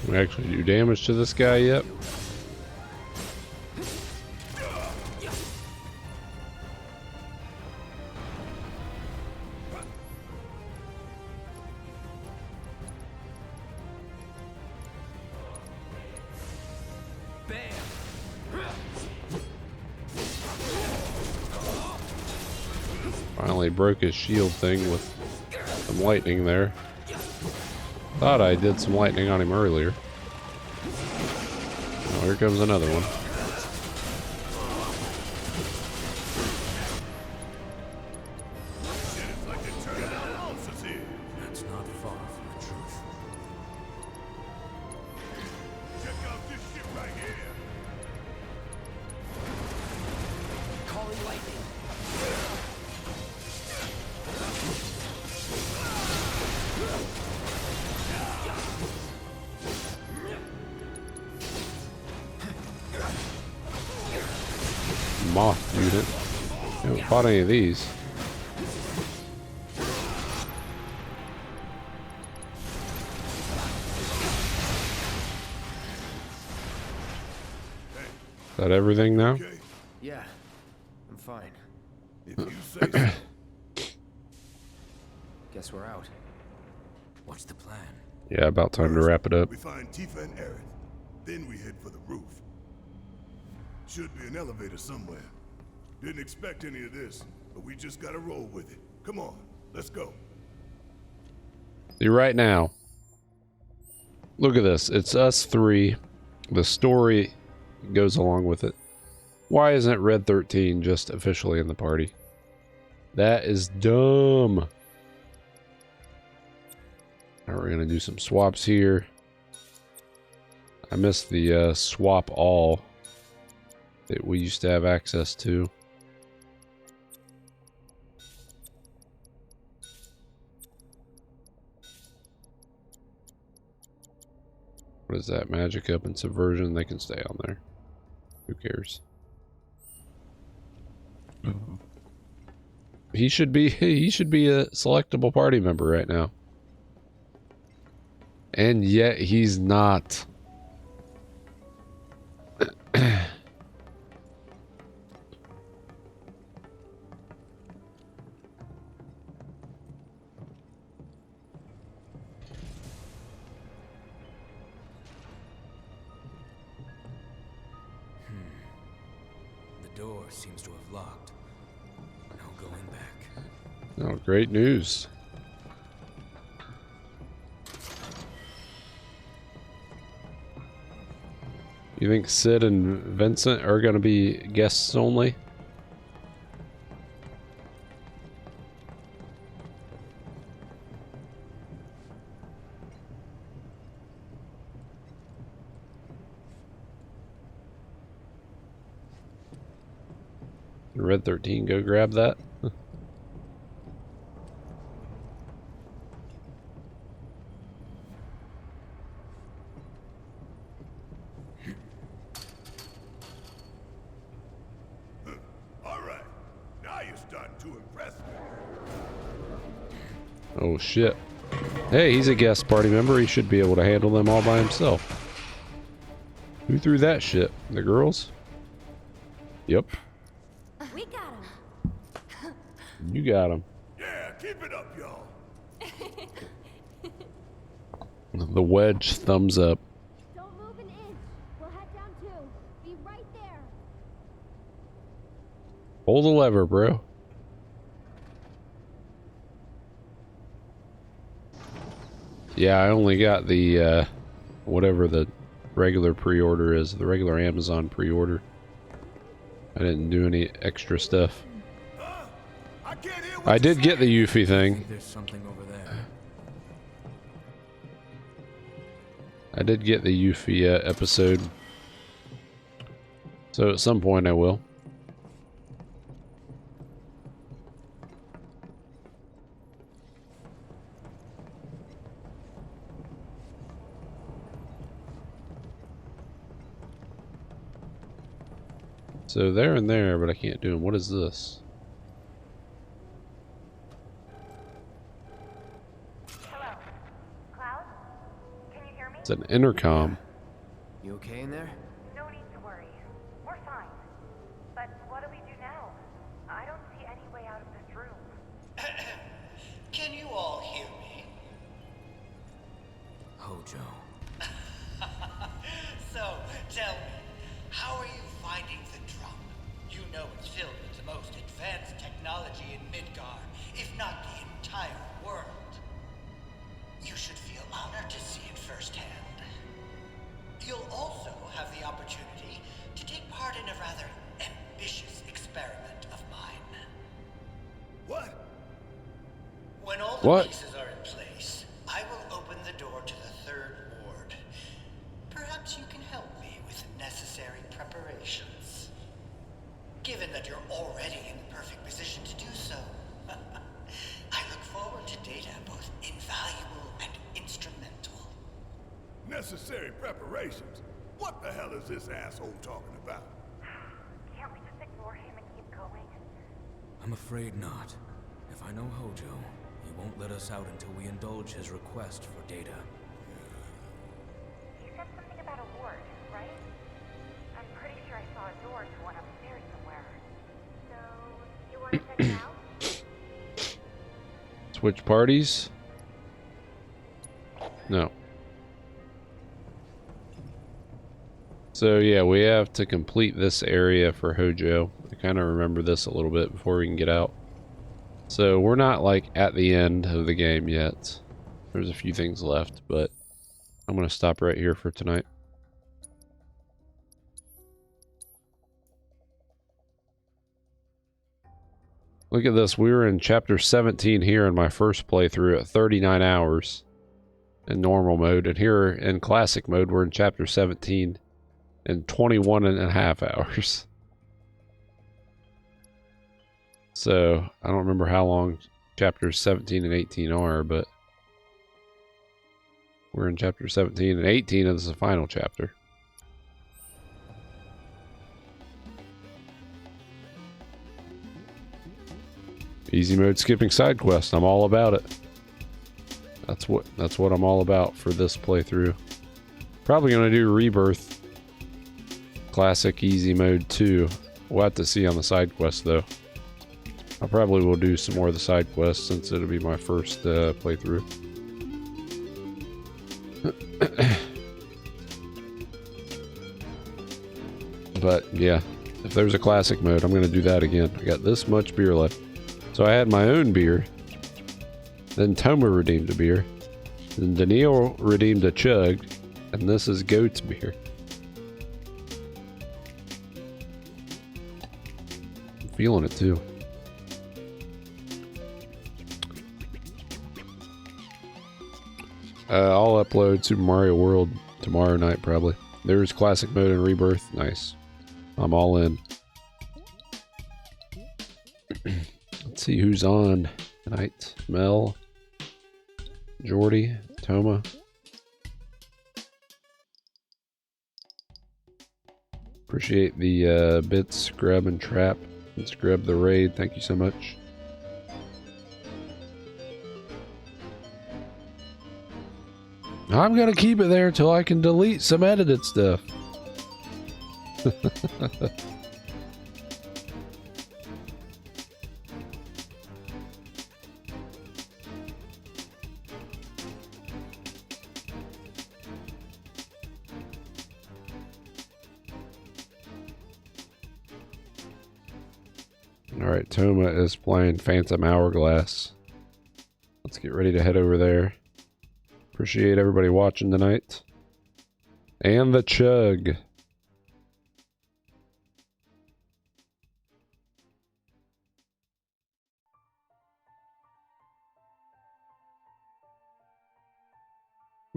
We actually do damage to this guy yet? accidentally broke his shield thing with some lightning there. Thought I did some lightning on him earlier. Oh, here comes another one. That's not far from the truth. Check out this shit right here. Calling lightning. Moth unit. Haven't fought any of these. Is that everything now? Yeah, I'm fine. If you say so. Guess we're out. What's the plan? Yeah, about time to wrap it up. We find Tifa and Aerith. Then we head for the roof. Should be an elevator somewhere. Didn't expect any of this, but we just gotta roll with it. Come on, let's go. See, right now, look at this. It's us three. The story goes along with it. Why isn't Red 13 just officially in the party? That is dumb. Now we're gonna do some swaps here. I missed the swap all that we used to have access to. What is that? Magic up and subversion. They can stay on there. Who cares? He should be a selectable party member right now. And yet he's not. The door seems to have locked. No going back. Oh, great news. You think Sid and Vincent are going to be guests only? Red 13, go grab that. Alright, now you're starting to impress me. Oh shit. Hey, he's a guest party member. He should be able to handle them all by himself. Who threw that shit? The girls? Yep. We got him. You got him. Yeah, keep it up, y'all. The wedge thumbs up. Don't move an inch. We'll head down too. Be right there. Pull the lever, bro. Yeah, I only got the, whatever the regular pre-order is, the regular Amazon pre-order. I didn't do any extra stuff. I did get the Yuffie thing. There's something over there. I did get the Yuffie episode. So at some point I will. So there and there, but I can't do them. What is this? Hello. Cloud? Can you hear me? It's an intercom. You okay in there? No need to worry. We're fine. But what do we do now? I don't see any way out of this room. Can you all hear me? Hojo. So, tell me, how are you finding the drum? You know it's filled with most advanced technology in Midgar, if not the entire world. You should feel honored to see it firsthand. You'll also have the opportunity to take part in a rather ambitious experiment of mine. What? When all the pieces are in place, I will open the door to the third ward. Perhaps you can help me with the necessary preparations. Given that you're already in the perfect position to do so, I look forward to data both invaluable and instrumental. Necessary preparations? What the hell is this asshole talking about? Can't we just ignore him and keep going? I'm afraid not. If I know Hojo, he won't let us out until we indulge his request for data. He said something about a ward, right? I'm pretty sure I saw a door to one upstairs somewhere. So, you want to check it out? Switch parties? No. So yeah, we have to complete this area for Hojo. I kind of remember this a little bit before we can get out. So we're not like at the end of the game yet. There's a few things left, but I'm going to stop right here for tonight. Look at this. We were in chapter 17 here in my first playthrough at 39 hours in normal mode. And here in classic mode, we're in chapter 17 in 21.5 hours. So, I don't remember how long chapters 17 and 18 are, but we're in chapter 17 and 18, and this is the final chapter. Easy mode skipping side quest. I'm all about it. That's what I'm all about for this playthrough. Probably gonna do Rebirth Classic Easy Mode 2. We'll have to see on the side quest though. I probably will do some more of the side quests since it'll be my first playthrough. But yeah, if there's a classic mode, I'm gonna do that again. I got this much beer left. So I had my own beer. Then Toma redeemed a beer. Then Daniil redeemed a chug. And this is Goat's beer. I'm feeling it too. I'll upload Super Mario World tomorrow night probably. There's classic mode and Rebirth. Nice. I'm all in. Let's see who's on tonight. Mel, Jordy, Toma. Appreciate the bits, Grub and Trap. Let's grab the raid. Thank you so much. I'm gonna keep it there till I can delete some edited stuff. Alright, Toma is playing Phantom Hourglass. Let's get ready to head over there. Appreciate everybody watching tonight. And the chug.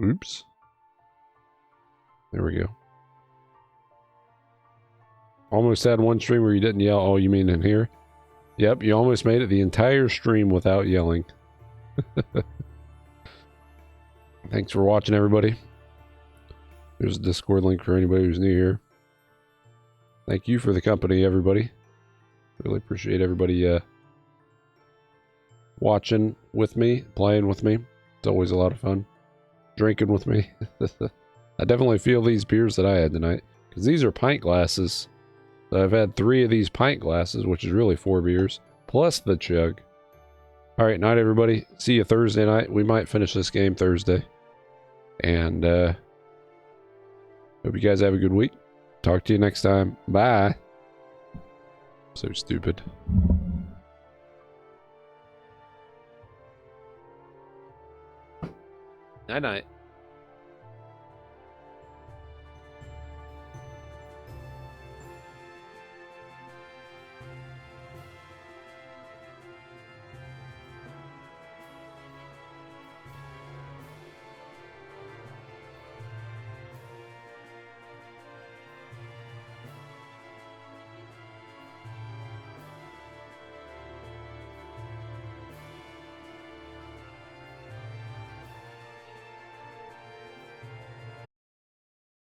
Oops. There we go. Almost had one stream where you didn't yell. Oh, you mean in here? Yep, you almost made it the entire stream without yelling. Thanks for watching, everybody. There's a Discord link for anybody who's new here. Thank you for the company, everybody. Really appreciate everybody watching with me, playing with me. It's always a lot of fun. Drinking with me. I definitely feel these beers that I had tonight, because these are pint glasses. So I've had 3 of these pint glasses, which is really 4 beers, plus the chug. Alright, night everybody. See you Thursday night. We might finish this game Thursday. And hope you guys have a good week. Talk to you next time. Bye. So stupid. Night night.